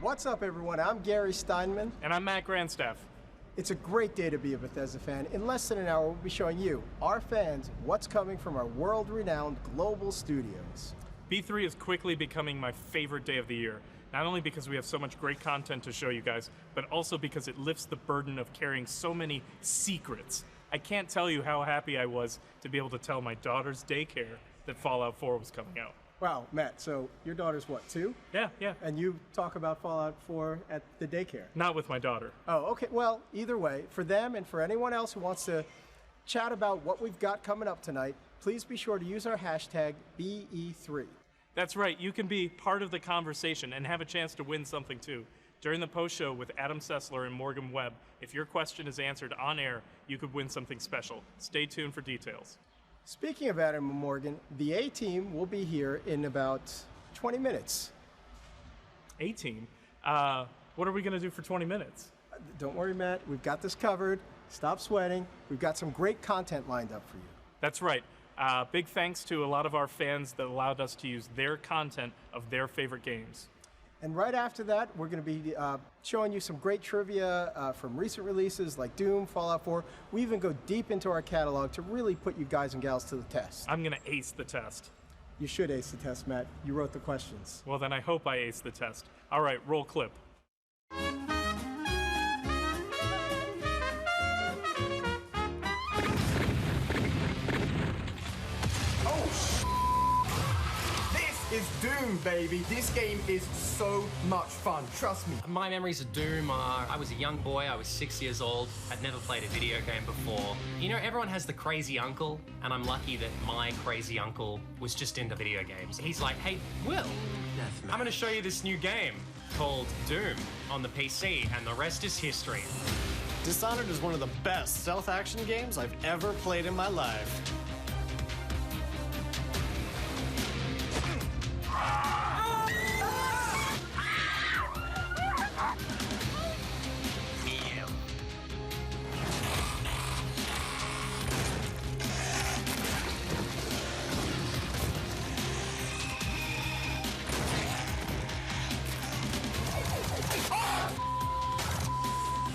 What's up, everyone? I'm Gary Steinman. And I'm Matt Grandstaff. It's a great day to be a Bethesda fan. In less than an hour, we'll be showing you, our fans, what's coming from our world-renowned global studios. B3 is quickly becoming my favorite day of the year, not only because we have so much great content to show you guys, but also because it lifts the burden of carrying so many secrets. I can't tell you how happy I was to be able to tell my daughter's daycare that Fallout 4 was coming out. Wow, Matt, so your daughter's what, 2? Yeah. And you talk about Fallout 4 at the daycare? Not with my daughter. Oh, okay. Well, either way, for them and for anyone else who wants to chat about what we've got coming up tonight, please be sure to use our hashtag BE3. That's right, you can be part of the conversation and have a chance to win something too. During the post show with Adam Sessler and Morgan Webb, if your question is answered on air, you could win something special. Stay tuned for details. Speaking of Adam and Morgan, the A-Team will be here in about 20 minutes. A-Team? What are we going to do for 20 minutes? Don't worry, Matt. We've got this covered. Stop sweating. We've got some great content lined up for you. That's right. Big thanks to a lot of our fans that allowed us to use their content of their favorite games. And right after that, we're going to be showing you some great trivia from recent releases like Doom, Fallout 4. We even go deep into our catalog to really put you guys and gals to the test. I'm going to ace the test. You should ace the test, Matt. You wrote the questions. Well, then I hope I ace the test. All right, roll clip. It's Doom, baby. This game is so much fun, trust me. My memories of Doom are, I was a young boy, I was 6 years old, I'd never played a video game before. You know, everyone has the crazy uncle, and I'm lucky that my crazy uncle was just into video games. He's like, hey, Will, I'm gonna show you this new game called Doom on the PC, and the rest is history. Dishonored is one of the best stealth action games I've ever played in my life.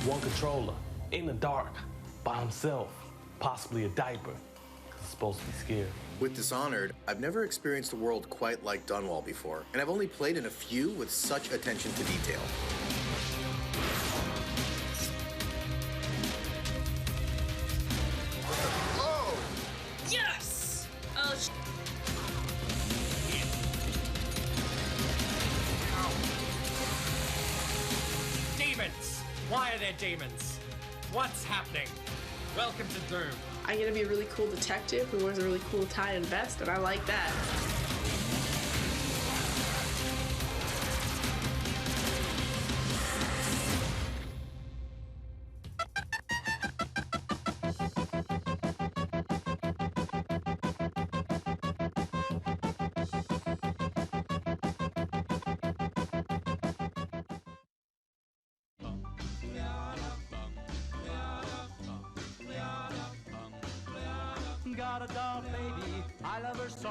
One controller, in the dark, by himself, possibly a diaper. He's supposed to be scared. With Dishonored, I've never experienced a world quite like Dunwall before, and I've only played in a few with such attention to detail. Oh! Yes! Oh, Demons! Why are there demons? What's happening? Welcome to Doom. I'm gonna be a really cool detective who wears a really cool tie and vest, and I like that. Got a doll baby, I love her so.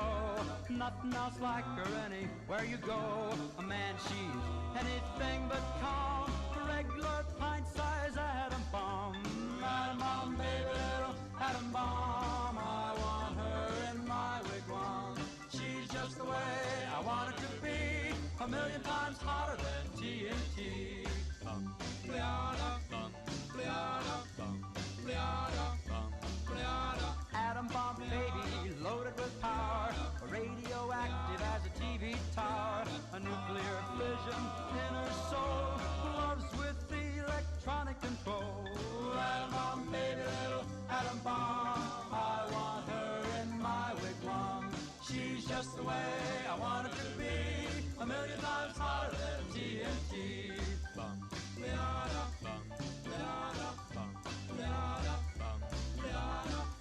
Nothing else like her anywhere you go. A man, she's anything but calm. A regular pint-sized atom bomb. Atom bomb, baby, little atom bomb. I want her in my wigwam. She's just the way I want her to be. A million times hotter than TNT. Atom bomb baby, loaded with power, radioactive as a TV tower, a nuclear fission in her soul, loves with the electronic control. Atom bomb baby, little atom bomb, I want her in my wigwam. She's just the way I want her to be, a million times hotter than TNT.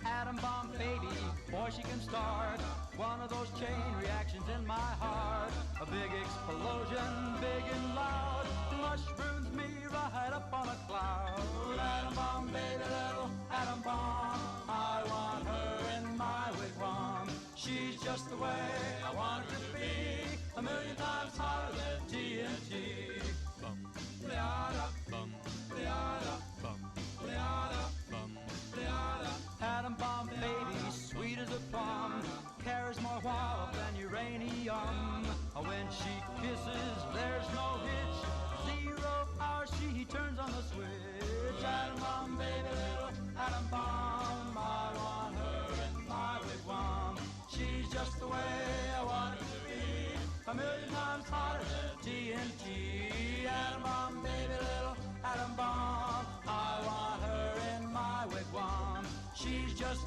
Atom bomb baby, boy she can start one of those chain reactions in my heart. A big explosion, big and loud, mushrooms me right up on a cloud. Atom bomb baby, little atom bomb, I want her in my wigwam. She's just the way I want her to be, a million times hotter than TNT.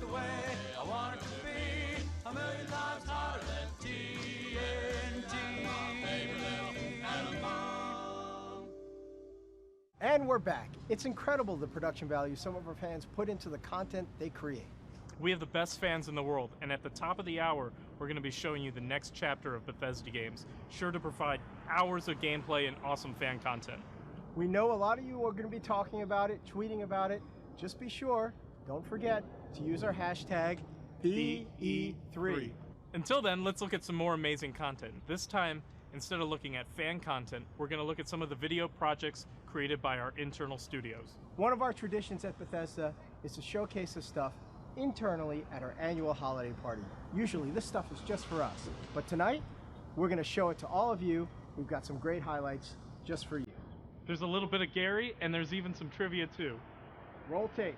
the way I want it to be, a million times hotter than TNT. And we're back. It's incredible the production value some of our fans put into the content they create. We have the best fans in the world, and at the top of the hour, we're going to be showing you the next chapter of Bethesda games, sure to provide hours of gameplay and awesome fan content. We know a lot of you are going to be talking about it, tweeting about it. Just be sure, don't forget to use our hashtag BE3. Until then, let's look at some more amazing content. This time, instead of looking at fan content, we're going to look at some of the video projects created by our internal studios. One of our traditions at Bethesda is to showcase this stuff internally at our annual holiday party. Usually this stuff is just for us, but tonight we're going to show it to all of you. We've got some great highlights just for you. There's a little bit of Gary, and there's even some trivia too. Roll tape.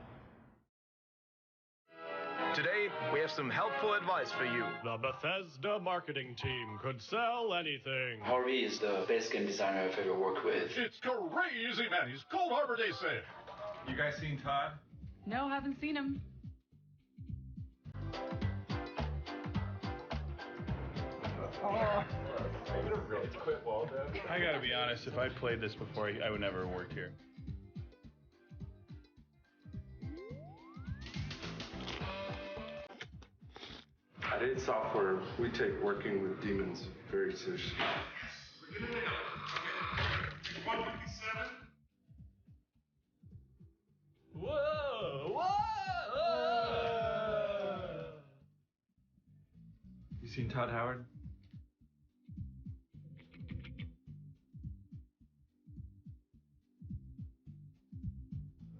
Today, we have some helpful advice for you. The Bethesda marketing team could sell anything. Harvey is the best game designer I've ever worked with. It's crazy, man. He's Cold Harbor Day sale. You guys seen Todd? No, haven't seen him. I gotta be honest, if I played this before, I would never have worked here. At id Software, we take working with demons very seriously. 157. Whoa! Whoa! You seen Todd Howard?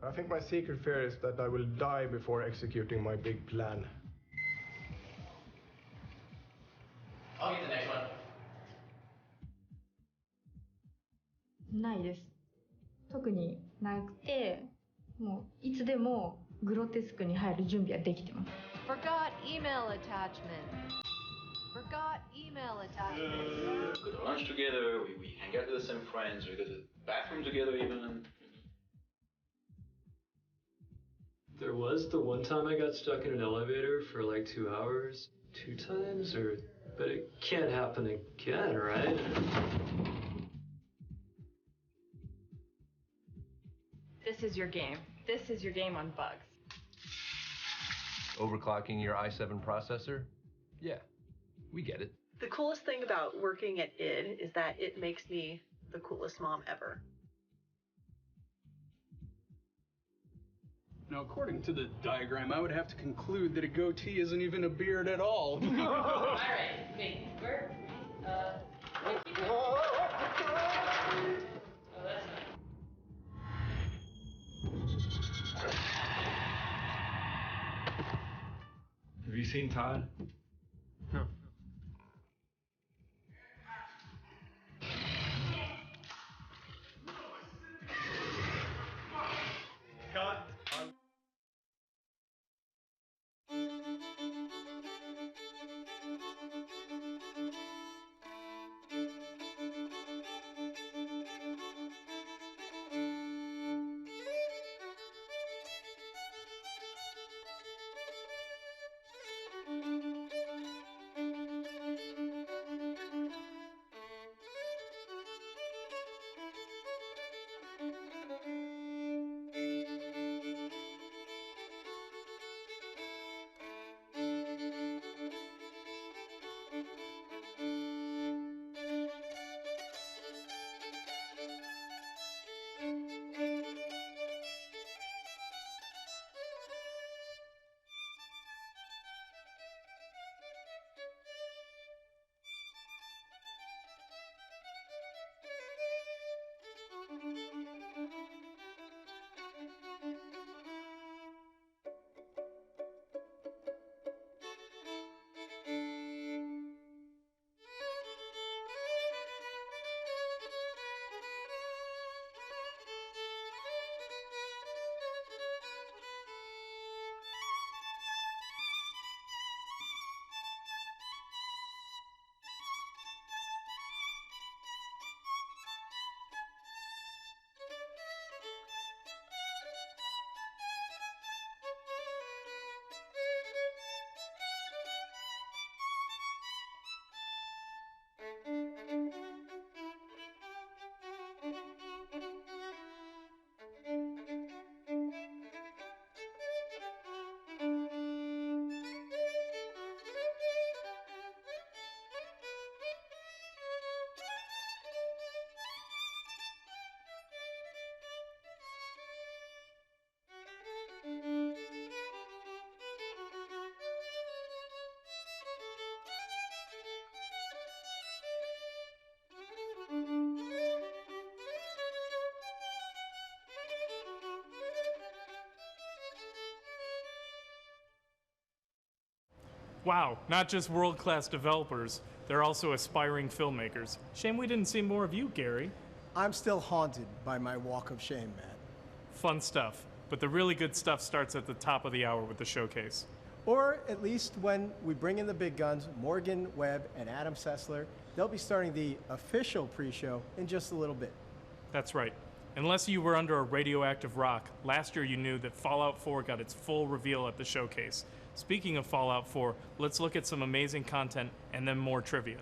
I think my secret fear is that I will die before executing my big plan. I'll get the next one. ないです。特になくて、もういつでもグロテスクに入る準備はできてます。Forgot email attachment. Forgot email attachment. We go to lunch together, we hang out with the same friends, we go to the bathroom together even. There was the one time I got stuck in an elevator for like 2 hours, 2 times, but it can't happen again, right? This is your game. This is your game on bugs. Overclocking your i7 processor? Yeah, we get it. The coolest thing about working at id is that it makes me the coolest mom ever. Now, according to the diagram, I would have to conclude that a goatee isn't even a beard at all. All right, wait, where? Oh, that's not. Have you seen Todd? No. Cut. Wow, not just world-class developers, they're also aspiring filmmakers. Shame we didn't see more of you, Gary. I'm still haunted by my walk of shame, Matt. Fun stuff, but the really good stuff starts at the top of the hour with the showcase. Or at least when we bring in the big guns, Morgan Webb and Adam Sessler, they'll be starting the official pre-show in just a little bit. That's right. Unless you were under a radioactive rock, last year you knew that Fallout 4 got its full reveal at the showcase. Speaking of Fallout 4, let's look at some amazing content and then more trivia.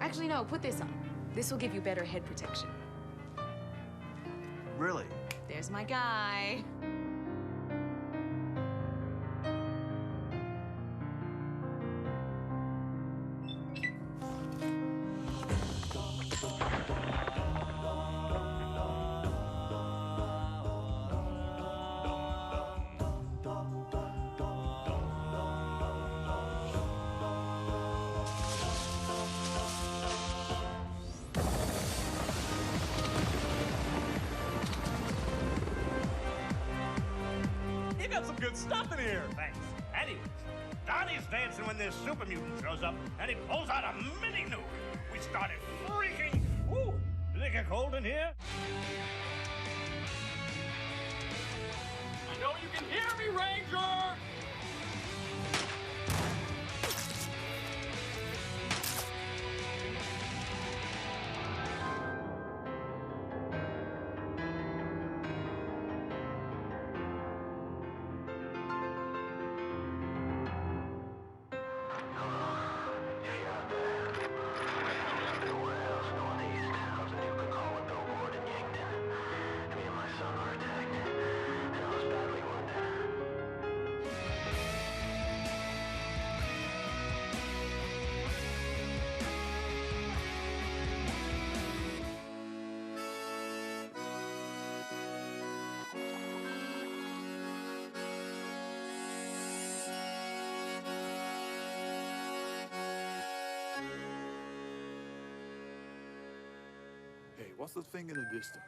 Actually, no, put this on. This will give you better head protection. Really? There's my guy. You got some good stuff in here. Thanks. Anyways, Donnie's dancing when this super mutant shows up, and he pulls out a mini nuke. We started freaking. Woo! Do they get cold in here? I know you can hear me, Ranger! Hey, what's the thing in the distance?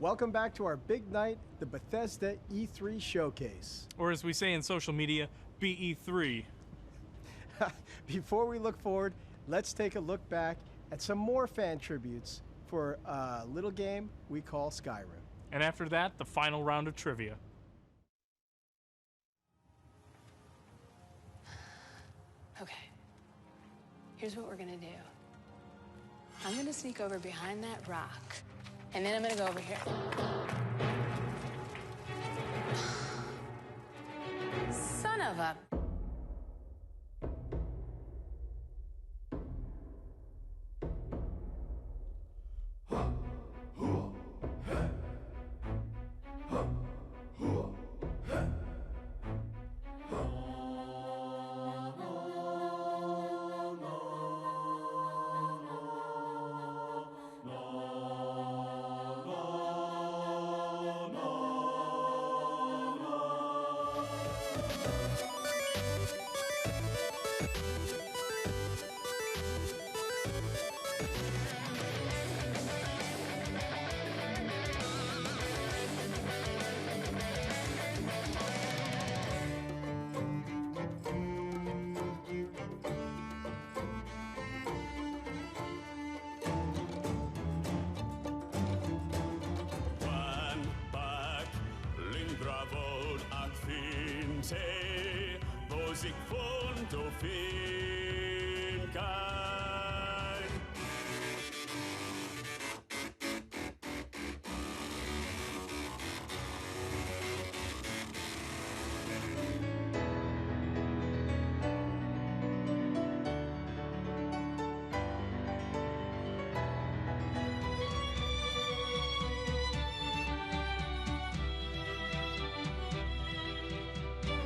Welcome back to our big night, the Bethesda E3 Showcase. Or as we say in social media, BE3. Before we look forward, let's take a look back at some more fan tributes for a little game we call Skyrim. And after that, the final round of trivia. Okay. Here's what we're gonna do. I'm gonna sneak over behind that rock, and then I'm gonna go over here. Son of a... Wo sich wohnt, o finden kann.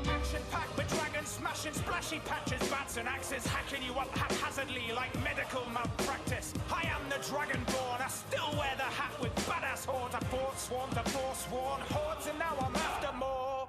Action-packed with dragons smashing splashy patches, bats and axes hacking you up haphazardly like medical malpractice. I am the Dragonborn, I still wear the hat with badass horns. I forsworn to forsworn hordes, and now I'm after more.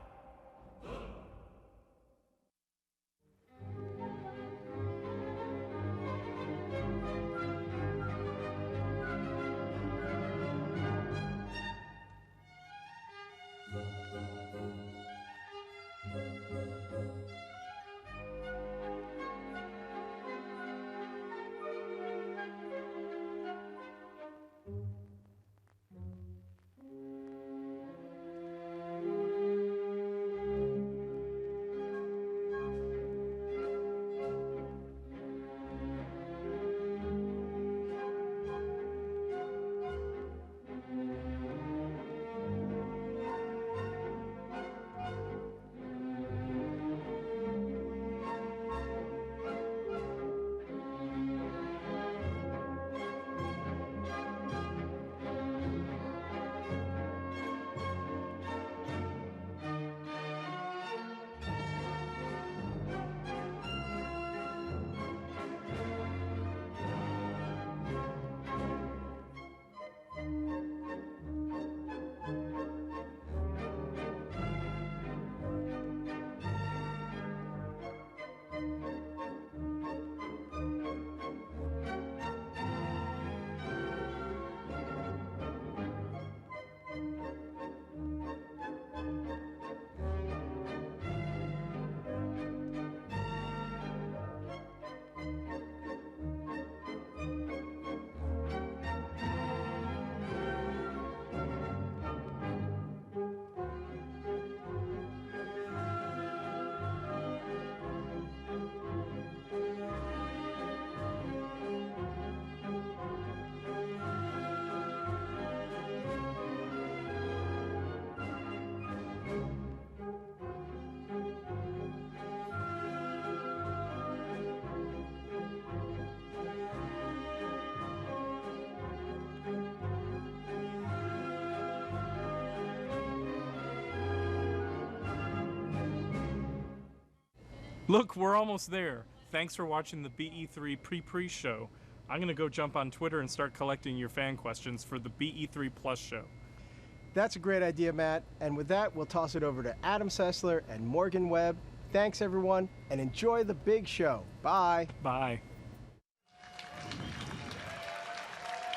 Look, we're almost there. Thanks for watching the BE3 pre-pre show. I'm gonna go jump on Twitter and start collecting your fan questions for the BE3 Plus show. That's a great idea, Matt. And with that, we'll toss it over to Adam Sessler and Morgan Webb. Thanks, everyone, and enjoy the big show. Bye. Bye.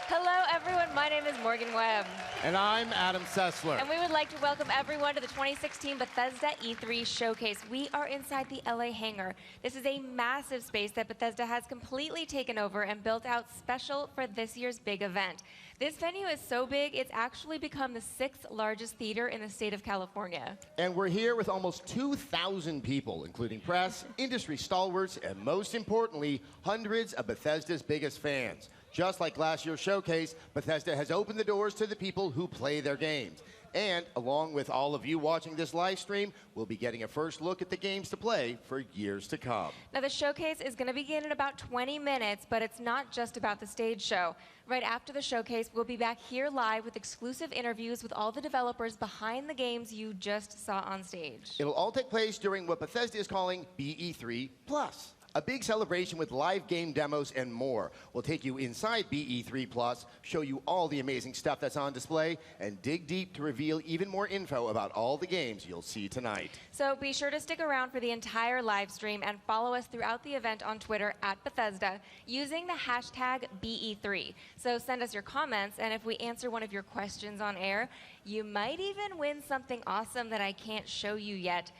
Hello, everyone. everyone, my name is Morgan Webb. And I'm Adam Sessler. And we would like to welcome everyone to the 2016 Bethesda E3 Showcase. We are inside the LA hangar. This is a massive space that Bethesda has completely taken over and built out special for this year's big event. This venue is so big, it's actually become the 6th largest theater in the state of California. And we're here with almost 2,000 people, including press, industry stalwarts, and most importantly, hundreds of Bethesda's biggest fans. Just like last year's showcase, Bethesda has opened the doors to the people who play their games. And along with all of you watching this live stream, we'll be getting a first look at the games to play for years to come. Now, the showcase is going to begin in about 20 minutes, but it's not just about the stage show. Right after the showcase, we'll be back here live with exclusive interviews with all the developers behind the games you just saw on stage. It'll all take place during what Bethesda is calling BE3 Plus. A big celebration with live game demos and more. We'll take you inside BE3 Plus, show you all the amazing stuff that's on display, and dig deep to reveal even more info about all the games you'll see tonight. So be sure to stick around for the entire live stream and follow us throughout the event on Twitter @Bethesda using the hashtag BE3. So send us your comments, and if we answer one of your questions on air, you might even win something awesome that I can't show you yet.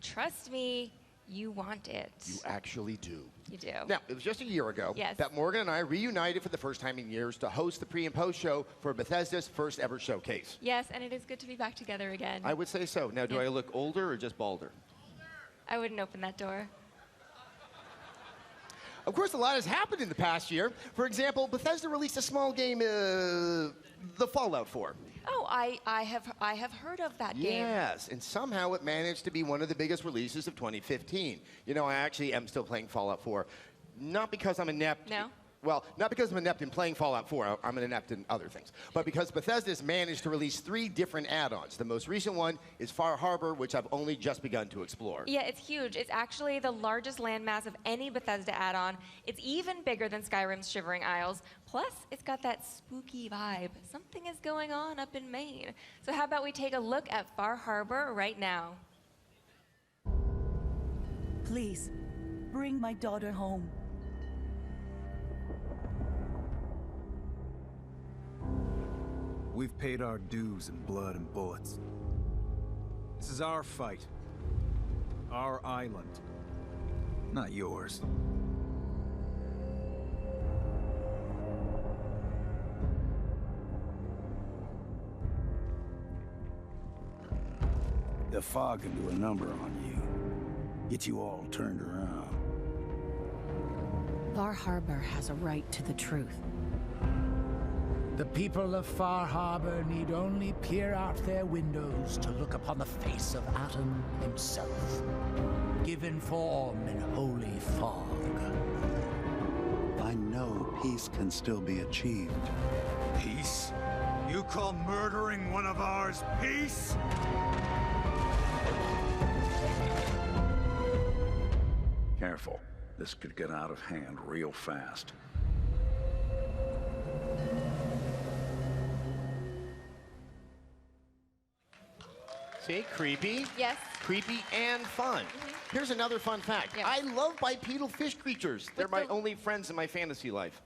Trust me, you want it. You actually do. You do. Now, it was just a year ago that Morgan and I reunited for the first time in years to host the pre and post show for Bethesda's first ever showcase. Yes, and it is good to be back together again. I would say so. Now, do I look older or just balder? I wouldn't open that door. Of course, a lot has happened in the past year. For example, Bethesda released a small game, the Fallout 4. Oh, I have heard of that game. Yes, and somehow it managed to be one of the biggest releases of 2015. You know, I actually am still playing Fallout 4. Not because I'm inept. No? Well, not because I'm inept in playing Fallout 4. I'm an inept in other things. But because Bethesda's managed to release 3 different add-ons. The most recent one is Far Harbor, which I've only just begun to explore. Yeah, it's huge. It's actually the largest landmass of any Bethesda add-on. It's even bigger than Skyrim's Shivering Isles. Plus, it's got that spooky vibe. Something is going on up in Maine. So how about we take a look at Far Harbor right now? Please, bring my daughter home. We've paid our dues in blood and bullets. This is our fight. Our island. Not yours. The fog can do a number on you. Get you all turned around. Far Harbor has a right to the truth. The people of Far Harbor need only peer out their windows to look upon the face of Atom himself, given form in holy fog. I know peace can still be achieved. Peace? You call murdering one of ours peace? Careful. This could get out of hand real fast. See, creepy. Yes. Creepy and fun. Here's another fun fact. I love bipedal fish creatures. They're my only friends in my fantasy life.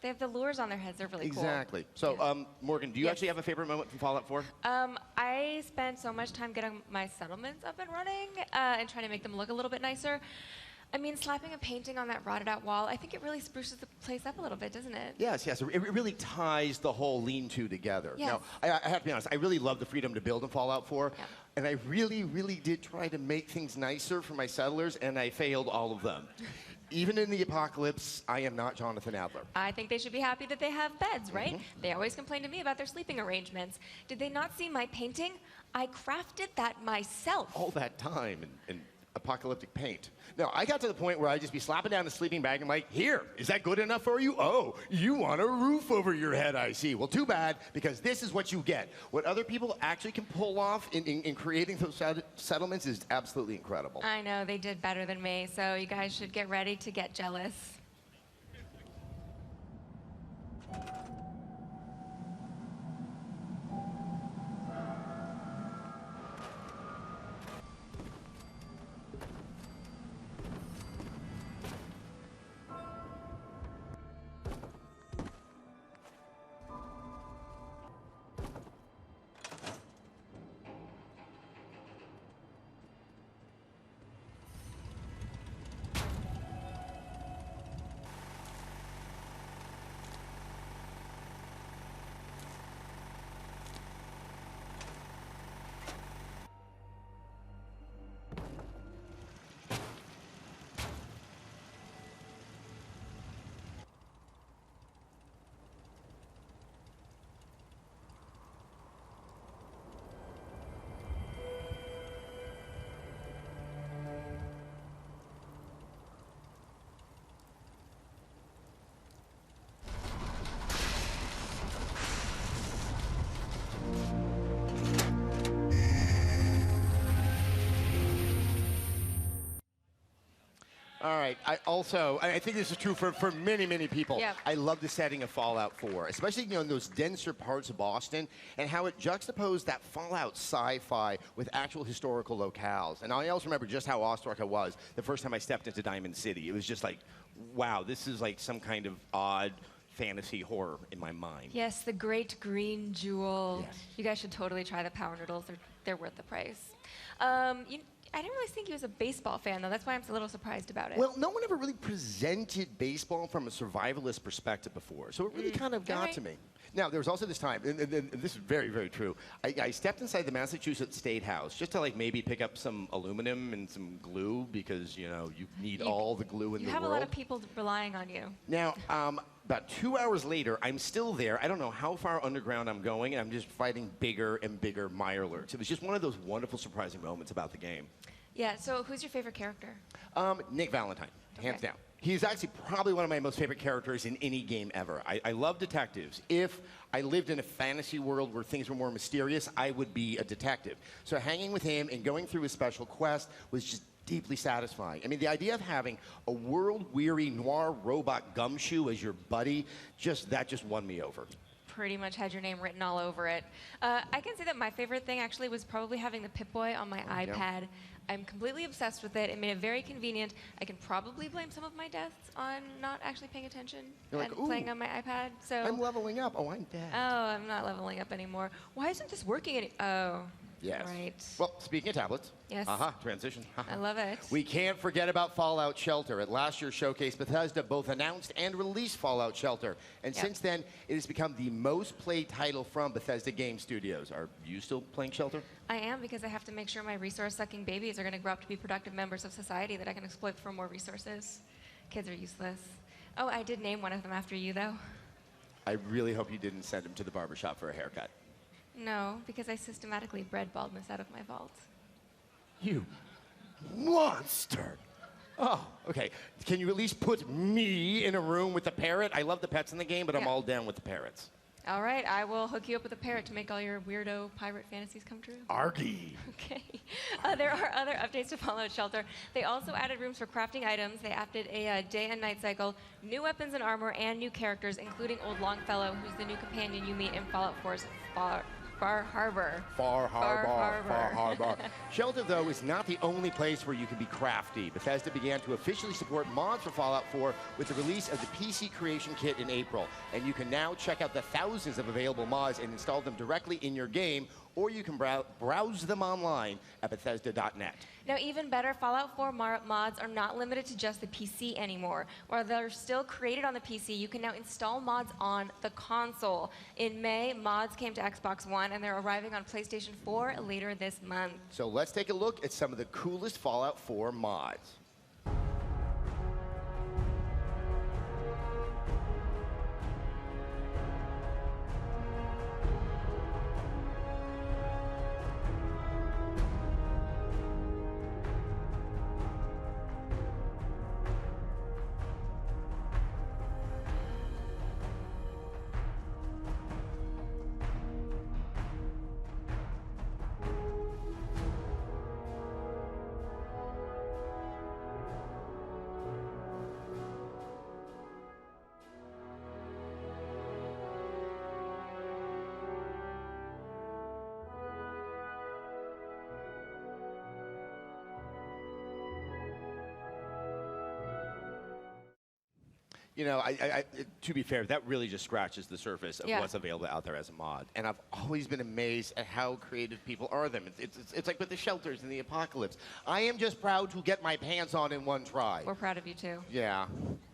They have the lures on their heads. They're really cool. Exactly. So, Morgan, do you actually have a favorite moment from Fallout 4? I spent so much time getting my settlements up and running and trying to make them look a little bit nicer. I mean, slapping a painting on that rotted out wall, I think it really spruces the place up a little bit, doesn't it? Yes, yes. It really ties the whole lean-to together. Yes. Now, I have to be honest, I really love the freedom to build in Fallout 4. Yeah. And I really, really did try to make things nicer for my settlers, and I failed all of them. Even in the apocalypse, I am not Jonathan Adler. I think they should be happy that they have beds, right? They always complain to me about their sleeping arrangements. Did they not see my painting? I crafted that myself. All that time and apocalyptic paint. No, I got to the point where I'd just be slapping down a sleeping bag and I'm like, here, is that good enough for you? Oh, you want a roof over your head, I see. Well, too bad, because this is what you get. What other people actually can pull off in creating those settlements is absolutely incredible. I know, they did better than me, so you guys should get ready to get jealous. All right. I think this is true for many, many people. Yep. I love the setting of Fallout 4, especially in those denser parts of Boston, and how it juxtaposed that Fallout sci-fi with actual historical locales. And I also remember just how awestruck I was the first time I stepped into Diamond City. It was just like, wow, this is like some kind of odd fantasy horror in my mind. Yes, the great green jewel. Yes. You guys should totally try the Power Noodles. They're worth the price. I didn't really think he was a baseball fan, though. That's why I'm a little surprised about it. Well, no one ever really presented baseball from a survivalist perspective before, so it really kind of got to me. Now, there was also this time, and this is very, very true. I stepped inside the Massachusetts State House just to like maybe pick up some aluminum and some glue because, you need all the glue in the world. You have a lot of people relying on you. Now, about 2 hours later, I'm still there. I don't know how far underground I'm going, and I'm just fighting bigger and bigger Mirelurks. It was just one of those wonderful, surprising moments about the game. Yeah, so who's your favorite character? Nick Valentine, hands down. He's actually probably one of my most favorite characters in any game ever. I love detectives. If I lived in a fantasy world where things were more mysterious, I would be a detective. So hanging with him and going through his special quest was just deeply satisfying. I mean, the idea of having a world-weary noir robot Gumshoe as your buddy, that just won me over. Pretty much had your name written all over it. I can say that my favorite thing actually was probably having the Pip-Boy on my iPad. I'm completely obsessed with it. It made it very convenient. I can probably blame some of my deaths on not actually paying attention and playing on my iPad. So I'm leveling up. Oh, I'm dead. Oh, I'm not leveling up anymore. Why isn't this working Oh. Yes. Right. Well, speaking of tablets. Yes. Transition. I love it. We can't forget about Fallout Shelter. At last year's showcase, Bethesda both announced and released Fallout Shelter. And since then, it has become the most played title from Bethesda Game Studios. Are you still playing Shelter? I am, because I have to make sure my resource-sucking babies are going to grow up to be productive members of society that I can exploit for more resources. Kids are useless. Oh, I did name one of them after you, though. I really hope you didn't send him to the barbershop for a haircut. No, because I systematically bred baldness out of my vault. You monster! Oh, okay. Can you at least put me in a room with the parrot? I love the pets in the game, but I'm all down with the parrots. All right, I will hook you up with a parrot to make all your weirdo pirate fantasies come true. Argy. Okay. There are other updates to Fallout Shelter. They also added rooms for crafting items. They added a day and night cycle, new weapons and armor, and new characters, including Old Longfellow, who's the new companion you meet in Fallout 4's Far Harbor. Far Harbor. Shelter, though, is not the only place where you can be crafty. Bethesda began to officially support mods for Fallout 4 with the release of the PC Creation Kit in April. And you can now check out the thousands of available mods and install them directly in your game, or you can browse them online at Bethesda.net. Now, even better, Fallout 4 mods are not limited to just the PC anymore. While they're still created on the PC, you can now install mods on the console. In May, mods came to Xbox One, and they're arriving on PlayStation 4 later this month. So let's take a look at some of the coolest Fallout 4 mods. You know, to be fair, that really just scratches the surface of what's available out there as a mod. And I've always been amazed at how creative people are them. It's like with the shelters in the apocalypse. I am just proud to get my pants on in one try. We're proud of you, too. Yeah.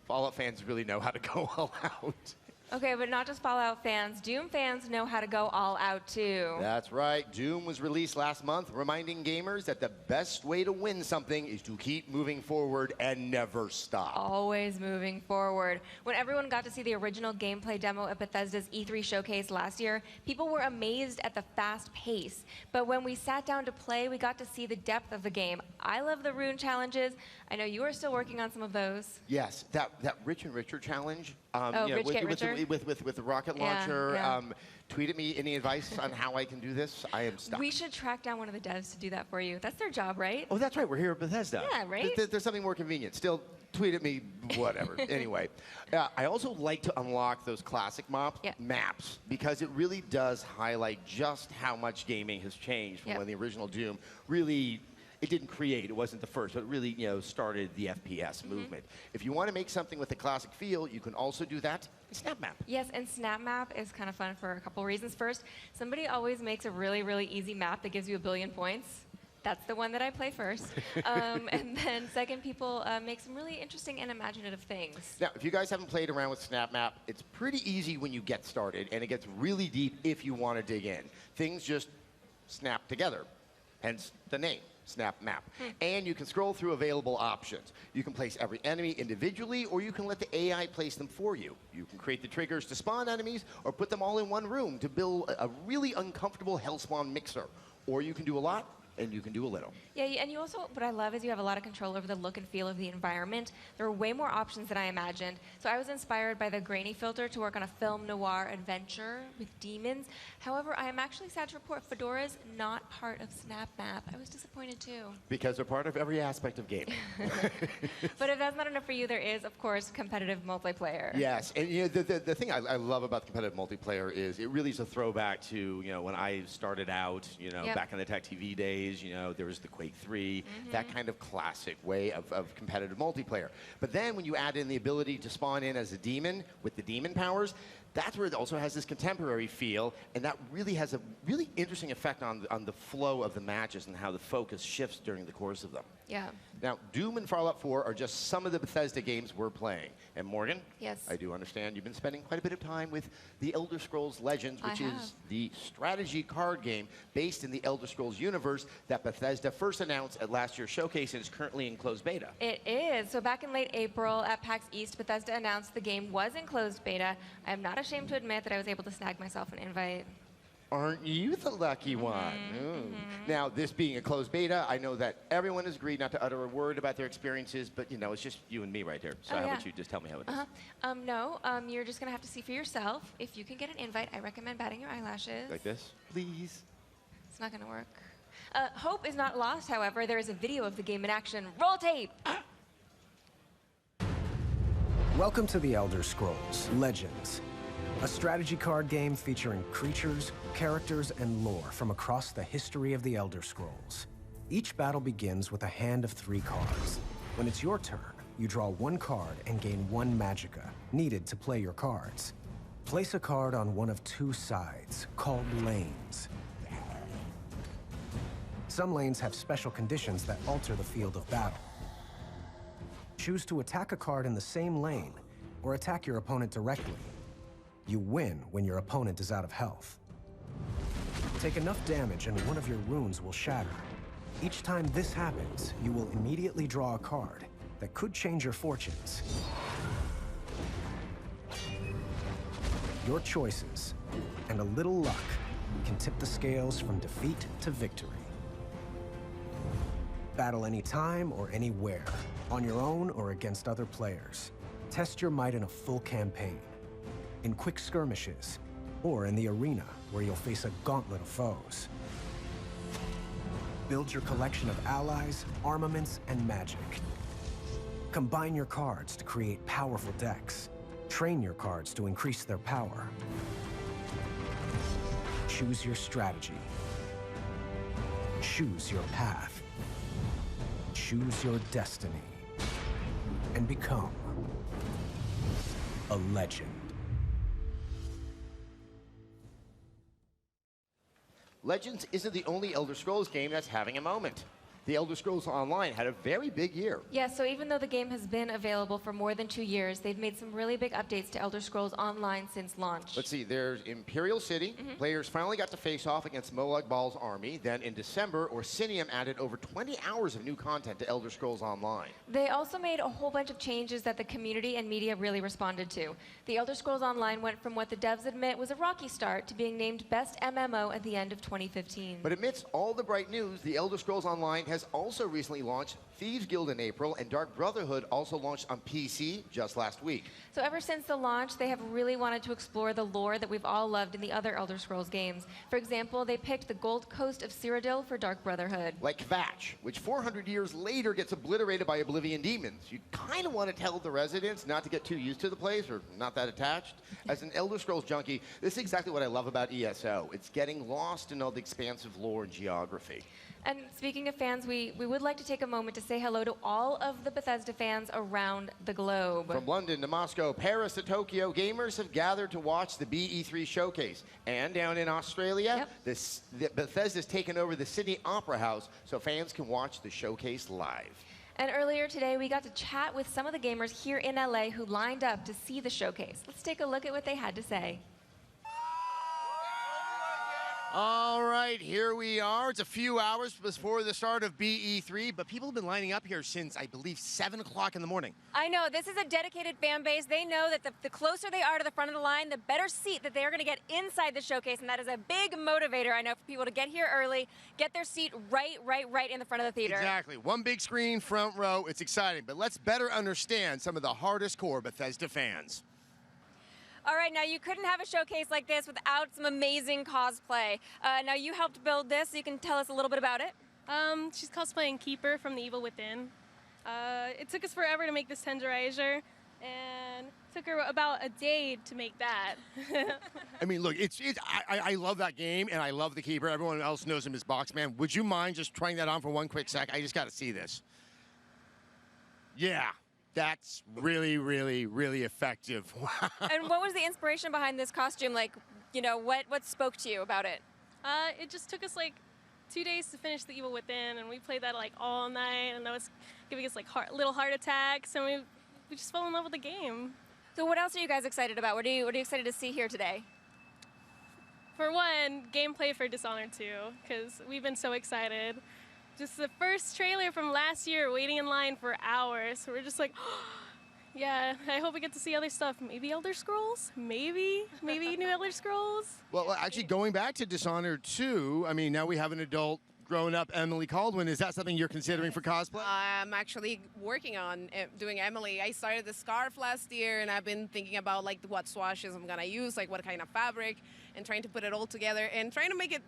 Fallout fans really know how to go all out. Okay, but not just Fallout fans. Doom fans know how to go all out, too. That's right. Doom was released last month, reminding gamers that the best way to win something is to keep moving forward and never stop. Always moving forward. When everyone got to see the original gameplay demo at Bethesda's E3 showcase last year, people were amazed at the fast pace. But when we sat down to play, we got to see the depth of the game. I love the rune challenges. I know you are still working on some of those. Yes, that Rich and Richer challenge. Rich Get Richer? with the rocket launcher. Tweet at me any advice on how I can do this. I am stuck. We should track down one of the devs to do that for you. That's their job, right? Oh, that's right. We're here at Bethesda. Yeah, right? There's something more convenient. Still, tweet at me, whatever. Anyway, I also like to unlock those classic maps because it really does highlight just how much gaming has changed from when the original Doom really. It didn't create, it wasn't the first, but it really started the FPS movement. If you want to make something with a classic feel, you can also do that in SnapMap. Yes, and SnapMap is kind of fun for a couple reasons. First, somebody always makes a really, really easy map that gives you 1 billion points. That's the one that I play first. And then second, people make some really interesting and imaginative things. Now, if you guys haven't played around with SnapMap, it's pretty easy when you get started, and it gets really deep if you want to dig in. Things just snap together, hence the name. Snap Map. And you can scroll through available options. You can place every enemy individually, or you can let the AI place them for you. You can create the triggers to spawn enemies, or put them all in one room to build a really uncomfortable hellspawn mixer. Or you can do a lot, and you can do a little. Yeah, and you also, what I love is you have a lot of control over the look and feel of the environment. There are way more options than I imagined. So I was inspired by the grainy filter to work on a film noir adventure with demons. However, I am actually sad to report Fedora's not part of SnapMap. I was disappointed too. Because they're part of every aspect of gaming. But if that's not enough for you, there is, of course, competitive multiplayer. Yes, and the thing I love about the competitive multiplayer is it really is a throwback to when I started out, back in the Tech TV days. There was the Quake 3, that kind of classic way of competitive multiplayer. But then when you add in the ability to spawn in as a demon with the demon powers, that's where it also has this contemporary feel, and that really has a really interesting effect on the flow of the matches and how the focus shifts during the course of them. Yeah. Now, Doom and Fallout 4 are just some of the Bethesda games we're playing. And Morgan, yes, I do understand you've been spending quite a bit of time with the Elder Scrolls Legends, which is the strategy card game based in the Elder Scrolls universe that Bethesda first announced at last year's showcase and is currently in closed beta. It is. So back in late April at PAX East, Bethesda announced the game was in closed beta. I am not ashamed to admit that I was able to snag myself an invite. Aren't you the lucky one? Now, this being a closed beta, I know that everyone has agreed not to utter a word about their experiences, but it's just you and me right here. So how about you just tell me how it is? No, you're just gonna have to see for yourself. If you can get an invite, I recommend batting your eyelashes. Like this, please. It's not gonna work. Hope is not lost, however. There is a video of the game in action. Roll tape! Welcome to the Elder Scrolls Legends, a strategy card game featuring creatures, characters, and lore from across the history of the Elder Scrolls. Each battle begins with a hand of 3 cards. When it's your turn, you draw 1 card and gain 1 magicka, needed to play your cards. Place a card on one of 2 sides, called lanes. Some lanes have special conditions that alter the field of battle. Choose to attack a card in the same lane, or attack your opponent directly. You win when your opponent is out of health. Take enough damage and one of your runes will shatter. Each time this happens, you will immediately draw a card that could change your fortunes. Your choices and a little luck can tip the scales from defeat to victory. Battle anytime or anywhere, on your own or against other players. Test your might in a full campaign, in quick skirmishes, or in the arena where you'll face a gauntlet of foes. Build your collection of allies, armaments, and magic. Combine your cards to create powerful decks. Train your cards to increase their power. Choose your strategy. Choose your path. Choose your destiny. And become a legend. Legends isn't the only Elder Scrolls game that's having a moment. The Elder Scrolls Online had a very big year. Yeah, so even though the game has been available for more than 2 years, they've made some really big updates to Elder Scrolls Online since launch. Let's see, there's Imperial City. Players finally got to face off against Molag Bal's army. Then in December, Orsinium added over 20 hours of new content to Elder Scrolls Online. They also made a whole bunch of changes that the community and media really responded to. The Elder Scrolls Online went from what the devs admit was a rocky start to being named Best MMO at the end of 2015. But amidst all the bright news, the Elder Scrolls Online has has also recently launched Thieves Guild in April, and Dark Brotherhood also launched on PC just last week. So ever since the launch, they have really wanted to explore the lore that we've all loved in the other Elder Scrolls games. For example, they picked the Gold Coast of Cyrodiil for Dark Brotherhood. Like Kvatch, which 400 years later gets obliterated by Oblivion demons. You kind of want to tell the residents not to get too used to the place or not that attached. As an Elder Scrolls junkie, this is exactly what I love about ESO. It's getting lost in all the expansive lore and geography. And speaking of fans, we would like to take a moment to say hello to all of the Bethesda fans around the globe. From London to Moscow, Paris to Tokyo, gamers have gathered to watch the BE3 showcase. And down in Australia, Bethesda's taken over the Sydney Opera House so fans can watch the showcase live. And earlier today, we got to chat with some of the gamers here in LA who lined up to see the showcase. Let's take a look at what they had to say. All right, here we are. It's a few hours before the start of BE3, but people have been lining up here since, I believe, 7 o'clock in the morning. I know. This is a dedicated fan base. They know that the closer they are to the front of the line, the better seat that they are going to get inside the showcase, and that is a big motivator, I know, for people to get here early, get their seat right in the front of the theater. Exactly. One big screen, front row. It's exciting, but let's better understand some of the hardest core Bethesda fans. All right, now you couldn't have a showcase like this without some amazing cosplay. Now you helped build this, so you can tell us a little bit about it. She's cosplaying Keeper from The Evil Within. It took us forever to make this tenderizer, and it took her about a day to make that. I mean, look, I love that game, and I love the Keeper. Everyone else knows him as Boxman. Would you mind just trying that on for one quick sec? I just got to see this. Yeah. That's really, really, really effective. Wow. And what was the inspiration behind this costume? Like, you know, what spoke to you about it? It just took us like 2 days to finish The Evil Within, and we played that like all night, and that was giving us like little heart attacks, and we just fell in love with the game. So what else are you guys excited about? What are you excited to see here today? For one, gameplay for Dishonored 2, because we've been so excited. Just the first trailer from last year, waiting in line for hours. So we're just like, oh, yeah, I hope we get to see other stuff. Maybe Elder Scrolls? Maybe new Elder Scrolls? Well, actually, going back to Dishonored 2, I mean, now we have an adult grown-up Emily Caldwin. Is that something you're considering for cosplay? I'm actually working on doing Emily. I started the scarf last year, and I've been thinking about like what swashes I'm gonna use, like what kind of fabric, and trying to put it all together and trying to make it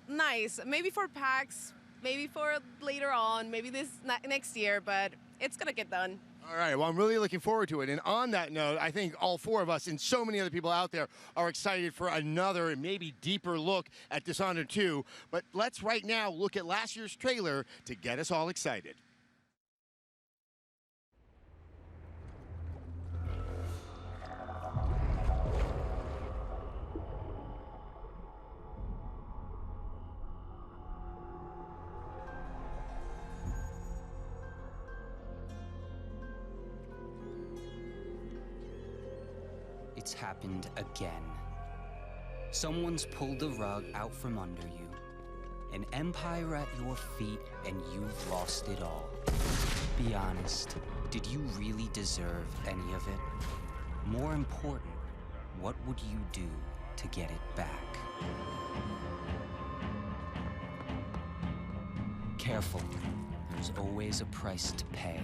nice. Maybe for PAX, maybe for later on, maybe this next year, but it's gonna get done. All right, well, I'm really looking forward to it. And on that note, I think all four of us and so many other people out there are excited for another and maybe deeper look at Dishonored 2. But let's right now look at last year's trailer to get us all excited. It's happened again. Someone's pulled the rug out from under you, an empire at your feet, and you've lost it all. Be honest, did you really deserve any of it? More important, what would you do to get it back? Careful, there's always a price to pay.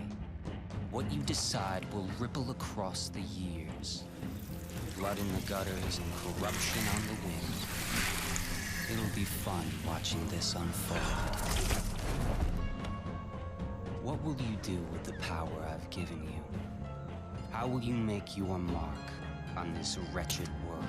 What you decide will ripple across the years. Blood in the gutters and corruption on the wind. It'll be fun watching this unfold. What will you do with the power I've given you? How will you make your mark on this wretched world?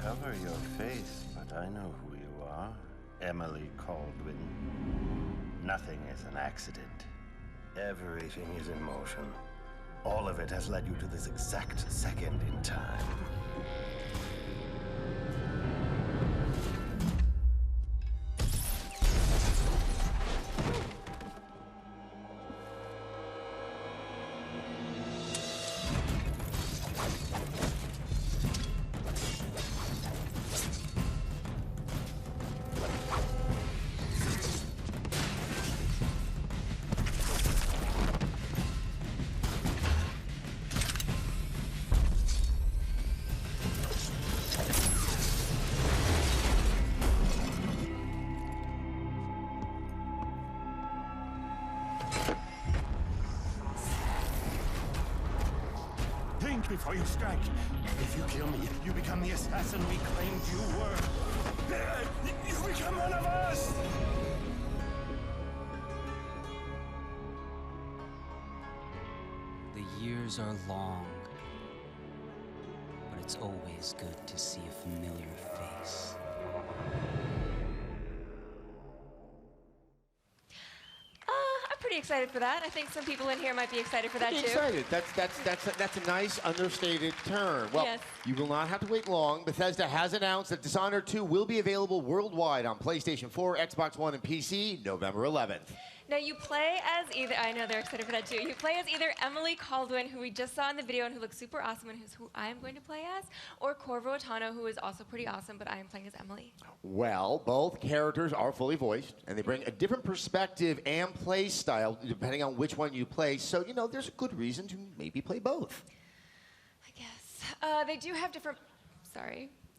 Cover your face, but I know who you are. Emily Caldwin. Nothing is an accident. Everything is in motion. All of it has led you to this exact second in time. Think before you strike. If you kill me, you become the assassin we claimed you were. You become one of us! The years are long, but it's always good to see a familiar face. I'm pretty excited for that. I think some people in here might be excited for that too. Excited. That's a nice understated term. Well, Yes. you will not have to wait long. Bethesda has announced that Dishonored 2 will be available worldwide on PlayStation 4, Xbox One, and PC November 11th. Now you play as either, I know they're excited for that too, you play as either Emily Caldwin, who we just saw in the video and who looks super awesome and who I am going to play as, or Corvo Attano, who is also pretty awesome, but I am playing as Emily. Well, both characters are fully voiced, and they bring a different perspective and play style depending on which one you play. So, you know, there's a good reason to maybe play both. I guess. They do have different,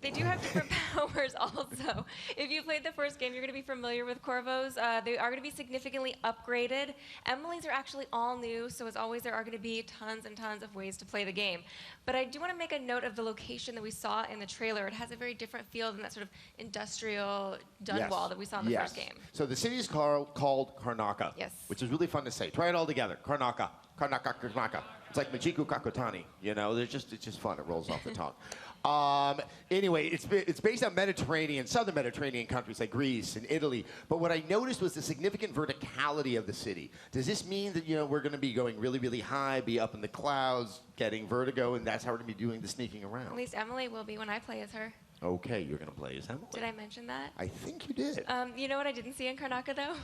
they do have different powers also. If you played the first game, you're going to be familiar with Corvo's. They are going to be significantly upgraded. Emily's are actually all new, so as always, there are going to be tons and tons of ways to play the game. But I do want to make a note of the location that we saw in the trailer. It has a very different feel than that sort of industrial dun wall that we saw in the first game. So the city is called Karnaca, which is really fun to say. Try it all together. Karnaca, Karnaca, Karnaca. It's like Majiku Kakotani, you know? It's just fun. It rolls off the tongue. Anyway, it's based on southern Mediterranean countries like Greece and Italy. But what I noticed was the significant verticality of the city. Does this mean that, you know, we're going to be going really, really high, be up in the clouds, getting vertigo, and that's how we're going to be doing the sneaking around? At least Emily will be when I play as her. Okay, you're going to play as Emily. Did I mention that? I think you did. You know what I didn't see in Karnaca, though?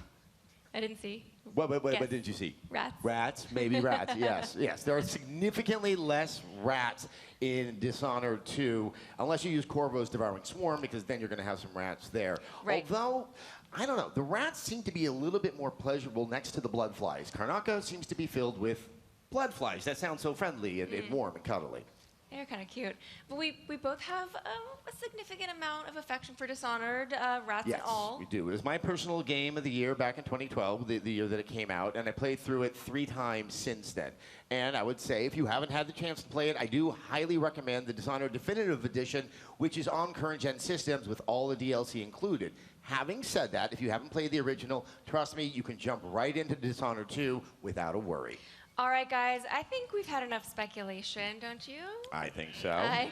I didn't see. What did you see? Rats. Rats, maybe rats, yes. There are significantly less rats in Dishonored 2, unless you use Corvo's Devouring Swarm, because then you're going to have some rats there. Right. Although, I don't know, the rats seem to be a little bit more pleasurable next to the blood flies. Karnaca seems to be filled with blood flies. That sounds so friendly and warm and cuddly. They're kind of cute. But we both have a significant amount of affection for Dishonored, rats and all. Yes, we do. It was my personal game of the year back in 2012, the year that it came out, and I played through it 3 times since then. And I would say, if you haven't had the chance to play it, I do highly recommend the Dishonored Definitive Edition, which is on current-gen systems with all the DLC included. Having said that, if you haven't played the original, trust me, you can jump right into Dishonored 2 without a worry. All right, guys, I think we've had enough speculation, don't you? I think so. I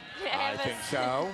think so.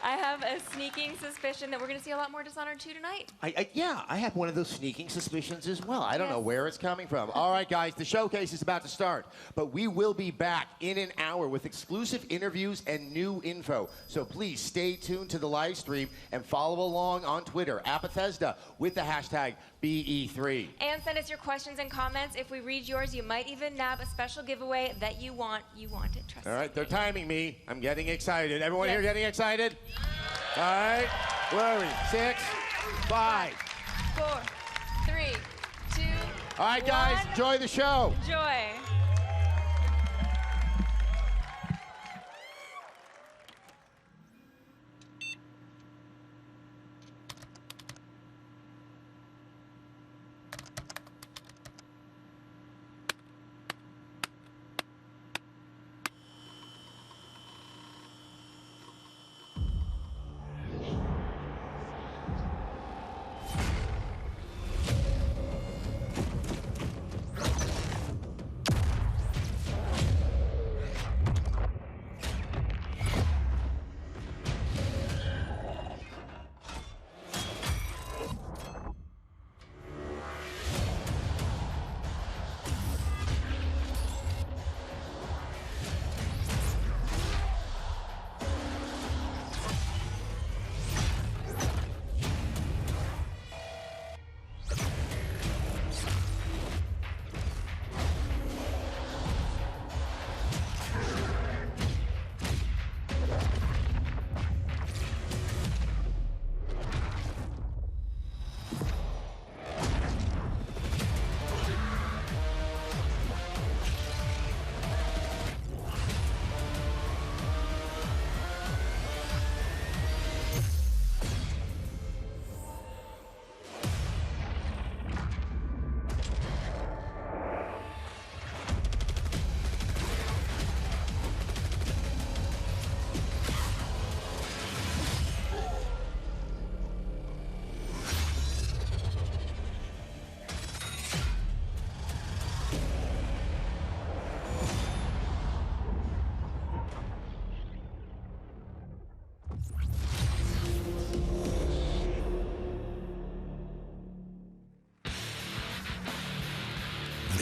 I have a sneaking suspicion that we're going to see a lot more Dishonored 2 tonight. I have one of those sneaking suspicions as well. I don't know where it's coming from. All right, guys, the showcase is about to start, but we will be back in an hour with exclusive interviews and new info. So please stay tuned to the live stream and follow along on Twitter at Bethesda with the hashtag BE3. And send us your questions and comments. If we read yours, you might even nab a special giveaway that you want. You want it, trust me. All right, they're timing me. I'm getting excited. Everyone here getting excited? All right, where are we? 6, 5, 4, 3, 2, all right, guys, enjoy the show. Enjoy.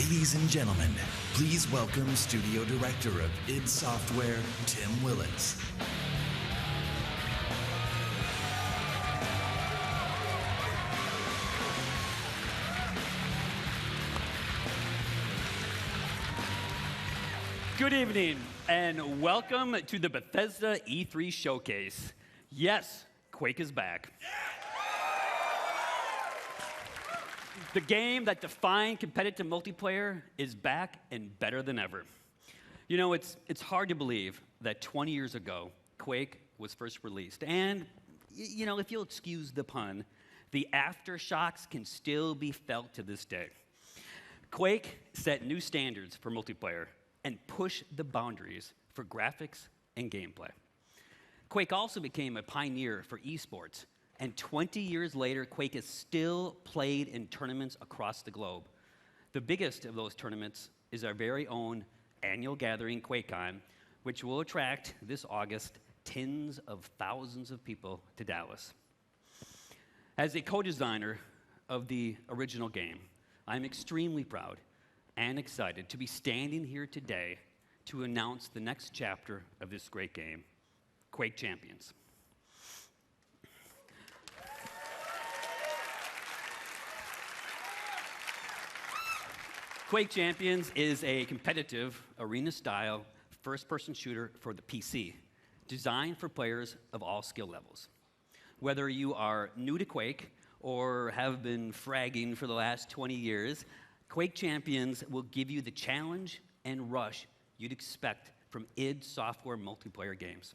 Ladies and gentlemen, please welcome Studio Director of id Software, Tim Willis. Good evening, and welcome to the Bethesda E3 Showcase. Yes, Quake is back. The game that defined competitive multiplayer is back and better than ever. You know, it's hard to believe that 20 years ago, Quake was first released. And, you know, if you'll excuse the pun, the aftershocks can still be felt to this day. Quake set new standards for multiplayer and pushed the boundaries for graphics and gameplay. Quake also became a pioneer for esports. And 20 years later, Quake is still played in tournaments across the globe. The biggest of those tournaments is our very own annual gathering, QuakeCon, which will attract this August tens of thousands of people to Dallas. As a co-designer of the original game, I'm extremely proud and excited to be standing here today to announce the next chapter of this great game, Quake Champions. Quake Champions is a competitive, arena-style, first-person shooter for the PC, designed for players of all skill levels. Whether you are new to Quake or have been fragging for the last 20 years, Quake Champions will give you the challenge and rush you'd expect from id Software multiplayer games.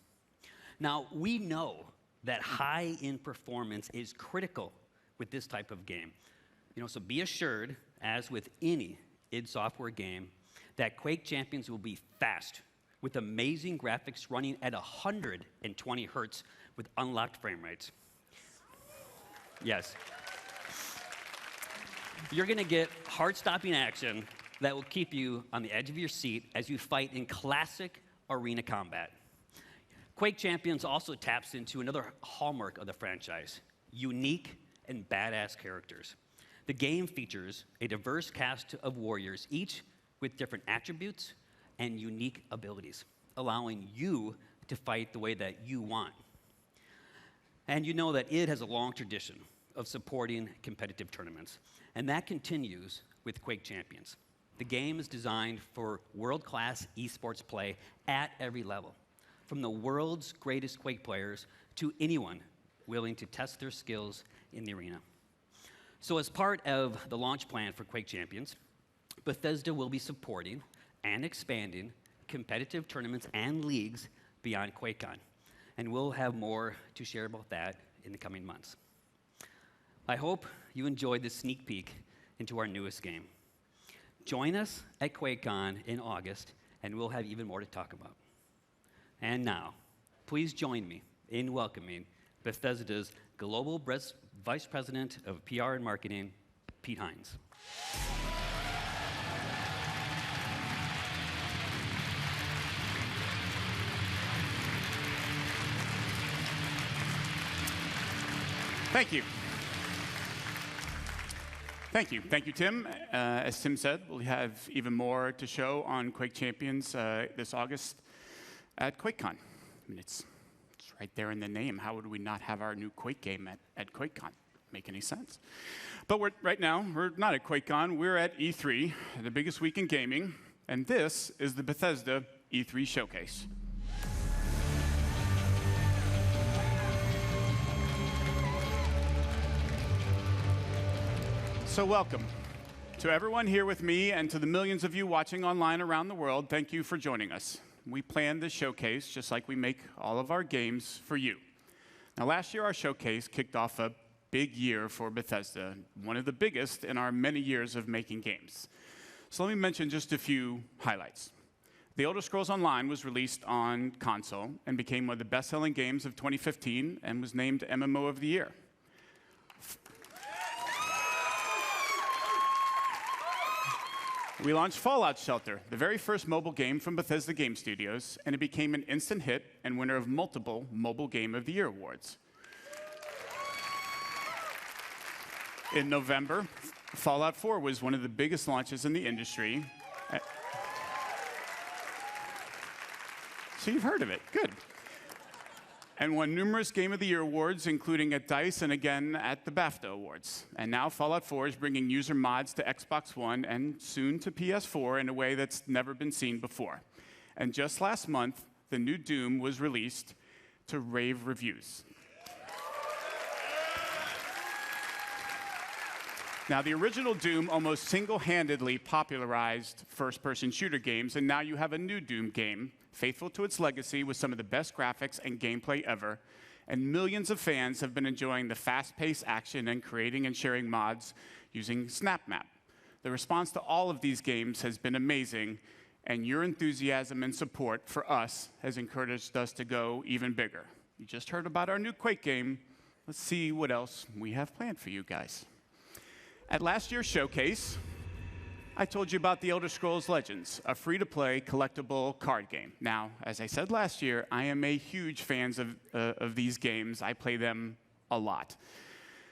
Now, we know that high-end performance is critical with this type of game. You know, so be assured, as with any id Software game, that Quake Champions will be fast, with amazing graphics running at 120 hertz with unlocked frame rates. Yes. You're going to get heart-stopping action that will keep you on the edge of your seat as you fight in classic arena combat. Quake Champions also taps into another hallmark of the franchise: unique and badass characters. The game features a diverse cast of warriors, each with different attributes and unique abilities, allowing you to fight the way that you want. And you know that id has a long tradition of supporting competitive tournaments, and that continues with Quake Champions. The game is designed for world-class esports play at every level, from the world's greatest Quake players to anyone willing to test their skills in the arena. So as part of the launch plan for Quake Champions, Bethesda will be supporting and expanding competitive tournaments and leagues beyond QuakeCon, and we'll have more to share about that in the coming months. I hope you enjoyed this sneak peek into our newest game. Join us at QuakeCon in August, and we'll have even more to talk about. And now, please join me in welcoming Bethesda's Global Vice President of PR and Marketing, Pete Hines. Thank you. Thank you. Thank you, Tim. As Tim said, we'll have even more to show on Quake Champions this August at QuakeCon. I mean, it's right there in the name. How would we not have our new Quake game at QuakeCon? Make any sense? But right now, we're not at QuakeCon. We're at E3, the biggest week in gaming, and this is the Bethesda E3 Showcase. So welcome to everyone here with me and to the millions of you watching online around the world. Thank you for joining us. We planned this showcase just like we make all of our games for you. Now, last year, our showcase kicked off a big year for Bethesda, one of the biggest in our many years of making games. So let me mention just a few highlights. The Elder Scrolls Online was released on console and became one of the best-selling games of 2015 and was named MMO of the Year. We launched Fallout Shelter, the very first mobile game from Bethesda Game Studios, and it became an instant hit and winner of multiple Mobile Game of the Year awards. In November, Fallout 4 was one of the biggest launches in the industry. So you've heard of it, good. And won numerous Game of the Year awards, including at DICE and again at the BAFTA Awards. And now Fallout 4 is bringing user mods to Xbox One and soon to PS4 in a way that's never been seen before. And just last month, the new Doom was released to rave reviews. Now, the original Doom almost single-handedly popularized first-person shooter games, and now you have a new Doom game, faithful to its legacy with some of the best graphics and gameplay ever, and millions of fans have been enjoying the fast-paced action and creating and sharing mods using SnapMap. The response to all of these games has been amazing, and your enthusiasm and support for us has encouraged us to go even bigger. You just heard about our new Quake game. Let's see what else we have planned for you guys. At last year's showcase, I told you about The Elder Scrolls Legends, a free-to-play collectible card game. Now, as I said last year, I am a huge fan of these games. I play them a lot.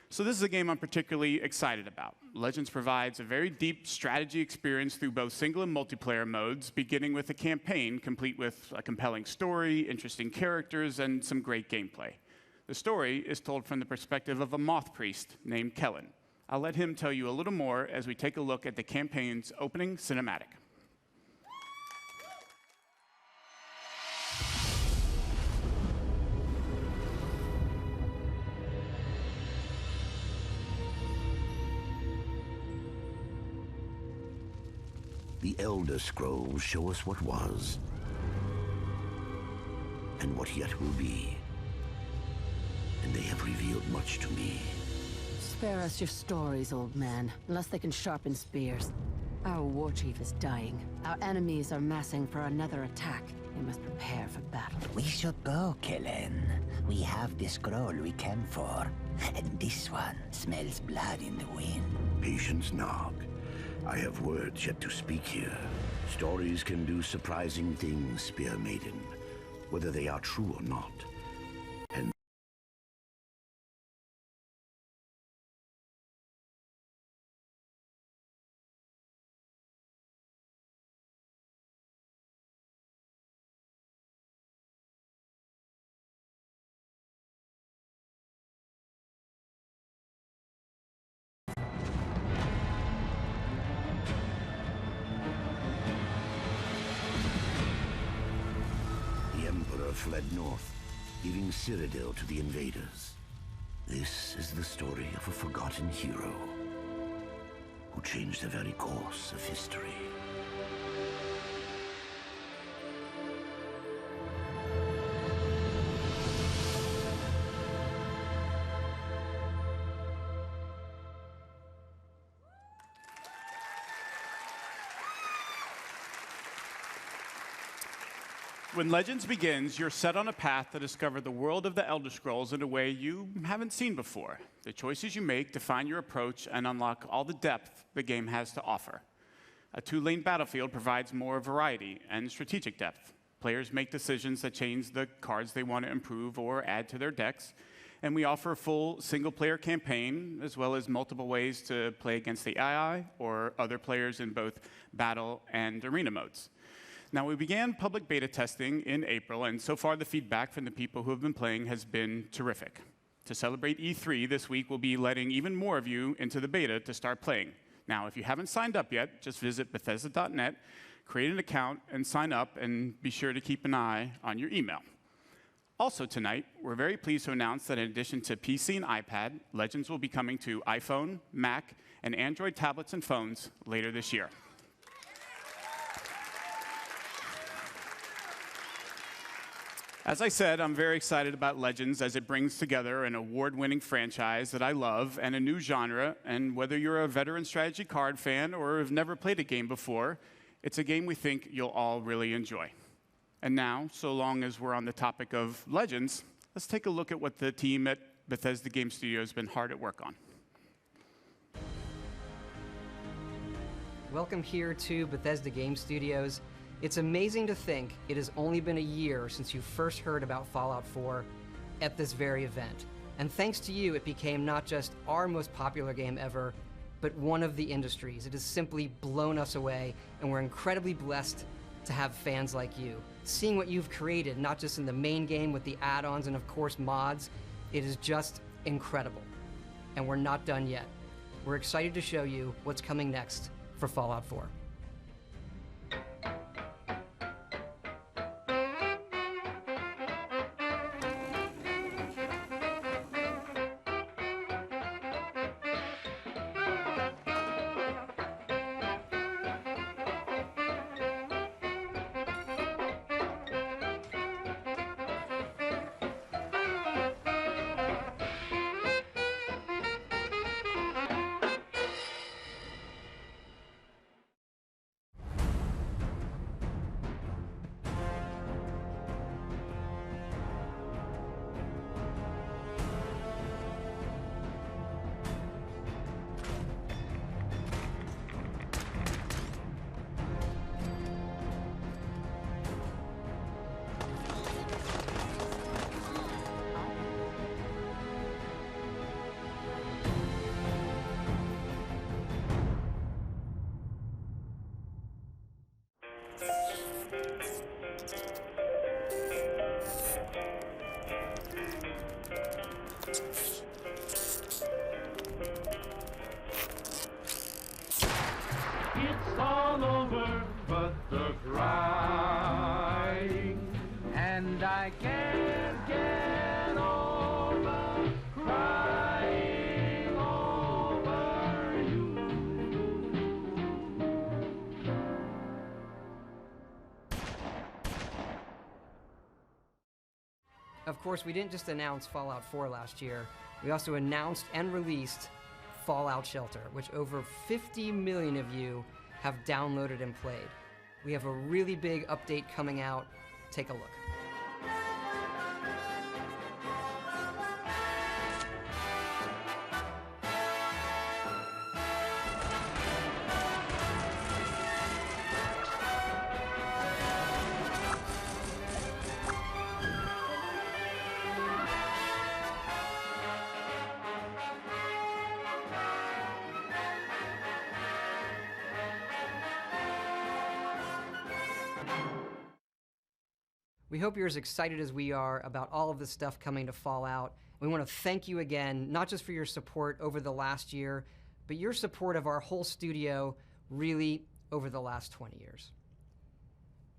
So this is a game I'm particularly excited about. Legends provides a very deep strategy experience through both single and multiplayer modes, beginning with a campaign complete with a compelling story, interesting characters, and some great gameplay. The story is told from the perspective of a moth priest named Kellen. I'll let him tell you a little more as we take a look at the campaign's opening cinematic. The Elder Scrolls show us what was and what yet will be. And they have revealed much to me. Spare us your stories, old man, unless they can sharpen spears. Our war chief is dying. Our enemies are massing for another attack. We must prepare for battle. We should go, Kellen. We have the scroll we came for. And this one smells blood in the wind. Patience, Nog. I have words yet to speak here. Stories can do surprising things, Spear Maiden, whether they are true or not. And fled north, leaving Cyrodiil to the invaders. This is the story of a forgotten hero who changed the very course of history. When Legends begins, you're set on a path to discover the world of the Elder Scrolls in a way you haven't seen before. The choices you make define your approach and unlock all the depth the game has to offer. A two-lane battlefield provides more variety and strategic depth. Players make decisions that change the cards they want to improve or add to their decks, and we offer a full single-player campaign, as well as multiple ways to play against the AI or other players in both battle and arena modes. Now, we began public beta testing in April, and so far the feedback from the people who have been playing has been terrific. To celebrate E3 this week, we'll be letting even more of you into the beta to start playing. Now, if you haven't signed up yet, just visit Bethesda.net, create an account, and sign up, and be sure to keep an eye on your email. Also tonight, we're very pleased to announce that in addition to PC and iPad, Legends will be coming to iPhone, Mac, and Android tablets and phones later this year. As I said, I'm very excited about Legends as it brings together an award-winning franchise that I love and a new genre, and whether you're a veteran strategy card fan or have never played a game before, it's a game we think you'll all really enjoy. And now, so long as we're on the topic of Legends, let's take a look at what the team at Bethesda Game Studios has been hard at work on. Welcome here to Bethesda Game Studios. It's amazing to think it has only been a year since you first heard about Fallout 4 at this very event. And thanks to you, it became not just our most popular game ever, but one of the industries. It has simply blown us away, and we're incredibly blessed to have fans like you. Seeing what you've created, not just in the main game with the add-ons and of course mods, it is just incredible. And we're not done yet. We're excited to show you what's coming next for Fallout 4. It's all over, but the crying, and I can't get over crying over you. Of course, we didn't just announce Fallout 4 last year. We also announced and released Fallout Shelter, which over 50 million of you have downloaded and played. We have a really big update coming out. Take a look. We hope you're as excited as we are about all of this stuff coming to Fallout. We want to thank you again, not just for your support over the last year, but your support of our whole studio really over the last 20 years.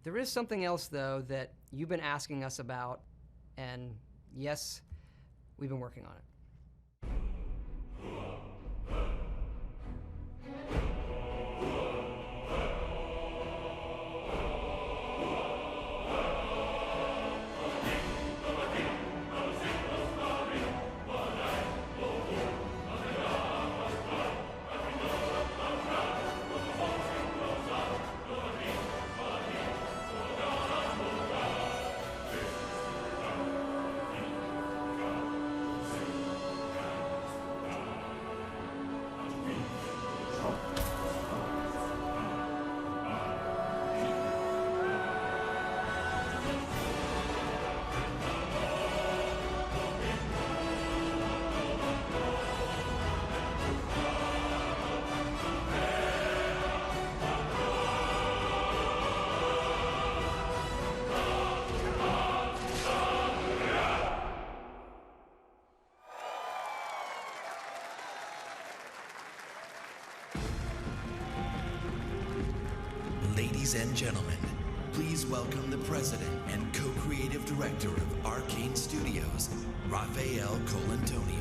There is something else, though, that you've been asking us about, and yes, we've been working on it. Ladies and gentlemen, please welcome the president and co-creative director of Arcane Studios, Rafael Colantonio.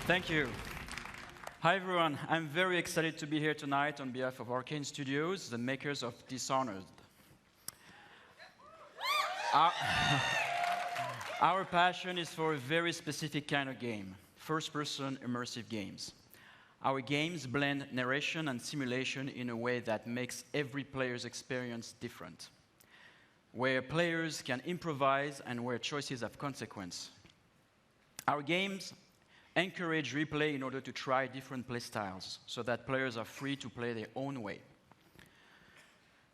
Thank you. Hi everyone, I'm very excited to be here tonight on behalf of Arcane Studios, the makers of Dishonored. Our passion is for a very specific kind of game, first-person immersive games. Our games blend narration and simulation in a way that makes every player's experience different, where players can improvise and where choices have consequence. Our games encourage replay in order to try different playstyles so that players are free to play their own way.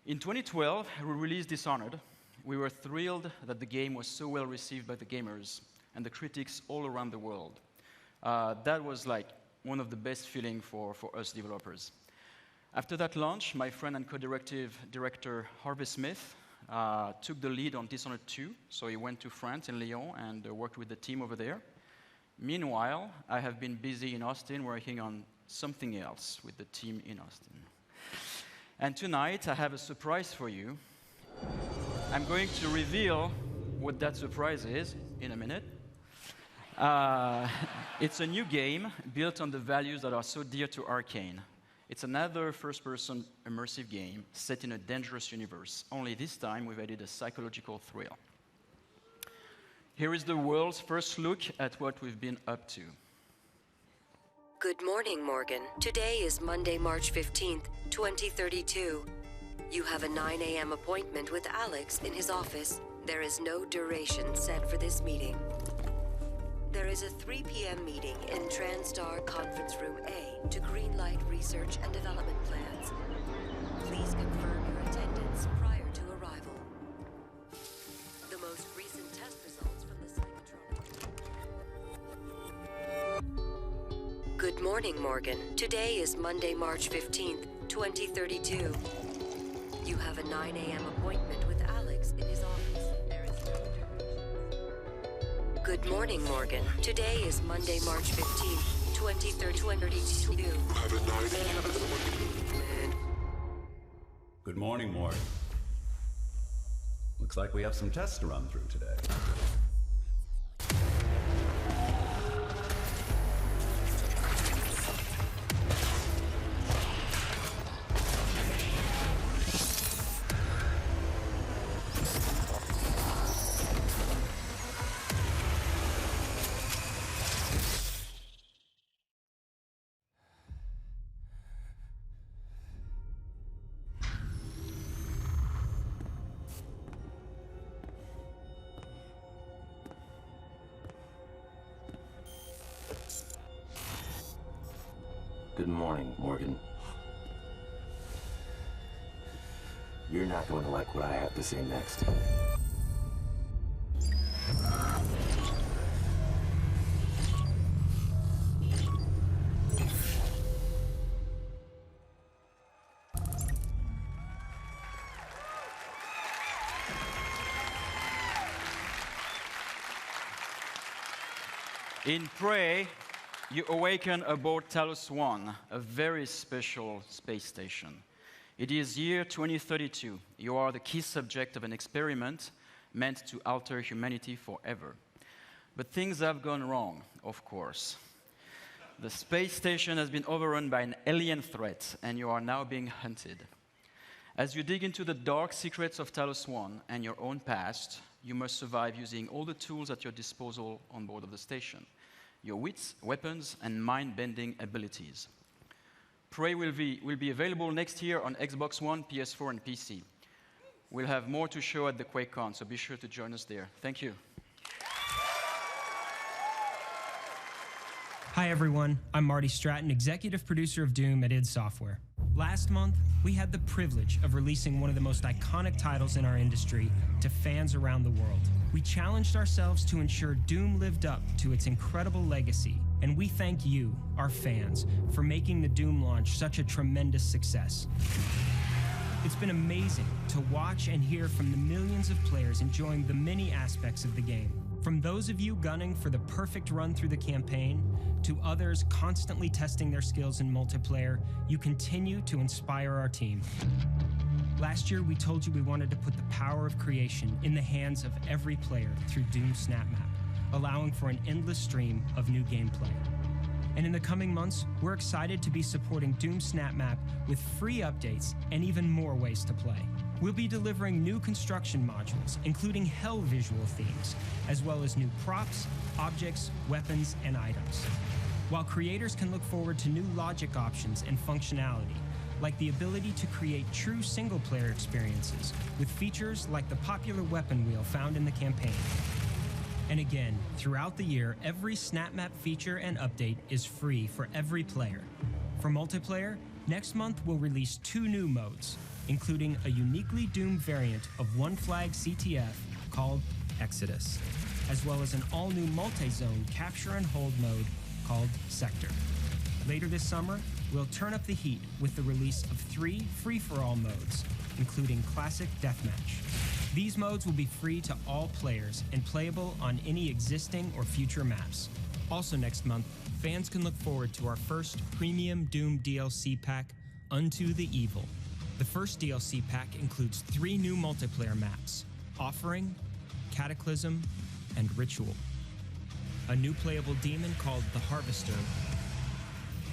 In 2012, we released Dishonored. We were thrilled that the game was so well received by the gamers and the critics all around the world. That was like one of the best feelings for us developers. After that launch, my friend and co-director Harvey Smith took the lead on Dishonored 2, so he went to France in Lyon and worked with the team over there. Meanwhile, I have been busy in Austin working on something else with the team in Austin. And tonight, I have a surprise for you. I'm going to reveal what that surprise is in a minute. It's a new game built on the values that are so dear to Arcane. It's another first-person immersive game set in a dangerous universe, only this time we've added a psychological thrill. Here is the world's first look at what we've been up to. Good morning, Morgan. Today is Monday, March 15th, 2032. You have a 9 a.m. appointment with Alex in his office. There is no duration set for this meeting. There is a 3 p.m. meeting in TranStar Conference Room A to greenlight research and development plans. Please confirm your attendance prior to arrival. The most recent test results from the psychotronic. Good morning, Morgan. Today is Monday, March 15th, 2032. You have a 9 a.m. appointment with Alex in his office. There is no duration. Good morning, Morgan. Today is Monday, March 15th, 2032. You have a 9 a.m. appointment. Good morning, Morgan. Looks like we have some tests to run through today. Good morning, Morgan. You're not going to like what I have to say next. In Prey, you awaken aboard Talos 1, a very special space station. It is year 2032. You are the key subject of an experiment meant to alter humanity forever. But things have gone wrong, of course. The space station has been overrun by an alien threat, and you are now being hunted. As you dig into the dark secrets of Talos 1 and your own past, you must survive using all the tools at your disposal on board of the station. Your wits, weapons, and mind-bending abilities. Prey will be available next year on Xbox One, PS4, and PC. We'll have more to show at the QuakeCon, so be sure to join us there. Thank you. Hi everyone, I'm Marty Stratton, executive producer of Doom at id Software. Last month, we had the privilege of releasing one of the most iconic titles in our industry to fans around the world. We challenged ourselves to ensure Doom lived up to its incredible legacy, and we thank you, our fans, for making the Doom launch such a tremendous success. It's been amazing to watch and hear from the millions of players enjoying the many aspects of the game. From those of you gunning for the perfect run through the campaign, to others constantly testing their skills in multiplayer, you continue to inspire our team. Last year, we told you we wanted to put the power of creation in the hands of every player through Doom Snap Map, allowing for an endless stream of new gameplay. And in the coming months, we're excited to be supporting Doom Snap Map with free updates and even more ways to play. We'll be delivering new construction modules, including hell visual themes, as well as new props, objects, weapons, and items. While creators can look forward to new logic options and functionality, like the ability to create true single-player experiences with features like the popular weapon wheel found in the campaign. And again, throughout the year, every Snap Map feature and update is free for every player. For multiplayer, next month we'll release 2 new modes, including a uniquely Doom variant of One Flag CTF called Exodus, as well as an all-new multi-zone capture and hold mode called Sector. Later this summer, we'll turn up the heat with the release of 3 free-for-all modes, including Classic Deathmatch. These modes will be free to all players and playable on any existing or future maps. Also next month, fans can look forward to our first premium Doom DLC pack, Unto the Evil. The first DLC pack includes 3 new multiplayer maps, Offering, Cataclysm, and Ritual. A new playable demon called the Harvester,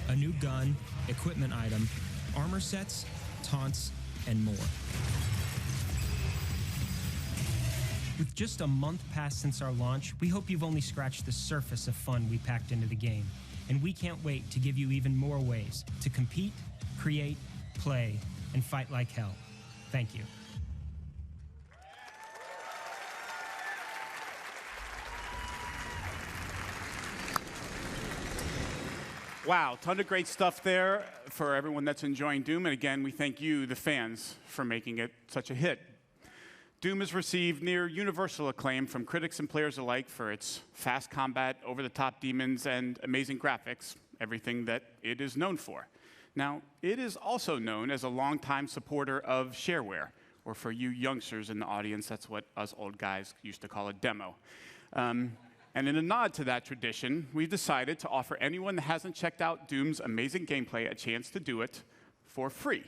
a new gun, equipment item, armor sets, taunts, and more. With just a month past since our launch, we hope you've only scratched the surface of fun we packed into the game, and we can't wait to give you even more ways to compete, create, play, and fight like hell. Thank you. Wow, ton of great stuff there for everyone that's enjoying Doom. And again, we thank you, the fans, for making it such a hit. Doom has received near universal acclaim from critics and players alike for its fast combat, over-the-top demons, and amazing graphics, everything that it is known for. Now, it is also known as a longtime supporter of shareware, or for you youngsters in the audience, that's what us old guys used to call a demo. And in a nod to that tradition, we've decided to offer anyone that hasn't checked out Doom's amazing gameplay a chance to do it for free.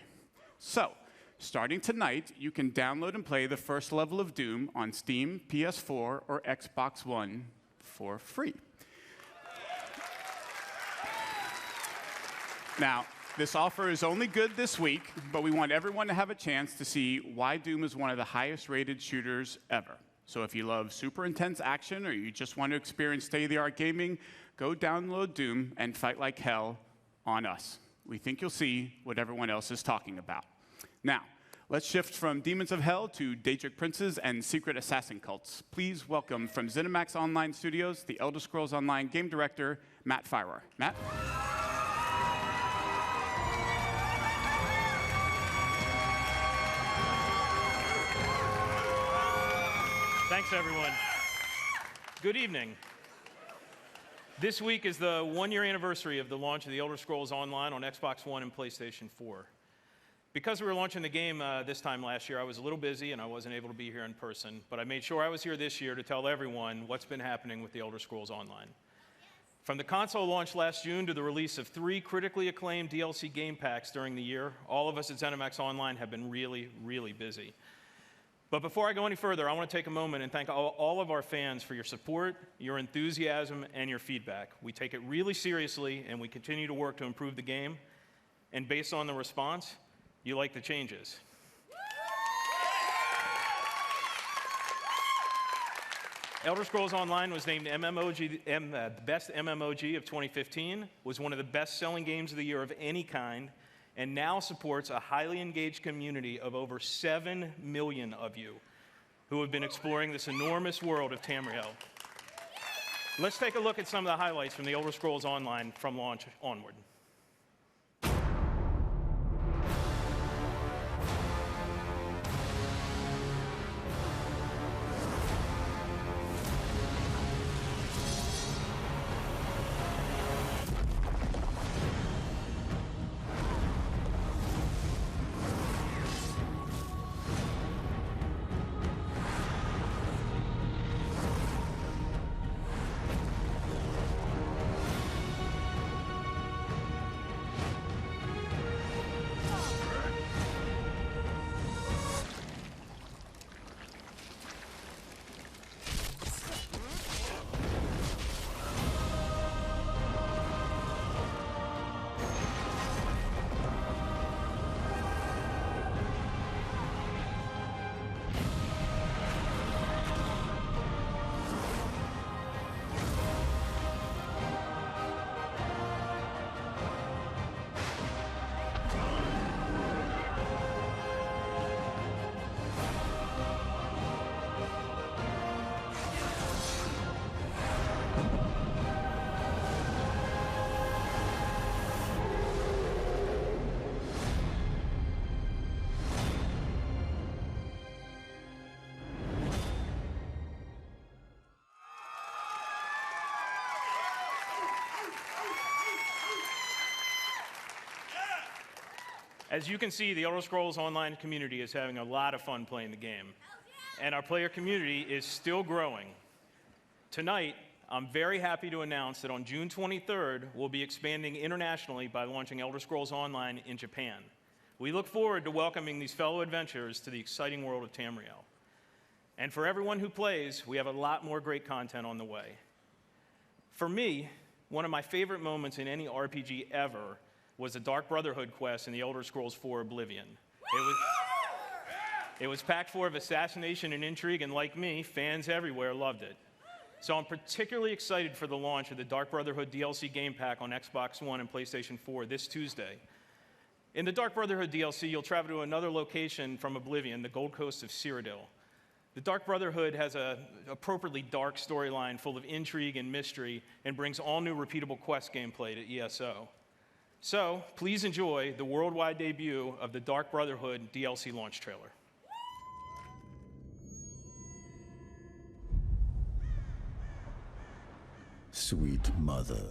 So, starting tonight, you can download and play the first level of Doom on Steam, PS4, or Xbox One for free. Now, this offer is only good this week, but we want everyone to have a chance to see why Doom is one of the highest-rated shooters ever. So if you love super intense action or you just want to experience state-of-the-art gaming, go download Doom and fight like hell on us. We think you'll see what everyone else is talking about. Now, let's shift from Demons of Hell to Daedric Princes and Secret Assassin Cults. Please welcome from ZeniMax Online Studios, the Elder Scrolls Online game director, Matt Firor. Matt? Thanks, everyone. Good evening. This week is the one-year anniversary of the launch of the Elder Scrolls Online on Xbox One and PlayStation 4. Because we were launching the game this time last year, I was a little busy and I wasn't able to be here in person, but I made sure I was here this year to tell everyone what's been happening with the Elder Scrolls Online. From the console launch last June to the release of 3 critically acclaimed DLC game packs during the year, all of us at ZeniMax Online have been really, really busy. But before I go any further, I want to take a moment and thank all of our fans for your support, your enthusiasm, and your feedback. We take it really seriously, and we continue to work to improve the game. And based on the response, you like the changes. Elder Scrolls Online was named Best MMOG of 2015, was one of the best-selling games of the year of any kind, and now supports a highly engaged community of over 7 million of you who have been exploring this enormous world of Tamriel. Let's take a look at some of the highlights from the Elder Scrolls Online from launch onward. As you can see, the Elder Scrolls Online community is having a lot of fun playing the game, and our player community is still growing. Tonight, I'm very happy to announce that on June 23rd, we'll be expanding internationally by launching Elder Scrolls Online in Japan. We look forward to welcoming these fellow adventurers to the exciting world of Tamriel. And for everyone who plays, we have a lot more great content on the way. For me, one of my favorite moments in any RPG ever was the Dark Brotherhood quest in the Elder Scrolls IV Oblivion. It was packed full of assassination and intrigue, and like me, fans everywhere loved it. So I'm particularly excited for the launch of the Dark Brotherhood DLC game pack on Xbox One and PlayStation 4 this Tuesday. In the Dark Brotherhood DLC, you'll travel to another location from Oblivion, the Gold Coast of Cyrodiil. The Dark Brotherhood has an appropriately dark storyline full of intrigue and mystery and brings all new repeatable quest gameplay to ESO. So please enjoy the worldwide debut of the Dark Brotherhood DLC launch trailer. Sweet mother,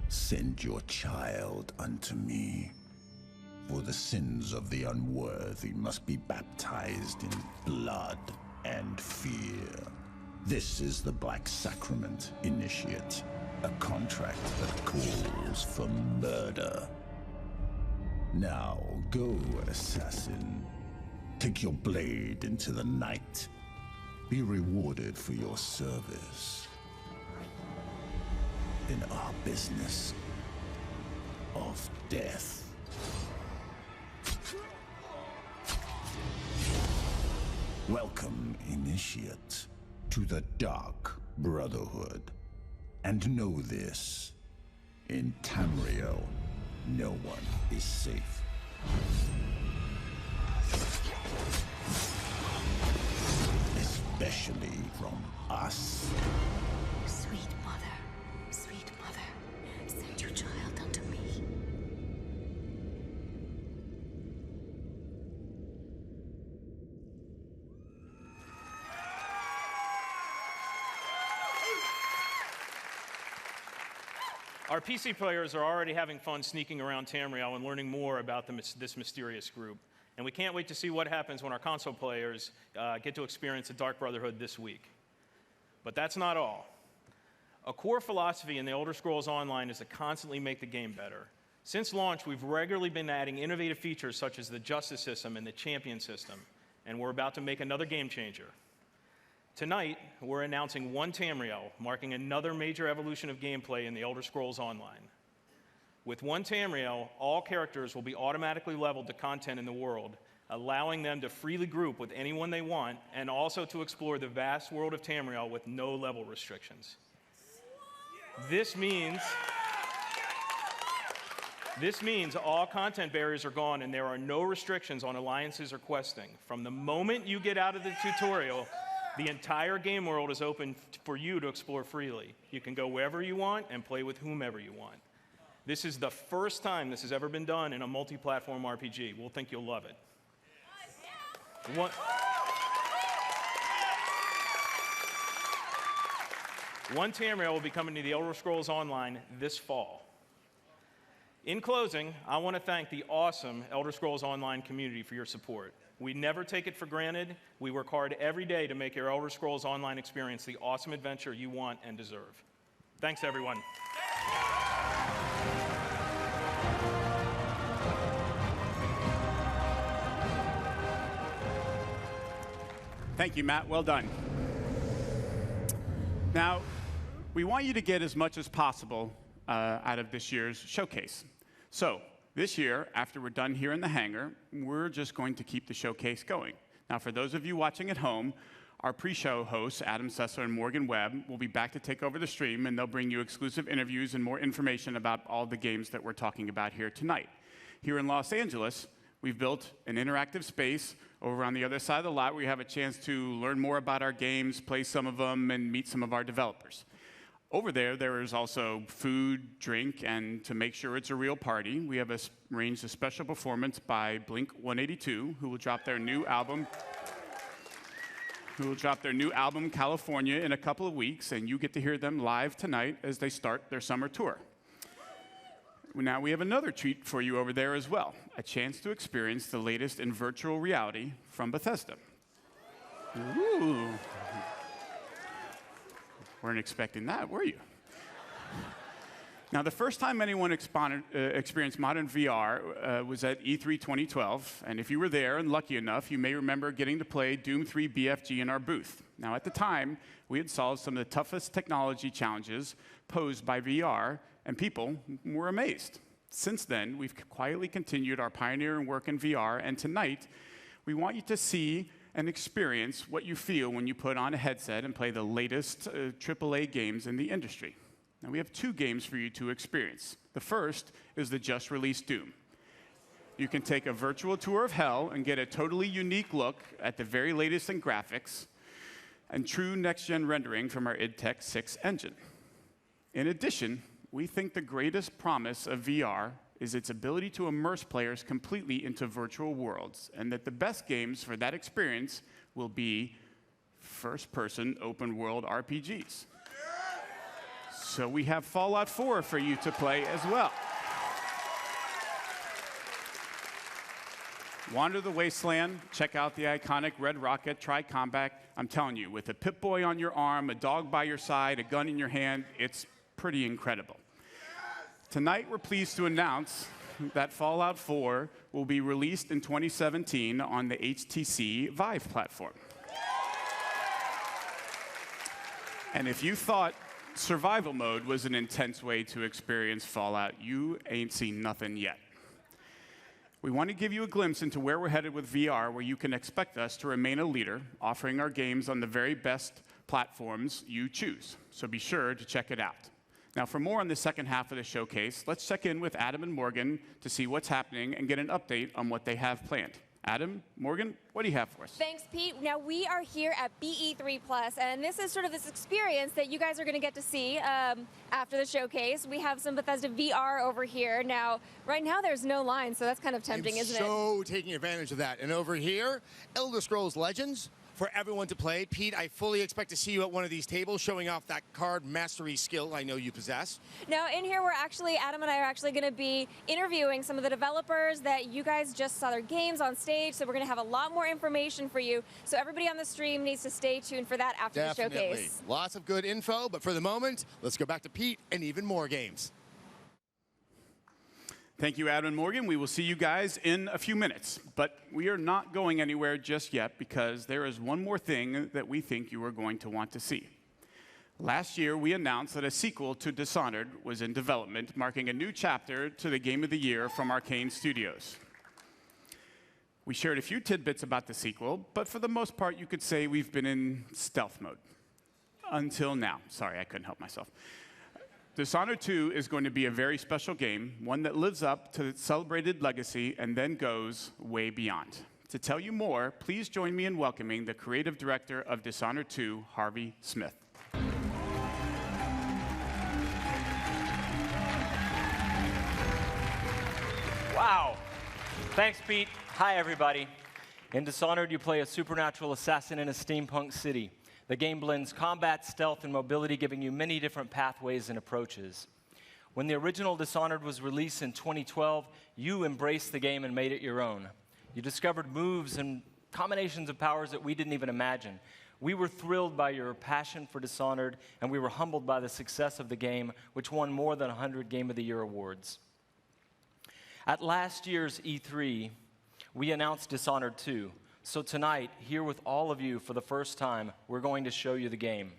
send your child unto me. For the sins of the unworthy must be baptized in blood and fear. This is the Black Sacrament, Initiate, a contract that calls for murder. Now go, assassin. Take your blade into the night. Be rewarded for your service in our business of death. Welcome, Initiate, to the Dark Brotherhood. And know this, in Tamriel, no one is safe. Especially from us. Sweet mother, send your child unto me. Our PC players are already having fun sneaking around Tamriel and learning more about this mysterious group. And we can't wait to see what happens when our console players get to experience the Dark Brotherhood this week. But that's not all. A core philosophy in the Elder Scrolls Online is to constantly make the game better. Since launch, we've regularly been adding innovative features such as the Justice system and the Champion system, and we're about to make another game changer. Tonight, we're announcing One Tamriel, marking another major evolution of gameplay in the Elder Scrolls Online. With One Tamriel, all characters will be automatically leveled to content in the world, allowing them to freely group with anyone they want, and also to explore the vast world of Tamriel with no level restrictions. This means all content barriers are gone and there are no restrictions on alliances or questing. From the moment you get out of the tutorial, the entire game world is open for you to explore freely. You can go wherever you want and play with whomever you want. This is the first time this has ever been done in a multi-platform RPG. We'll think you'll love it. One Tamriel will be coming to the Elder Scrolls Online this fall. In closing, I want to thank the awesome Elder Scrolls Online community for your support. We never take it for granted. We work hard every day to make your Elder Scrolls Online experience the awesome adventure you want and deserve. Thanks, everyone. Thank you, Matt. Well done. Now, we want you to get as much as possible out of this year's showcase. So, this year, after we're done here in the hangar, we're just going to keep the showcase going. Now, for those of you watching at home, our pre-show hosts, Adam Sessler and Morgan Webb, will be back to take over the stream, and they'll bring you exclusive interviews and more information about all the games that we're talking about here tonight. Here in Los Angeles, we've built an interactive space over on the other side of the lot where you have a chance to learn more about our games, play some of them, and meet some of our developers. Over there, there is also food, drink, and to make sure it's a real party, we have arranged a special performance by Blink-182, who will drop their new album, California, in a couple of weeks, and you get to hear them live tonight as they start their summer tour. Now we have another treat for you over there as well, a chance to experience the latest in virtual reality from Bethesda. Ooh. Weren't expecting that, were you? Now, the first time anyone experienced modern VR was at E3 2012, and if you were there and lucky enough, you may remember getting to play Doom 3 BFG in our booth. Now, at the time, we had solved some of the toughest technology challenges posed by VR, and people were amazed. Since then, we've quietly continued our pioneering work in VR, and tonight, we want you to see and experience what you feel when you put on a headset and play the latest AAA games in the industry. Now, we have 2 games for you to experience. The first is the just-released Doom. You can take a virtual tour of hell and get a totally unique look at the very latest in graphics and true next-gen rendering from our id Tech 6 engine. In addition, we think the greatest promise of VR is its ability to immerse players completely into virtual worlds, and that the best games for that experience will be first-person open-world RPGs. So we have Fallout 4 for you to play as well. Wander the Wasteland, check out the iconic Red Rocket, try combat. I'm telling you, with a Pip-Boy on your arm, a dog by your side, a gun in your hand, it's pretty incredible. Tonight, we're pleased to announce that Fallout 4 will be released in 2017 on the HTC Vive platform. And if you thought survival mode was an intense way to experience Fallout, you ain't seen nothing yet. We want to give you a glimpse into where we're headed with VR, where you can expect us to remain a leader, offering our games on the very best platforms you choose. So be sure to check it out. Now, for more on the second half of the showcase, let's check in with Adam and Morgan to see what's happening and get an update on what they have planned. Adam, Morgan, what do you have for us? Thanks, Pete. Now, we are here at BE3+, and this is sort of this experience that you guys are going to get to see after the showcase. We have some Bethesda VR over here. Now, right now, there's no line, so that's kind of tempting, isn't it? So taking advantage of that. And over here, Elder Scrolls Legends, for everyone to play. Pete, I fully expect to see you at one of these tables showing off that card mastery skill I know you possess. Now, in here, Adam and I are actually going to be interviewing some of the developers that you guys just saw their games on stage, so we're going to have a lot more information for you. So everybody on the stream needs to stay tuned for that after the showcase. Lots of good info, but for the moment, let's go back to Pete and even more games. Thank you, Adam and Morgan. We will see you guys in a few minutes. But we are not going anywhere just yet because there is one more thing that we think you are going to want to see. Last year, we announced that a sequel to Dishonored was in development, marking a new chapter to the Game of the Year from Arcane Studios. We shared a few tidbits about the sequel, but for the most part, you could say we've been in stealth mode. Until now. Sorry, I couldn't help myself. Dishonored 2 is going to be a very special game, one that lives up to its celebrated legacy and then goes way beyond. To tell you more, please join me in welcoming the creative director of Dishonored 2, Harvey Smith. Wow. Thanks, Pete. Hi, everybody. In Dishonored, you play a supernatural assassin in a steampunk city. The game blends combat, stealth, and mobility, giving you many different pathways and approaches. When the original Dishonored was released in 2012, you embraced the game and made it your own. You discovered moves and combinations of powers that we didn't even imagine. We were thrilled by your passion for Dishonored, and we were humbled by the success of the game, which won more than 100 Game of the Year awards. At last year's E3, we announced Dishonored 2. So tonight, here with all of you for the first time, we're going to show you the game.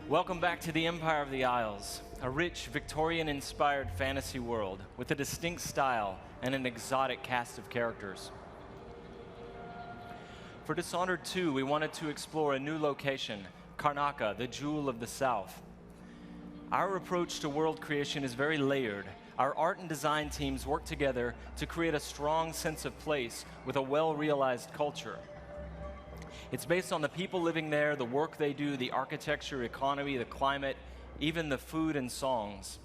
Welcome back to the Empire of the Isles, a rich, Victorian-inspired fantasy world with a distinct style and an exotic cast of characters. For Dishonored 2, we wanted to explore a new location, Karnaca, the Jewel of the South. Our approach to world creation is very layered. Our art and design teams work together to create a strong sense of place with a well-realized culture. It's based on the people living there, the work they do, the architecture, economy, the climate, even the food and songs.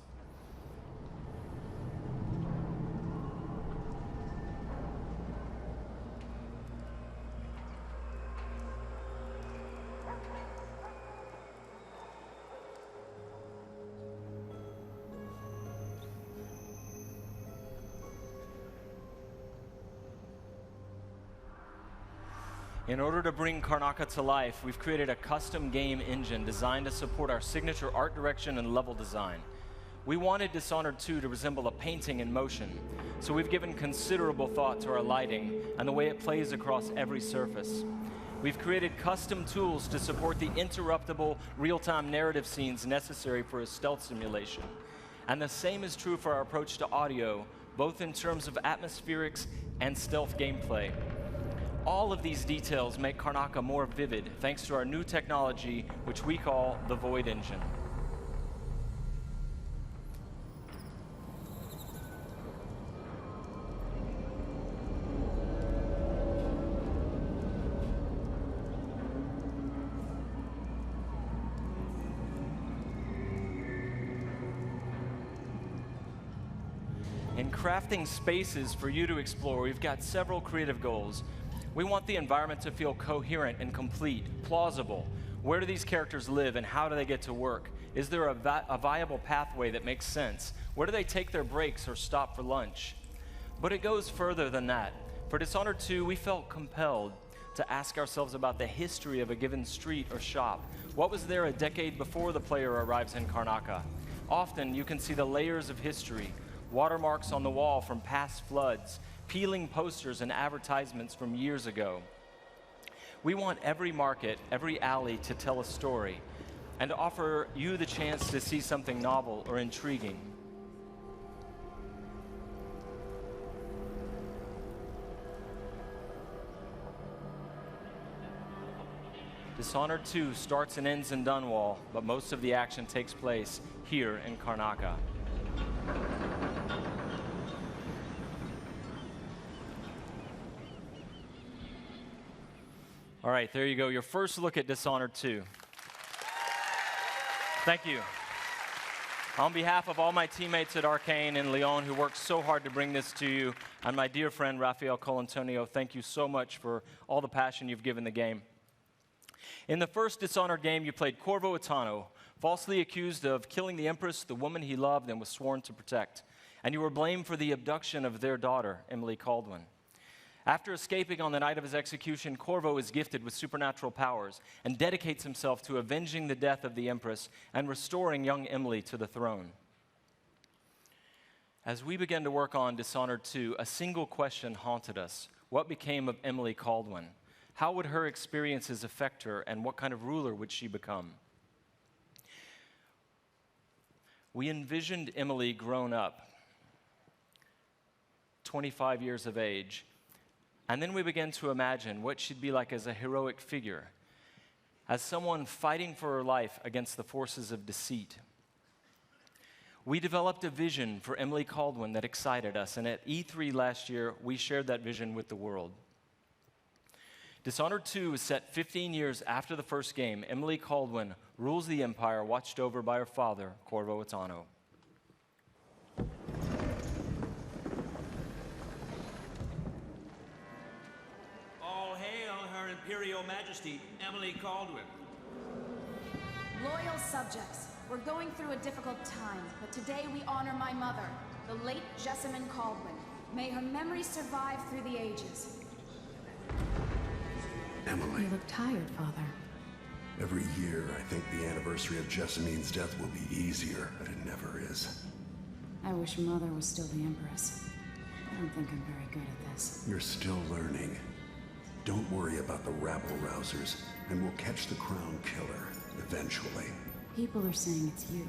In order to bring Karnaca to life, we've created a custom game engine designed to support our signature art direction and level design. We wanted Dishonored 2 to resemble a painting in motion, so we've given considerable thought to our lighting and the way it plays across every surface. We've created custom tools to support the interruptible, real-time narrative scenes necessary for a stealth simulation. And the same is true for our approach to audio, both in terms of atmospherics and stealth gameplay. All of these details make Karnaca more vivid thanks to our new technology, which we call the Void Engine. In crafting spaces for you to explore, we've got several creative goals. We want the environment to feel coherent and complete, plausible. Where do these characters live and how do they get to work? Is there a viable pathway that makes sense? Where do they take their breaks or stop for lunch? But it goes further than that. For Dishonored 2, we felt compelled to ask ourselves about the history of a given street or shop. What was there a decade before the player arrives in Karnaca? Often you can see the layers of history, watermarks on the wall from past floods, peeling posters and advertisements from years ago. We want every market, every alley to tell a story and to offer you the chance to see something novel or intriguing. Dishonored 2 starts and ends in Dunwall, but most of the action takes place here in Karnaca. All right, there you go, your first look at Dishonored 2. Thank you. On behalf of all my teammates at Arcane and Lyon who worked so hard to bring this to you, and my dear friend Rafael Colantonio, thank you so much for all the passion you've given the game. In the first Dishonored game, you played Corvo Attano, falsely accused of killing the Empress, the woman he loved and was sworn to protect. And you were blamed for the abduction of their daughter, Emily Caldwin. After escaping on the night of his execution, Corvo is gifted with supernatural powers and dedicates himself to avenging the death of the Empress and restoring young Emily to the throne. As we began to work on Dishonored 2, a single question haunted us. What became of Emily Caldwin? How would her experiences affect her, and what kind of ruler would she become? We envisioned Emily grown up, 25 years of age, and then we began to imagine what she'd be like as a heroic figure, as someone fighting for her life against the forces of deceit. We developed a vision for Emily Caldwin that excited us, and at E3 last year, we shared that vision with the world. Dishonored 2 is set 15 years after the first game. Emily Caldwin rules the Empire, watched over by her father, Corvo Attano. All hail Her Imperial Majesty, Emily Caldwin. Loyal subjects, we're going through a difficult time, but today we honor my mother, the late Jessamine Caldwin. May her memory survive through the ages. Emily. You look tired, Father. Every year, I think the anniversary of Jessamine's death will be easier, but it never is. I wish Mother was still the Empress. I don't think I'm very good at this. You're still learning. Don't worry about the rabble-rousers, and we'll catch the Crown Killer, eventually. People are saying it's you,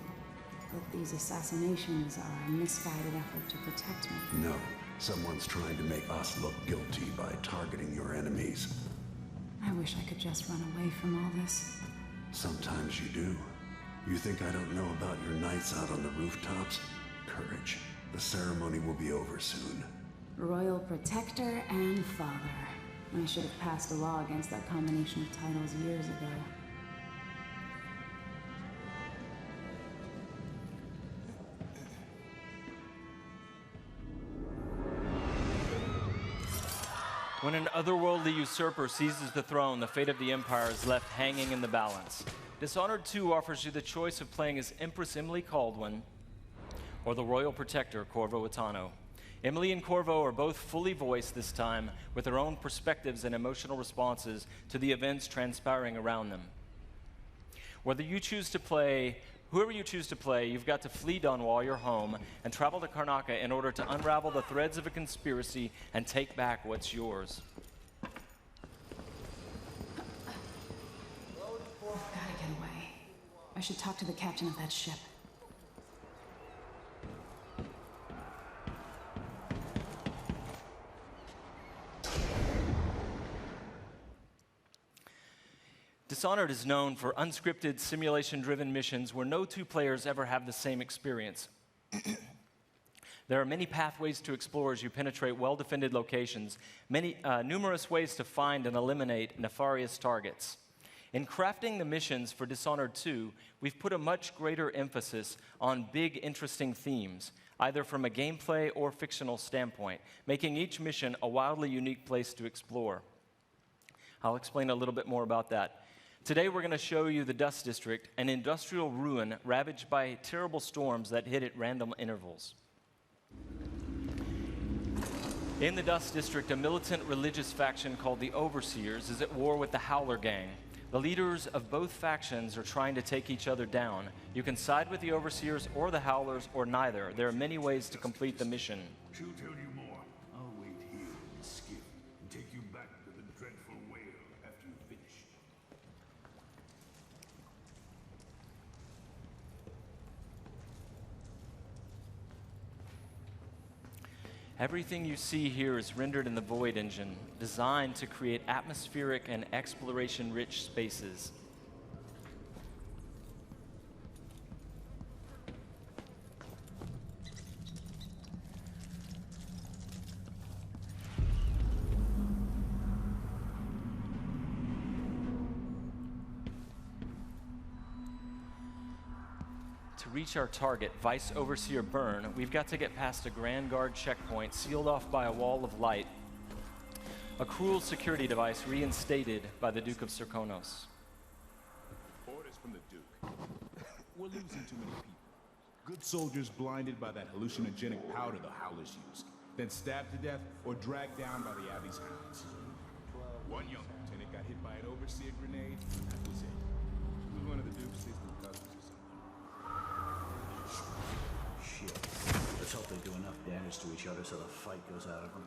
that these assassinations are a misguided effort to protect me. No, someone's trying to make us look guilty by targeting your enemies. I wish I could just run away from all this. Sometimes you do. You think I don't know about your nights out on the rooftops? Courage. The ceremony will be over soon. Royal Protector and Father. I should have passed a law against that combination of titles years ago. When an otherworldly usurper seizes the throne, the fate of the Empire is left hanging in the balance. Dishonored 2 offers you the choice of playing as Empress Emily Kaldwin or the Royal Protector, Corvo Attano. Emily and Corvo are both fully voiced this time with their own perspectives and emotional responses to the events transpiring around them. Whoever you choose to play, you've got to flee Dunwall, your home, and travel to Karnaca in order to unravel the threads of a conspiracy and take back what's yours. Gotta get away. I should talk to the captain of that ship. Dishonored is known for unscripted, simulation-driven missions where no 2 players ever have the same experience. There are many pathways to explore as you penetrate well-defended locations, numerous ways to find and eliminate nefarious targets. In crafting the missions for Dishonored 2, we've put a much greater emphasis on big, interesting themes, either from a gameplay or fictional standpoint, making each mission a wildly unique place to explore. I'll explain a little bit more about that. Today we're going to show you the Dust District, an industrial ruin ravaged by terrible storms that hit at random intervals. In the Dust District, a militant religious faction called the Overseers is at war with the Howler Gang. The leaders of both factions are trying to take each other down. You can side with the Overseers or the Howlers or neither. There are many ways to complete the mission. She'll tell you more. I'll wait here in the skiff and take you back to the dreadful whale after you finish. Everything you see here is rendered in the Void engine, designed to create atmospheric and exploration-rich spaces. To reach our target, Vice Overseer Byrne, we've got to get past a Grand Guard checkpoint sealed off by a wall of light. A cruel security device reinstated by the Duke of Serkonos. Orders from the Duke. We're losing too many people. Good soldiers blinded by that hallucinogenic powder the Howlers used, then stabbed to death or dragged down by the Abbey's hounds. One young lieutenant got hit by an Overseer grenade, and that was it. He was one of the Duke's distant cousins or something. Shit. Let's hope they do enough damage to each other so the fight goes out of them.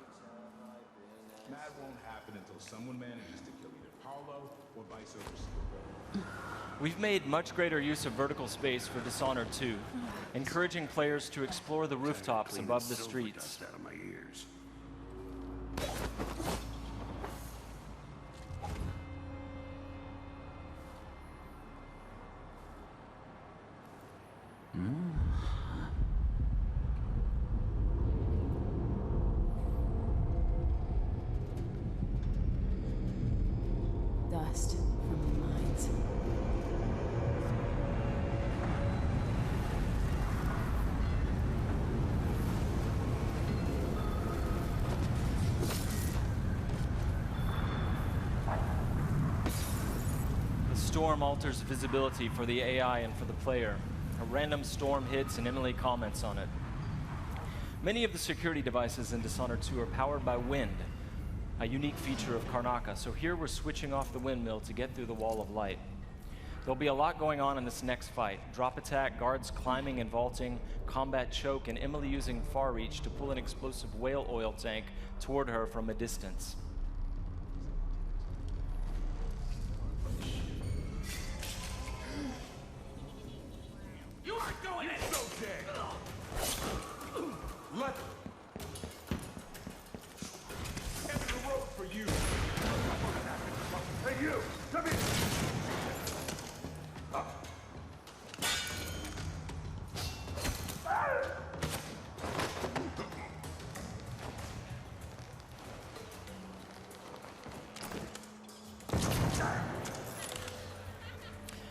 That won't happen until someone manages to kill either Paulo or Vice Overseer. We've made much greater use of vertical space for Dishonored 2, encouraging players to explore the rooftops above the streets. Out of my ears. Dust from the mines. The storm alters visibility for the AI and for the player. A random storm hits and Emily comments on it. Many of the security devices in Dishonored 2 are powered by wind, a unique feature of Karnaca, so here we're switching off the windmill to get through the wall of light. There'll be a lot going on in this next fight. Drop attack, guards climbing and vaulting, combat choke, and Emily using far reach to pull an explosive whale oil tank toward her from a distance. You aren't going in! So dead! Let end of the road for you! Hey you! Come here! Up!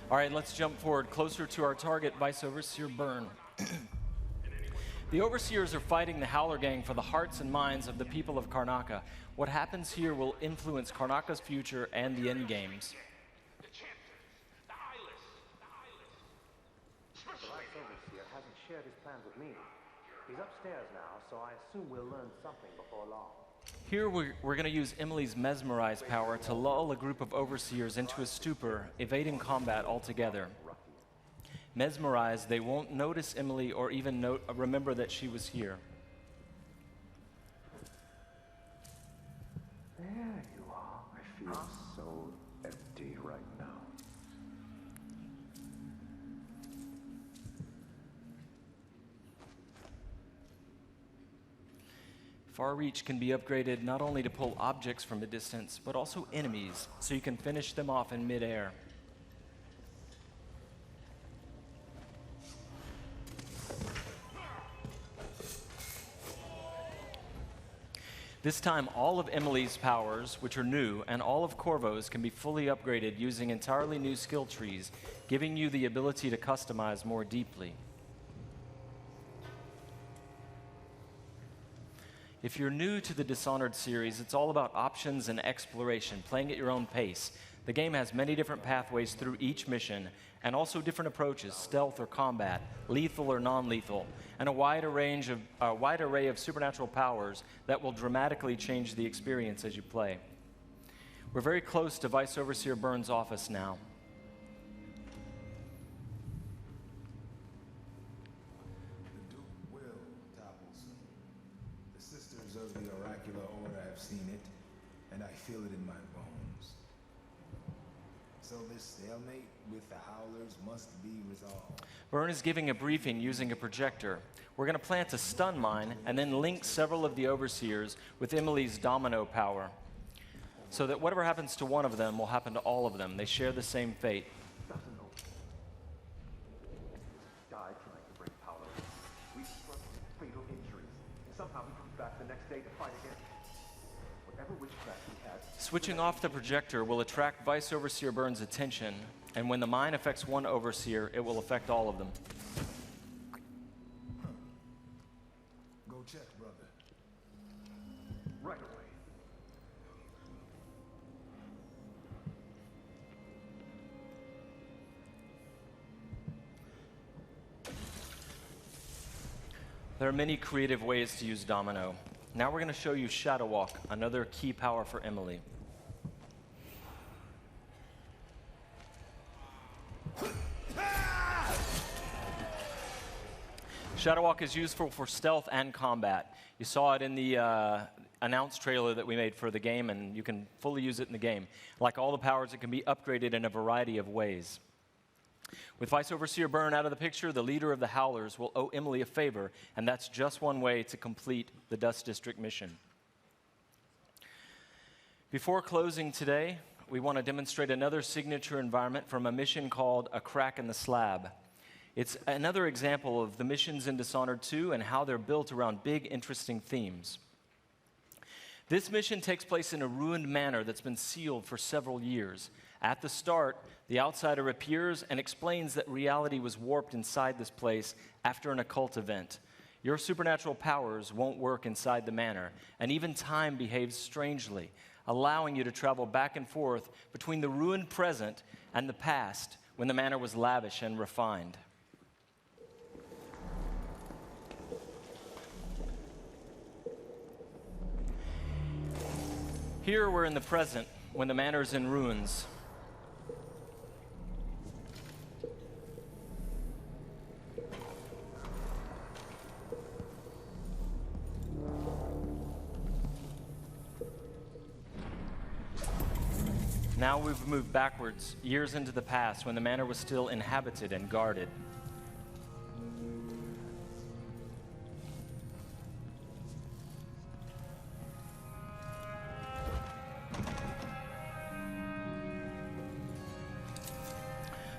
All right, let's jump forward closer to our target, Vice Overseer Byrne. The Overseers are fighting the Howler Gang for the hearts and minds of the people of Karnaca. What happens here will influence Karnaca's future and the end games. The Vice Overseer hasn't shared his plans with me. He's upstairs now, so I assume we'll learn something before long. Here we're going to use Emily's Mesmerize power to lull a group of Overseers into a stupor, evading combat altogether. Mesmerized, they won't notice Emily or even remember that she was here. There you are. I feel so empty right now. Far Reach can be upgraded not only to pull objects from a distance, but also enemies, so you can finish them off in midair. This time, all of Emily's powers, which are new, and all of Corvo's can be fully upgraded using entirely new skill trees, giving you the ability to customize more deeply. If you're new to the Dishonored series, it's all about options and exploration, playing at your own pace. The game has many different pathways through each mission, and also different approaches, stealth or combat, lethal or non-lethal, and a wide array of supernatural powers that will dramatically change the experience as you play. We're very close to Vice Overseer Byrne's office now. The Duke will topple soon. The sisters of the oracular order have seen it, and I feel it in my bones. So this stalemate with the Howlers must be resolved. Byrne is giving a briefing using a projector. We're going to plant a stun mine and then link several of the Overseers with Emily's domino power, so that whatever happens to one of them will happen to all of them. They share the same fate. Died trying to bring power. We suffered fatal injuries. Somehow he comes back the next day to fight again. Whatever witchcraft he had. Switching off the projector will attract Vice Overseer Byrne's attention, and when the mine affects one Overseer, it will affect all of them. Go check, brother. Right away. There are many creative ways to use Domino. Now we're going to show you Shadow Walk, another key power for Emily. Shadow Walk is useful for stealth and combat. You saw it in the announced trailer that we made for the game, and you can fully use it in the game. Like all the powers, it can be upgraded in a variety of ways. With Vice Overseer Byrne out of the picture, the leader of the Howlers will owe Emily a favor, and that's just one way to complete the Dust District mission. Before closing today, we want to demonstrate another signature environment from a mission called A Crack in the Slab. It's another example of the missions in Dishonored 2 and how they're built around big, interesting themes. This mission takes place in a ruined manor that's been sealed for several years. At the start, the outsider appears and explains that reality was warped inside this place after an occult event. Your supernatural powers won't work inside the manor, and even time behaves strangely, allowing you to travel back and forth between the ruined present and the past when the manor was lavish and refined. Here we're in the present when the manor is in ruins. Now we've moved backwards, years into the past, when the manor was still inhabited and guarded.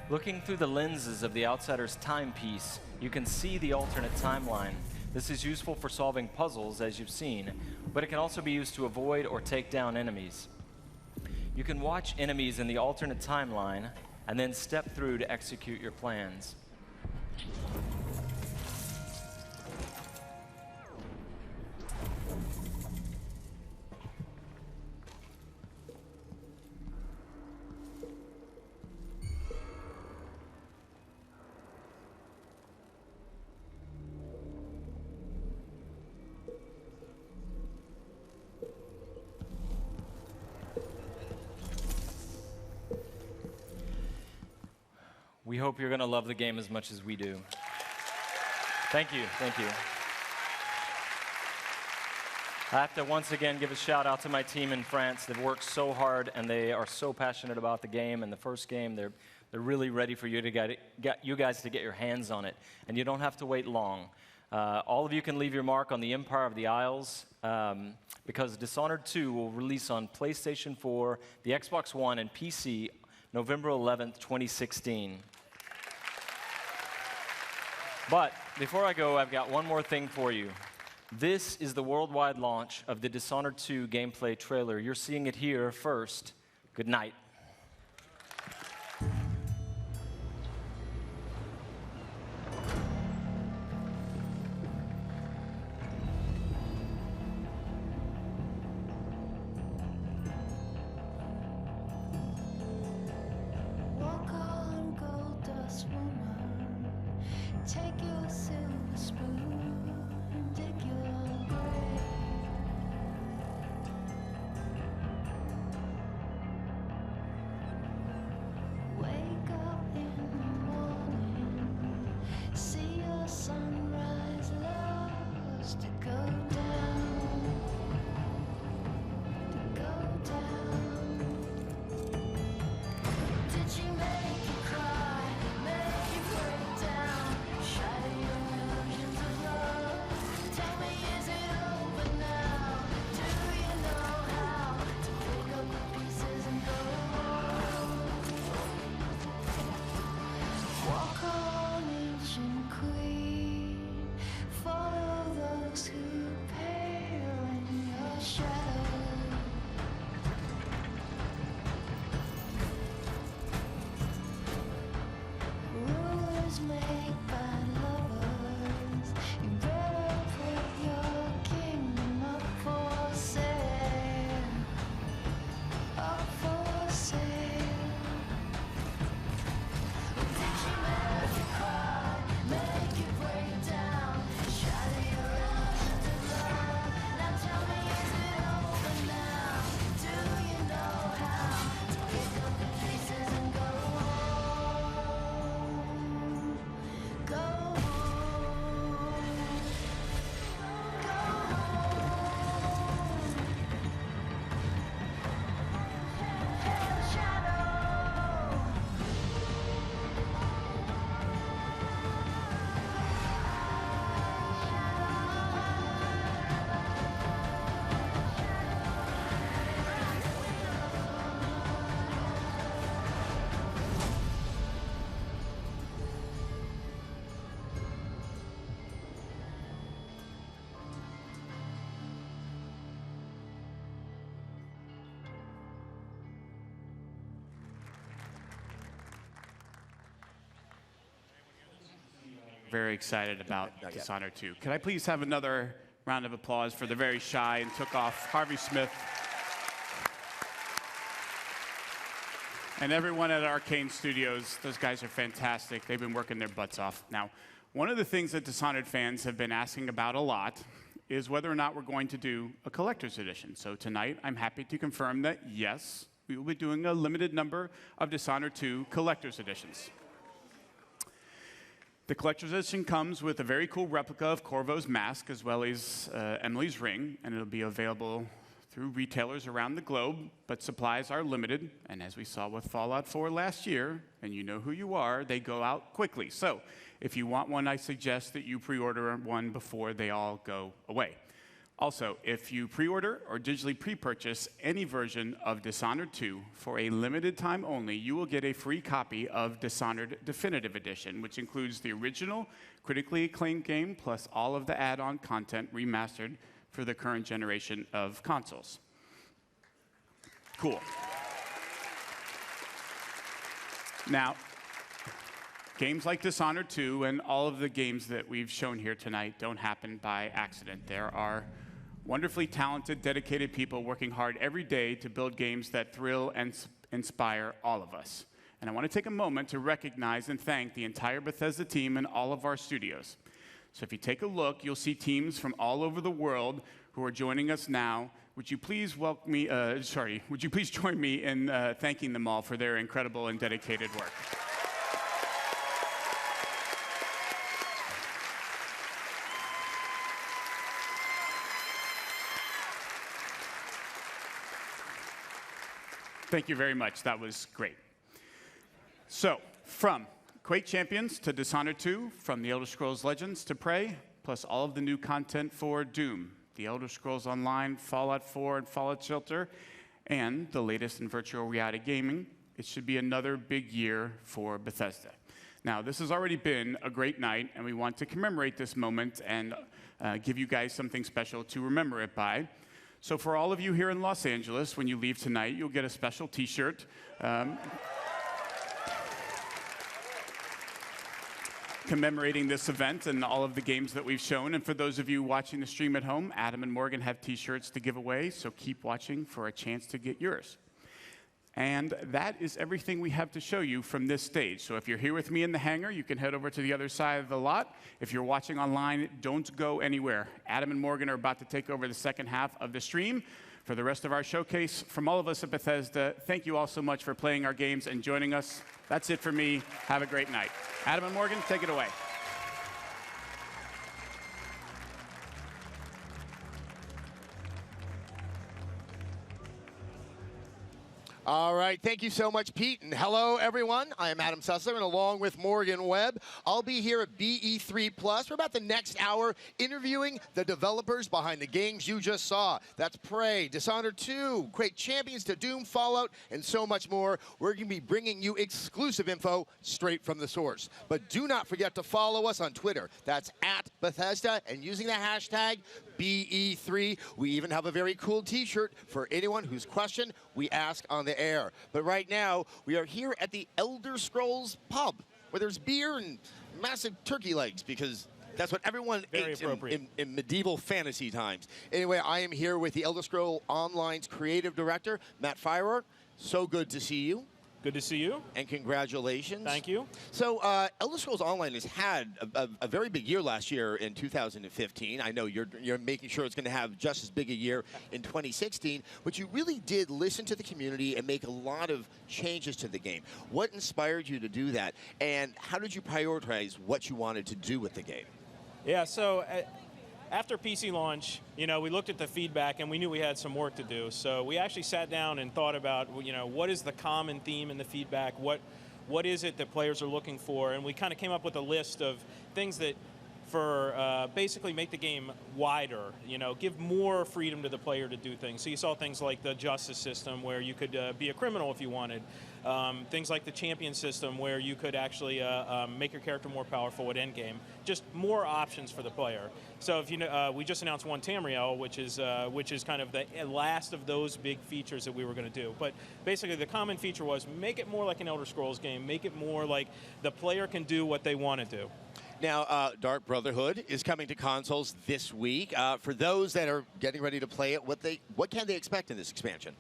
Looking through the lenses of the outsider's timepiece, you can see the alternate timeline. This is useful for solving puzzles, as you've seen, but it can also be used to avoid or take down enemies. You can watch enemies in the alternate timeline and then step through to execute your plans. We hope you're going to love the game as much as we do. Thank you, thank you. I have to once again give a shout out to my team in France. They've worked so hard and they are so passionate about the game. And the first game, they're really ready for you to get you guys to get your hands on it. And you don't have to wait long. All of you can leave your mark on the Empire of the Isles because Dishonored 2 will release on PlayStation 4, the Xbox One, and PC November 11th, 2016. But before I go, I've got one more thing for you. This is the worldwide launch of the Dishonored 2 gameplay trailer. You're seeing it here first. Good night. Walk on, gold dust woman. Take your silver spoon and dig your grave. Wake up in the morning, see your sunrise lost to go down, to go down. Did you make you cry, make you break down, shatter your illusions of love? Tell me, is it over now? Do you know how to pick up the pieces and go home? Walk on, ancient queen, follow those who pale in your shadow. Rulers make bad lovers. You better put your kingdom up for sale. Up for sale. Did you make you cry, make you break down, shatter your illusions of love? Now tell me, is it over now? Do you know how to pick up the pieces and go home? Go home. Go home. Pale shadow. Very excited about Dishonored 2. Could I please have another round of applause for the very shy and took off Harvey Smith and everyone at Arcane Studios. Those guys are fantastic. They've been working their butts off. Now, one of the things that Dishonored fans have been asking about a lot is whether or not we're going to do a collector's edition. So tonight, I'm happy to confirm that yes, we will be doing a limited number of Dishonored 2 collector's editions. The collector's edition comes with a very cool replica of Corvo's mask as well as Emily's ring, and it'll be available through retailers around the globe, but supplies are limited, and as we saw with Fallout 4 last year, and you know who you are, they go out quickly. So if you want one, I suggest that you pre-order one before they all go away. Also, if you pre-order or digitally pre-purchase any version of Dishonored 2 for a limited time only, you will get a free copy of Dishonored Definitive Edition, which includes the original critically acclaimed game plus all of the add-on content remastered for the current generation of consoles. Cool. Now, games like Dishonored 2 and all of the games that we've shown here tonight don't happen by accident. There are wonderfully talented, dedicated people working hard every day to build games that thrill and inspire all of us. And I want to take a moment to recognize and thank the entire Bethesda team and all of our studios. So if you take a look, you'll see teams from all over the world who are joining us now. Would you please welcome me, would you please join me in thanking them all for their incredible and dedicated work. Thank you very much. That was great. So, from Quake Champions to Dishonored 2, from The Elder Scrolls Legends to Prey, plus all of the new content for Doom, The Elder Scrolls Online, Fallout 4, and Fallout Shelter, and the latest in virtual reality gaming, it should be another big year for Bethesda. Now, this has already been a great night, and we want to commemorate this moment and give you guys something special to remember it by. So for all of you here in Los Angeles, when you leave tonight, you'll get a special T-shirt commemorating this event and all of the games that we've shown. And for those of you watching the stream at home, Adam and Morgan have T-shirts to give away, so keep watching for a chance to get yours. And that is everything we have to show you from this stage. So if you're here with me in the hangar, you can head over to the other side of the lot. If you're watching online, don't go anywhere. Adam and Morgan are about to take over the second half of the stream. For the rest of our showcase, from all of us at Bethesda, thank you all so much for playing our games and joining us. That's it for me. Have a great night. Adam and Morgan, take it away. All right, thank you so much, Pete. And hello, everyone. I am Adam Sussler, and along with Morgan Webb, I'll be here at BE3 for about the next hour, interviewing the developers behind the games you just saw. That's Prey, Dishonored 2, Quake Champions to Doom, Fallout, and so much more. We're going to be bringing you exclusive info straight from the source. But do not forget to follow us on Twitter. That's @Bethesda, and using the hashtag BE3. We even have a very cool T-shirt for anyone whose question we ask on the air. But right now, we are here at the Elder Scrolls pub, where there's beer and massive turkey legs, because that's what everyone ate in medieval fantasy times. Anyway, I am here with the Elder Scrolls Online's creative director, Matt Firer. So good to see you. Good to see you. And congratulations. Thank you. So Elder Scrolls Online has had a very big year last year in 2015. I know you're making sure it's going to have just as big a year in 2016, but you really did listen to the community and make a lot of changes to the game. What inspired you to do that, and how did you prioritize what you wanted to do with the game? Yeah, so after PC launch, we looked at the feedback and we knew we had some work to do. So we actually sat down and thought about, what is the common theme in the feedback? What is it that players are looking for? And we kind of came up with a list of things that basically make the game wider, give more freedom to the player to do things. So you saw things like the justice system, where you could be a criminal if you wanted. Things like the champion system, where you could actually make your character more powerful at endgame. Just more options for the player. So if we just announced one Tamriel, which is kind of the last of those big features that we were going to do. But basically, the common feature was make it more like an Elder Scrolls game. Make it more like the player can do what they want to do. Now, Dark Brotherhood is coming to consoles this week. For those that are getting ready to play it, what can they expect in this expansion?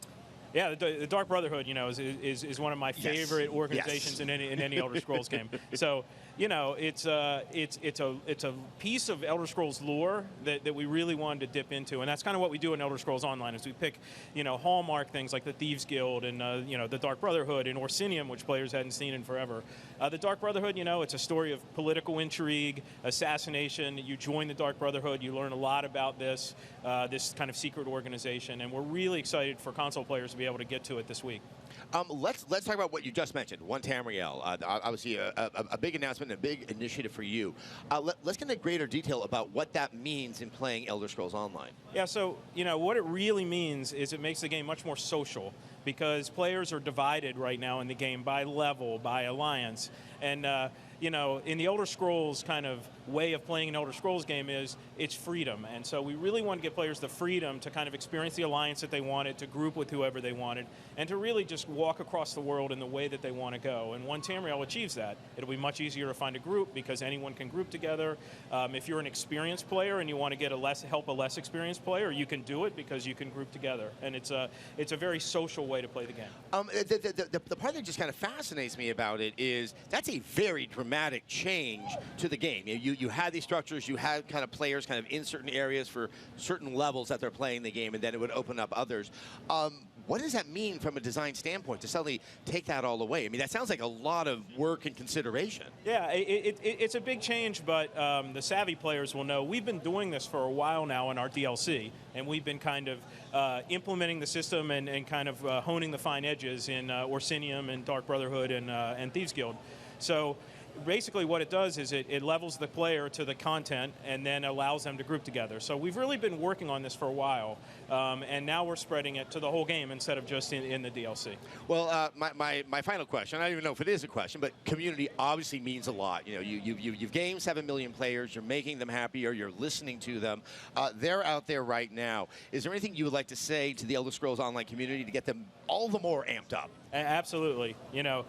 Yeah, the Dark Brotherhood, is one of my favorite organizations in any Elder Scrolls game. So, it's a piece of Elder Scrolls lore that we really wanted to dip into, and that's kind of what we do in Elder Scrolls Online. Is we pick, hallmark things like the Thieves Guild and the Dark Brotherhood and Orsinium, which players hadn't seen in forever. The Dark Brotherhood, it's a story of political intrigue, assassination. You join the Dark Brotherhood, you learn a lot about this kind of secret organization, and we're really excited for console players to be able to get to it this week. Let's talk about what you just mentioned, One Tamriel. Obviously, a big announcement, a big initiative for you. Let's get into greater detail about what that means in playing Elder Scrolls Online. Yeah, so what it really means is it makes the game much more social, because players are divided right now in the game by level, by alliance, and you know, in the Elder Scrolls kind of way of playing an Elder Scrolls game is it's freedom. And so we really want to give players the freedom to kind of experience the alliance that they wanted, to group with whoever they wanted, and to really just walk across the world in the way that they want to go. And One Tamriel achieves that. It'll be much easier to find a group because anyone can group together. If you're an experienced player and you want to get help a less experienced player, you can do it because you can group together. And it's a very social way to play the game. The part that just kind of fascinates me about it is that's a very dramatic change to the game. You had these structures, you had kind of players kind of in certain areas for certain levels that they're playing the game, and then it would open up others. What does that mean from a design standpoint to suddenly take that all away? I mean, that sounds like a lot of work and consideration. Yeah, it's a big change, but the savvy players will know we've been doing this for a while now in our DLC, and we've been kind of implementing the system and kind of honing the fine edges in Orsinium and Dark Brotherhood and Thieves Guild. So basically what it does is it levels the player to the content and then allows them to group together. So we've really been working on this for a while, and now we're spreading it to the whole game instead of just in the DLC. Well, my final question, I don't even know if it is a question, but community obviously means a lot. You know, you've gamed 7 million players, you're making them happier, you're listening to them. They're out there right now. Is there anything you would like to say to the Elder Scrolls Online community to get them all the more amped up? Absolutely. You know,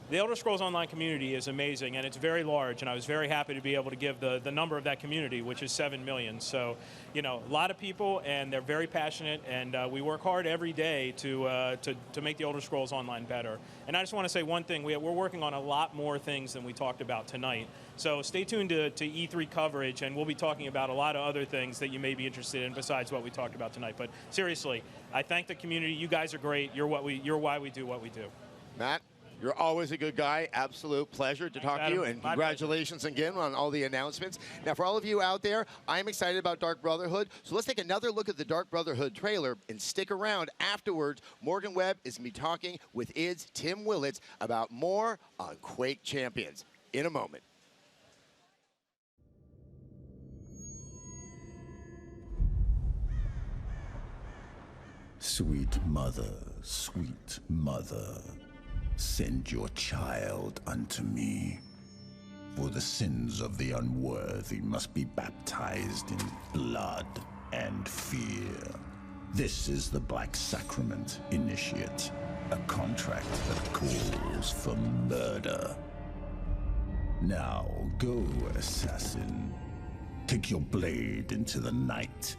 the Elder Scrolls Online community is amazing, and it's very large, and I was very happy to be able to give the number of that community, which is 7 million. So, you know, a lot of people, and they're very passionate, and we work hard every day to make the Elder Scrolls Online better. And I just want to say one thing, we're working on a lot more things than we talked about tonight. So stay tuned to E3 coverage, and we'll be talking about a lot of other things that you may be interested in besides what we talked about tonight. But seriously, I thank the community. You guys are great. You're why we do what we do. Matt? You're always a good guy. Absolute pleasure to talk to you, and congratulations again on all the announcements. Now, for all of you out there, I'm excited about Dark Brotherhood, so let's take another look at the Dark Brotherhood trailer and stick around. Afterwards, Morgan Webb is going to be talking with ID's Tim Willits about more on Quake Champions in a moment. Sweet mother, send your child unto me. For the sins of the unworthy must be baptized in blood and fear. This is the Black Sacrament, Initiate, a contract that calls for murder. Now go, assassin. Take your blade into the night.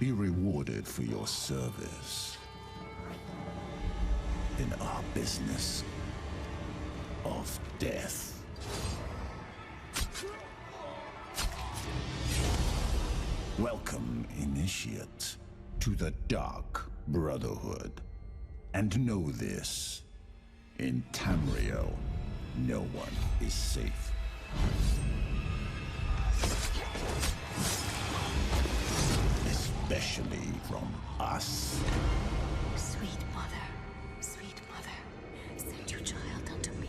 Be rewarded for your service in our business of death. Welcome, Initiate, to the Dark Brotherhood. And know this, in Tamriel, no one is safe. Especially from us. Sweet mother, send your child unto me.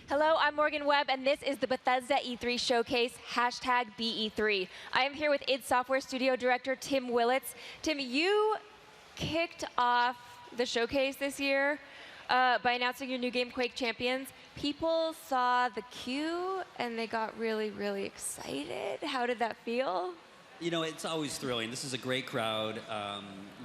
Hello, I'm Morgan Webb, and this is the Bethesda E3 Showcase, #BE3. I am here with id Software Studio Director Tim Willits. Tim, you kicked off the showcase this year by announcing your new game, Quake Champions. People saw the queue, and they got really, really excited. How did that feel? You know, it's always thrilling. This is a great crowd.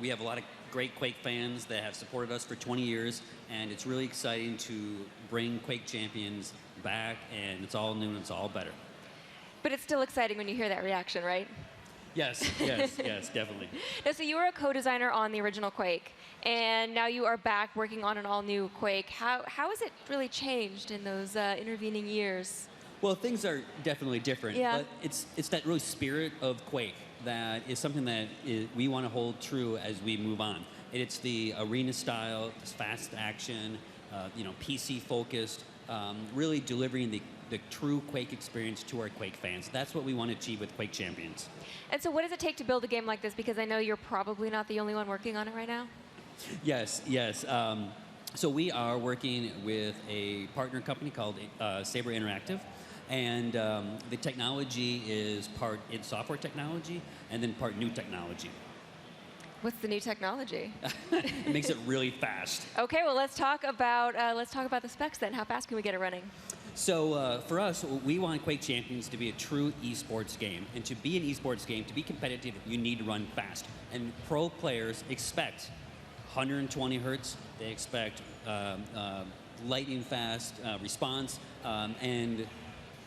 We have a lot of great Quake fans that have supported us for 20 years, and it's really exciting to bring Quake Champions back, and it's all new and it's all better. But it's still exciting when you hear that reaction, right? Yes, definitely. Now, so you were a co-designer on the original Quake, and now you are back working on an all-new Quake. How has it really changed in those intervening years? Well, things are definitely different, Yeah. but it's that really spirit of Quake that is something that we want to hold true as we move on. It's the arena style, this fast action, PC focused, really delivering the true Quake experience to our Quake fans. That's what we want to achieve with Quake Champions. And so what does it take to build a game like this? Because I know you're probably not the only one working on it right now. Yes. So we are working with a partner company called Saber Interactive. And the technology is part id Software technology and then part new technology. What's the new technology? It makes it really fast. Okay, well let's talk about the specs then. How fast can we get it running? So for us, we want Quake Champions to be a true esports game. And to be an esports game, to be competitive, you need to run fast. And pro players expect 120 hertz. They expect lightning fast response. And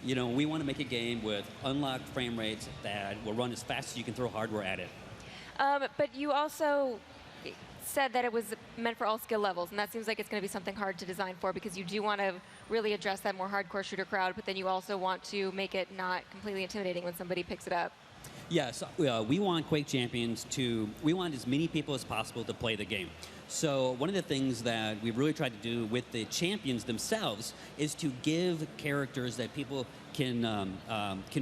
you know, we want to make a game with unlocked frame rates that will run as fast as you can throw hardware at it. But you also said that it was meant for all skill levels, and that seems like it's going to be something hard to design for because you do want to really address that more hardcore shooter crowd, but then you also want to make it not completely intimidating when somebody picks it up. Yes, we want Quake Champions we want as many people as possible to play the game. So one of the things that we've really tried to do with the champions themselves is to give characters that people can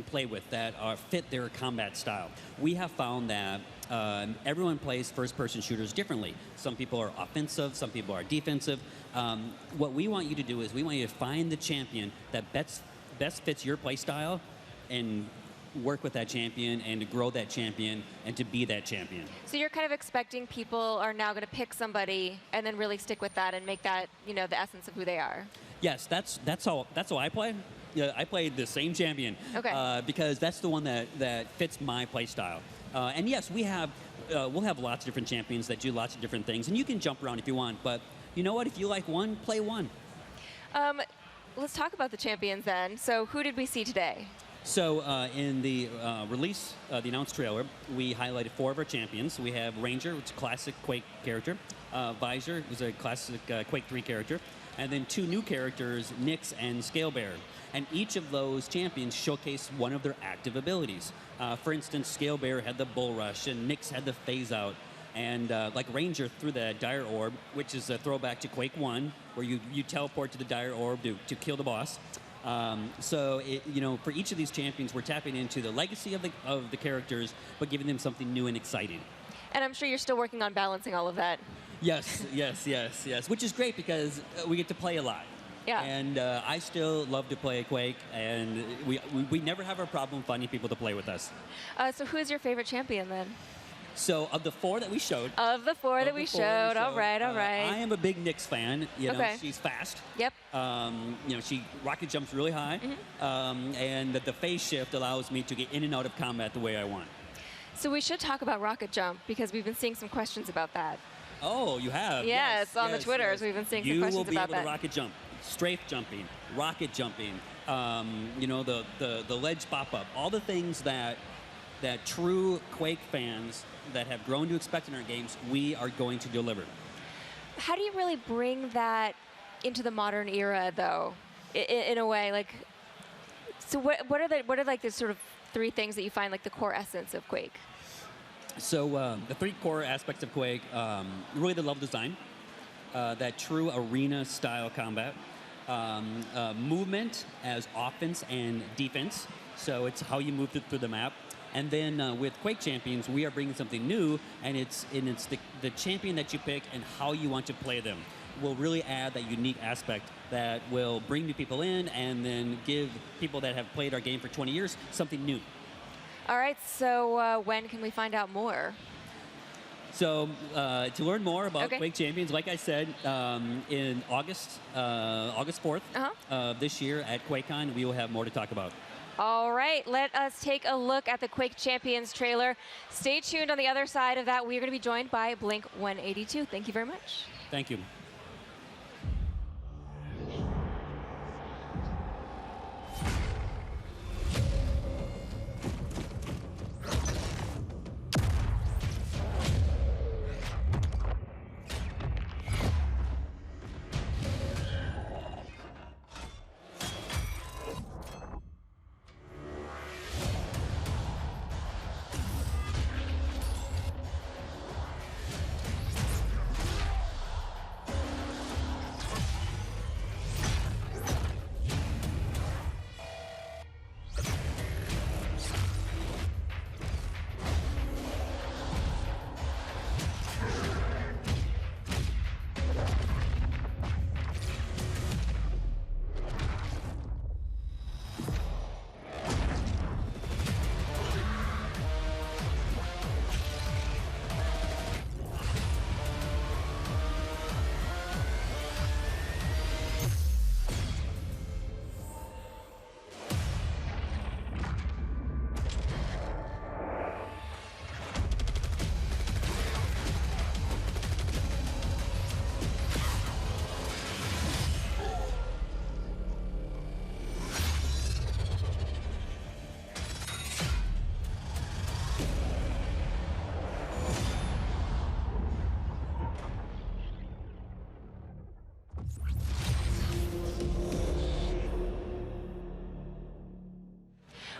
play with that fit their combat style. We have found that everyone plays first-person shooters differently. Some people are offensive, some people are defensive. What we want you to do is we want you to find the champion that best fits your play style and work with that champion and to grow that champion and to be that champion. So you're kind of expecting people are now going to pick somebody and then really stick with that and make that, you know, the essence of who they are. Yes, that's how I play. Yeah, I played the same champion because that's the one that fits my play style. And yes, we'll have lots of different champions that do lots of different things, and you can jump around if you want. But you know what? If you like one, play one. Let's talk about the champions then. So who did we see today? So in the release, the announced trailer, we highlighted 4 of our champions. We have Ranger, which is a classic Quake character. Visor was a classic Quake 3 character. And then 2 new characters, Nyx and Scalebearer. And each of those champions showcase one of their active abilities. For instance, Scalebearer had the Bull Rush, and Nyx had the Phase Out. And like Ranger threw the Dire Orb, which is a throwback to Quake 1, where you teleport to the Dire Orb to kill the boss. So, you know, for each of these champions, we're tapping into the legacy of the characters, but giving them something new and exciting. And I'm sure you're still working on balancing all of that. Yes, which is great because we get to play a lot. Yeah. And I still love to play Quake, and we never have a problem finding people to play with us. So who's your favorite champion then? So of the 4 that we showed. All right. I am a big Nyx fan. You know, she's fast. Yep. You know, she rocket jumps really high, and the phase shift allows me to get in and out of combat the way I want. So we should talk about rocket jump because we've been seeing some questions about that. Oh, you have? Yes, on the Twitters, we've been seeing some questions about that. You will be able to rocket jump, strafe jumping, rocket jumping, you know, the ledge pop-up, all the things that true Quake fans that have grown to expect in our games, we are going to deliver. How do you really bring that into the modern era, though, in a way? Like, so what are like the sort of 3 things that you find like the core essence of Quake? So the 3 core aspects of Quake, really the level design, that true arena-style combat, movement as offense and defense, so it's how you move through the map. And then with Quake Champions, we are bringing something new, and it's the champion that you pick and how you want to play them. Will really add that unique aspect that will bring new people in and then give people that have played our game for 20 years something new. All right, so when can we find out more? So to learn more about Quake Champions, like I said, in August 4th of this year at QuakeCon, we will have more to talk about. All right, let us take a look at the Quake Champions trailer. Stay tuned on the other side of that. We're going to be joined by Blink 182. Thank you very much. Thank you.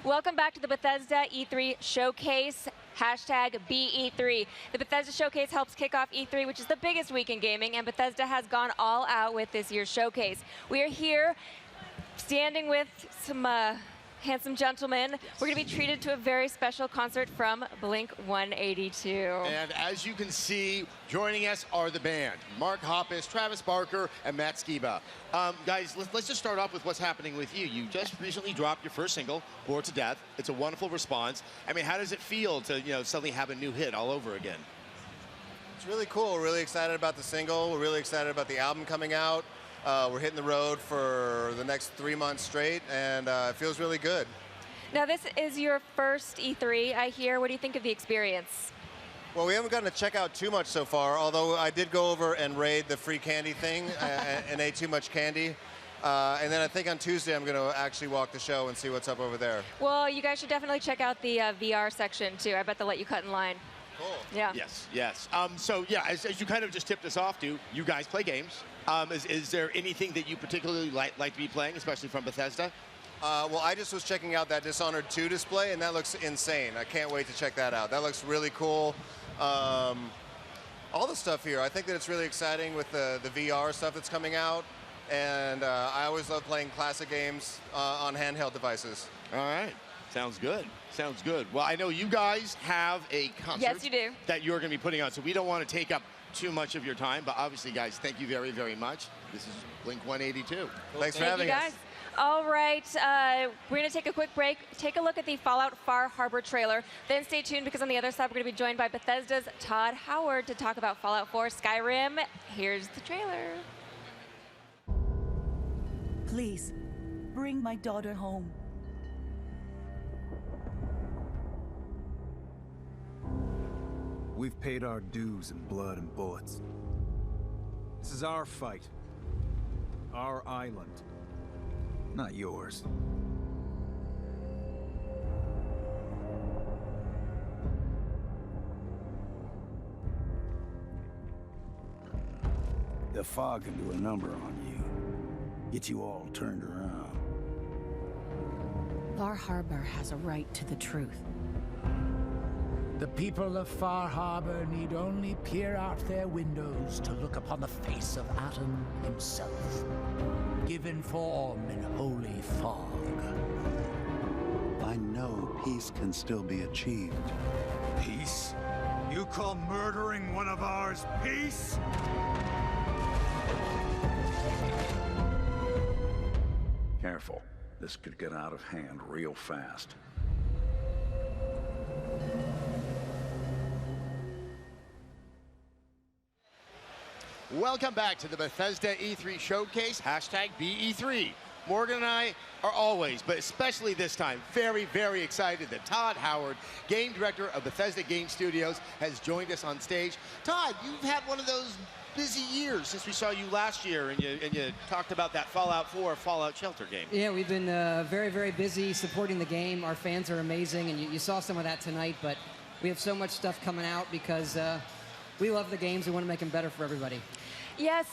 Welcome back to the Bethesda E3 Showcase, hashtag BE3. The Bethesda Showcase helps kick off E3, which is the biggest week in gaming, and Bethesda has gone all out with this year's showcase. We are here standing with some handsome gentlemen. We're going to be treated to a very special concert from Blink-182. And as you can see, joining us are the band, Mark Hoppus, Travis Barker, and Matt Skiba. Guys, let's just start off with what's happening with you. You just recently dropped your first single, Bored to Death. It's a wonderful response. I mean, how does it feel to, suddenly have a new hit all over again? It's really cool. We're really excited about the single. We're really excited about the album coming out. We're hitting the road for the next 3 months straight, and it feels really good. Now, this is your first E3, I hear. What do you think of the experience? Well, we haven't gotten to check out too much so far, although I did go over and raid the free candy thing and ate too much candy. And then I think on Tuesday I'm going to actually walk the show and see what's up over there. Well, you guys should definitely check out the VR section, too. I bet they'll let you cut in line. Cool. Yeah. Yes. So, yeah, as you kind of just tipped us off to, you guys play games. Is there anything that you particularly like to be playing, especially from Bethesda? Well, I just was checking out that Dishonored 2 display, and that looks insane. I can't wait to check that out. That looks really cool. All the stuff here, I think that it's really exciting with the VR stuff that's coming out. And I always love playing classic games on handheld devices. All right. Sounds good. Sounds good. Well, I know you guys have a concert Yes, you do. that you're going to be putting on, so we don't want to take up too much of your time, but obviously, guys, thank you very, very much. This is Blink-182. Thanks for having us. All right, we're going to take a quick break, take a look at the Fallout Far Harbor trailer, then stay tuned because on the other side we're going to be joined by Bethesda's Todd Howard to talk about Fallout 4 Skyrim. Here's the trailer. Please, bring my daughter home. We've paid our dues in blood and bullets. This is our fight. Our island. Not yours. The fog can do a number on you. Get you all turned around. Far Harbor has a right to the truth. The people of Far Harbor need only peer out their windows to look upon the face of Atom himself, given form in holy fog. I know peace can still be achieved. Peace? You call murdering one of ours peace? Careful. This could get out of hand real fast. Welcome back to the Bethesda E3 Showcase, hashtag BE3. Morgan and I are always, but especially this time, very, very excited that Todd Howard, game director of Bethesda Game Studios, has joined us on stage. Todd, you've had one of those busy years since we saw you last year, and you talked about that Fallout 4 Fallout Shelter game. Yeah, we've been very, very busy supporting the game. Our fans are amazing, and you saw some of that tonight, but we have so much stuff coming out because we love the games. We want to make them better for everybody. Yes,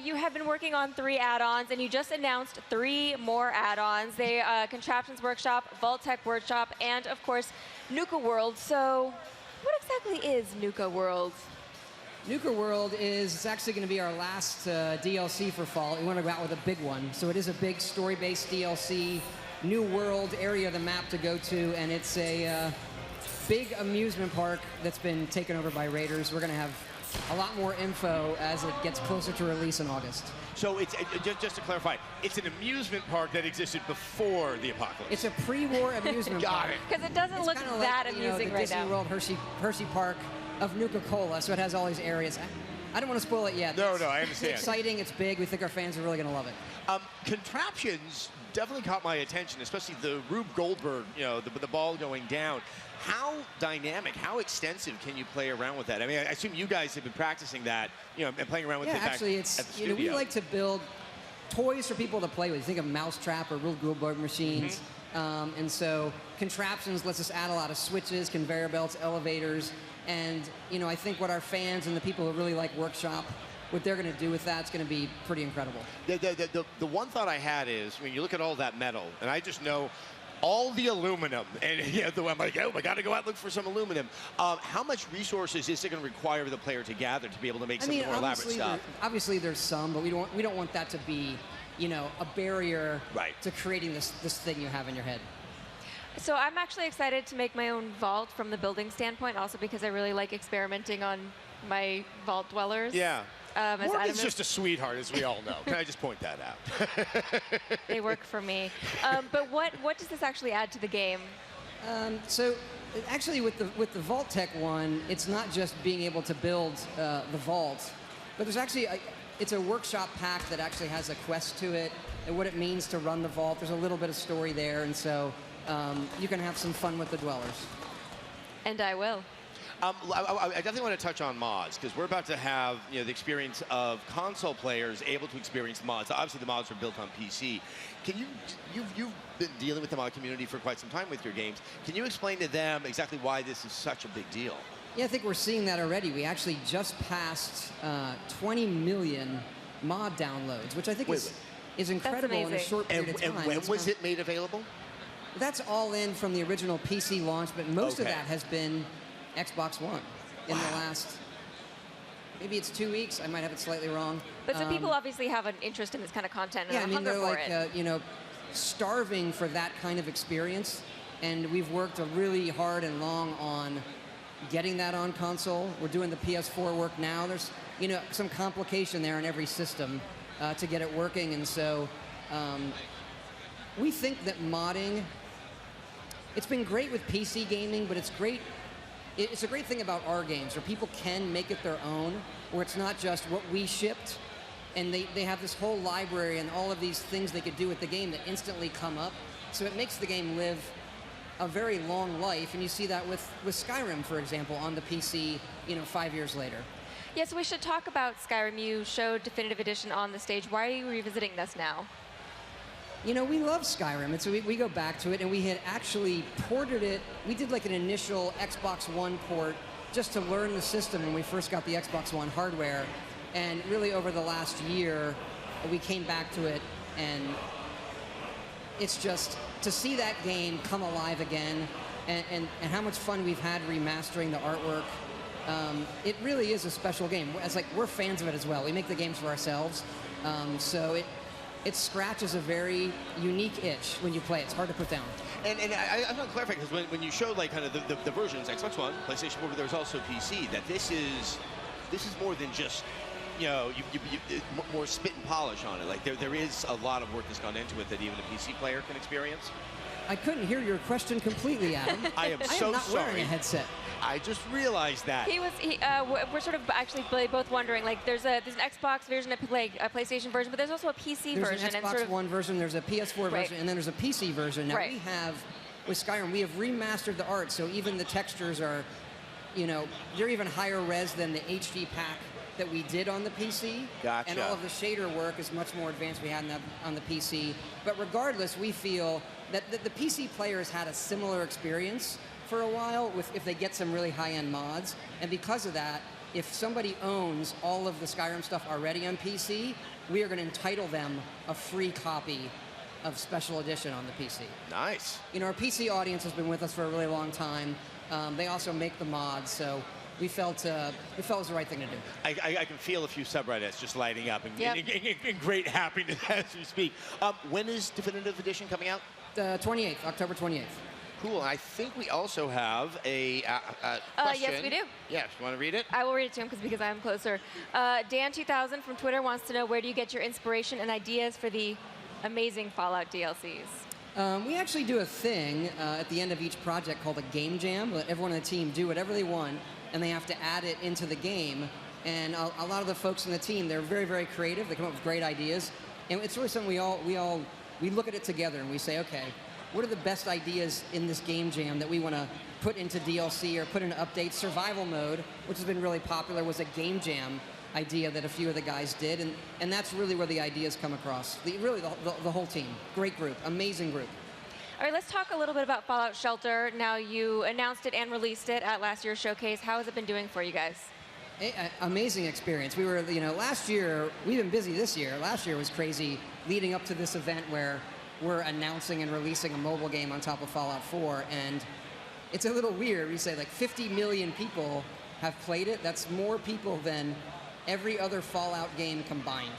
you have been working on 3 add-ons, and you just announced 3 more add-ons. They Contraptions Workshop, Vault Tech Workshop, and of course, Nuka World. So, what exactly is Nuka World? Nuka World is actually going to be our last DLC for fall. We want to go out with a big one. So it is a big story-based DLC, new world area of the map to go to, and it's a big amusement park that's been taken over by raiders. We're going to have a lot more info as it gets closer to release in August. So it's just to clarify, it's an amusement park that existed before the apocalypse. It's a pre-war amusement park. Got it. Because it doesn't look kinda that like, amusing the right Disney now. World Hershey Park of Nuka-Cola, so it has all these areas. I don't want to spoil it yet. No, I understand. It's exciting, it's big, we think our fans are really going to love it. Contraptions definitely caught my attention, especially the Rube Goldberg, the ball going down. How dynamic, how extensive can you play around with that? I mean, I assume you guys have been practicing that, and playing around with it back actually, at the it's studio. we like to build toys for people to play with. You think of Mousetrap or Rube Goldberg machines. And so Contraptions lets us add a lot of switches, conveyor belts, elevators, and I think what our fans and the people who really like Workshop, what they're going to do with that is going to be pretty incredible. The one thought I had is, when you look at all that metal, and I just know all the aluminum, and I'm like, oh, I got to go out and look for some aluminum. How much resources is it going to require the player to gather to be able to make some of the more elaborate stuff? Obviously, there's some, but we don't want that to be, a barrier to creating this thing you have in your head. So I'm actually excited to make my own vault from the building standpoint, also because I really like experimenting on my vault dwellers. Yeah. Morgan's just a sweetheart, as we all know. Can I just point that out? They work for me. But what does this actually add to the game? So actually, with the Vault Tech one, it's not just being able to build the vault, but there's actually it's a workshop pack that actually has a quest to it and what it means to run the vault. There's a little bit of story there, and so you can have some fun with the dwellers. And I will. I definitely want to touch on mods, because we're about to have the experience of console players able to experience mods. Obviously, the mods are built on PC. Can you've been dealing with the mod community for quite some time with your games. Can you explain to them exactly why this is such a big deal? Yeah, I think we're seeing that already. We actually just passed 20 million mod downloads, which I think is incredible in a short period of time. And when was it made available? That's all in from the original PC launch, but most of that has been Xbox One in the last, maybe it's 2 weeks. I might have it slightly wrong. But so people obviously have an interest in this kind of content and yeah, a I mean, hunger they're for like, starving for that kind of experience. And we've worked really hard and long on getting that on console. We're doing the PS4 work now. There's, some complication there in every system to get it working. And so we think that modding, it's been great with PC gaming, but it's a great thing about our games, where people can make it their own, where it's not just what we shipped, and they have this whole library and all of these things they could do with the game that instantly come up. So it makes the game live a very long life, and you see that with Skyrim, for example, on the PC, 5 years later. Yes, we should talk about Skyrim. You showed Definitive Edition on the stage. Why are you revisiting this now? We love Skyrim, and so we go back to it, and we had actually ported it. We did like an initial Xbox One port just to learn the system when we first got the Xbox One hardware. And really over the last year, we came back to it, and it's just to see that game come alive again, and how much fun we've had remastering the artwork. It really is a special game. It's like we're fans of it as well. We make the games for ourselves, so it scratches a very unique itch when you play it. It's hard to put down. And I want to clarify, because when you showed like kind of the versions, Xbox One, PlayStation 4, but there's also PC, that this is more than just more spit and polish on it. Like there is a lot of work that's gone into it that even a PC player can experience. I couldn't hear your question completely, Adam. I am so not sorry. Wearing a headset. I just realized that. We're sort of actually both wondering, like, there's an Xbox version, a PlayStation version, but there's also a PC version. There's an Xbox One version, there's a PS4 version, and then there's a PC version. Now we have, with Skyrim, we have remastered the art, so even the textures are, they're even higher res than the HD pack that we did on the PC. Gotcha. And all of the shader work is much more advanced we had on the PC. But regardless, we feel that the PC players had a similar experience for a while if they get some really high-end mods. And because of that, if somebody owns all of the Skyrim stuff already on PC, we are going to entitle them a free copy of Special Edition on the PC. Nice. Our PC audience has been with us for a really long time. They also make the mods, so we felt it was the right thing to do. I can feel a few subreddits just lighting up in great happiness as you speak. When is Definitive Edition coming out? 28th, October 28th. Cool. I think we also have a question. Yes, we do. Yes, you want to read it? I will read it to him because I'm closer. Dan2000 from Twitter wants to know, where do you get your inspiration and ideas for the amazing Fallout DLCs? We actually do a thing at the end of each project called a game jam. Let everyone on the team do whatever they want, and they have to add it into the game. And a lot of the folks in the team, they're very, very creative. They come up with great ideas. And it's really something we look at it together and we say, okay, what are the best ideas in this game jam that we want to put into DLC or put into updates? Survival mode, which has been really popular, was a game jam idea that a few of the guys did, and that's really where the ideas come across. The whole team. Great group. Amazing group. All right, let's talk a little bit about Fallout Shelter. Now, you announced it and released it at last year's showcase. How has it been doing for you guys? Amazing experience. We were, last year, we've been busy this year. Last year was crazy leading up to this event where we're announcing and releasing a mobile game on top of Fallout 4, and it's a little weird. We say like 50 million people have played it. That's more people than every other Fallout game combined.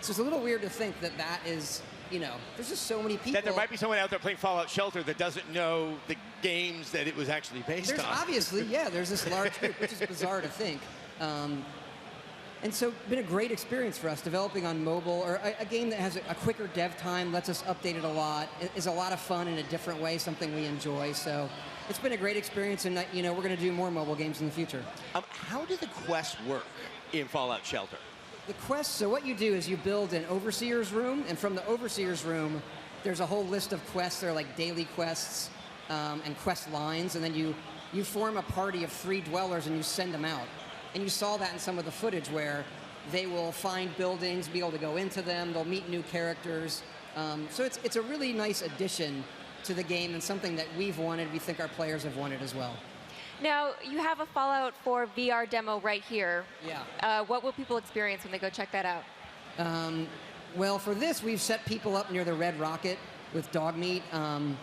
So it's a little weird to think that that is, you know, there's just so many people. That there might be someone out there playing Fallout Shelter that doesn't know the games that it was actually based There's on. obviously, yeah, there's this large group, which is bizarre to think. And so it's been a great experience for us developing on mobile, or a game that has a quicker dev time, lets us update it a lot, is a lot of fun in a different way, something we enjoy. So it's been a great experience, and you know, we're going to do more mobile games in the future. How do the quests work in Fallout Shelter? The quests, so what you do is you build an overseer's room, and from the overseer's room, there's a whole list of quests. They're like daily quests and quest lines, and then you form a party of 3 dwellers and you send them out. And you saw that in some of the footage where they will find buildings, be able to go into them, they'll meet new characters. So it's a really nice addition to the game and something that we've wanted, we think our players have wanted as well. Now, you have a Fallout 4 VR demo right here. Yeah. What will people experience when they go check that out? Well, for this, we've set people up near the Red Rocket with dog meat. And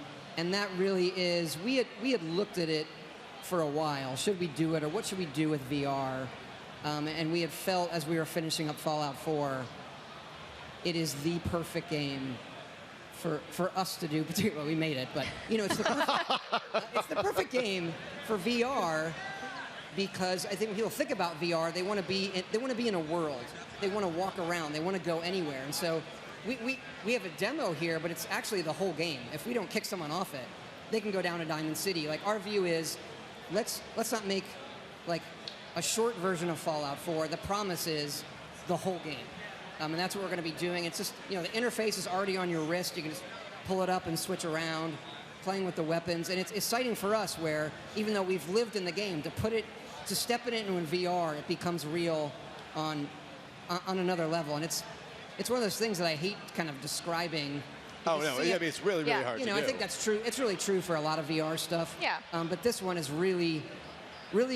that really is, we had looked at it for a while. Should we do it, or what should we do with VR? And we had felt, as we were finishing up Fallout 4, it is the perfect game for us to do. Well, we made it, but you know, it's the perfect game for VR, because I think when people think about VR, they want to be in a world. They want to walk around. They want to go anywhere. And so we have a demo here, but it's actually the whole game. If we don't kick someone off it, they can go down to Diamond City. Like, our view is, let's not make like a short version of Fallout 4. The promise is the whole game. And that's what we're going to be doing. It's just, you know, the interface is already on your wrist. You can just pull it up and switch around, playing with the weapons. And it's exciting for us where, even though we've lived in the game, to step it into in VR, it becomes real on another level. And it's one of those things that I hate kind of describing. Oh, no, I mean, it's really, really hard to do. I think that's true. It's really true for a lot of VR stuff. Yeah. But this one is really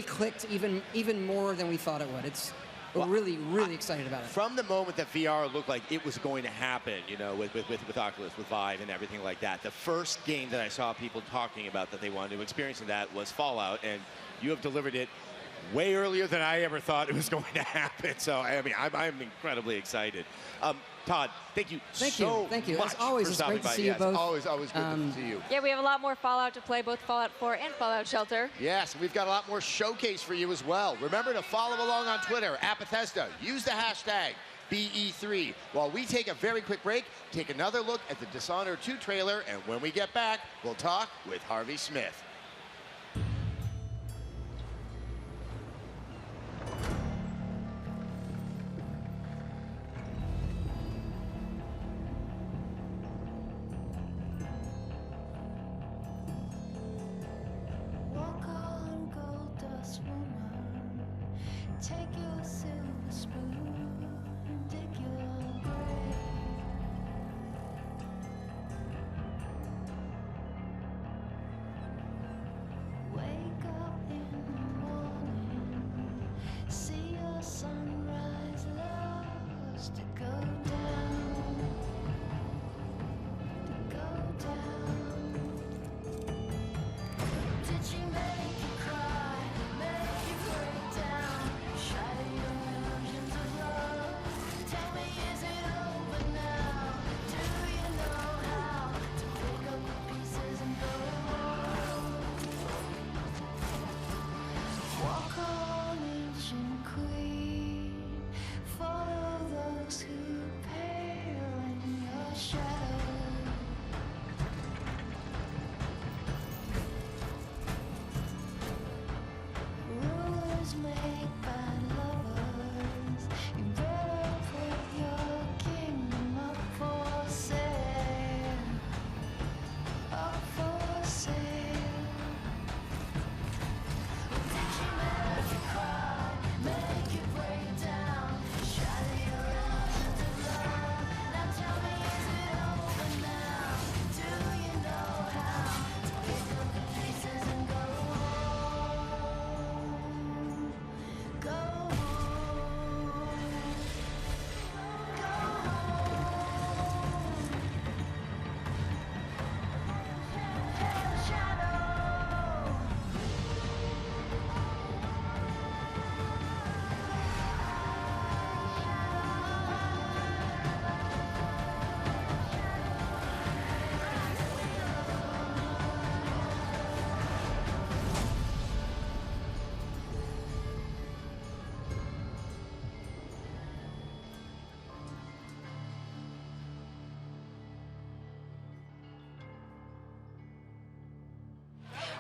clicked even more than we thought it would. We're really excited about it. From the moment that VR looked like it was going to happen, you know, with Oculus, with Vive and everything like that, the first game that I saw people talking about that they wanted to experience in that was Fallout, and you have delivered it way earlier than I ever thought it was going to happen. So, I mean, I'm incredibly excited. Todd, thank you so Thank you. much As always, for it's stopping great to by. see you Yes, both. always good to see you. Yeah, we have a lot more Fallout to play, both Fallout 4 and Fallout Shelter. Yes, we've got a lot more showcase for you as well. Remember to follow along on Twitter at Bethesda. Use the hashtag BE3. While we take a very quick break, take another look at the Dishonored 2 trailer, and when we get back, we'll talk with Harvey Smith. Walk on gold dust, woman. Take your silver spoon and dig your grave.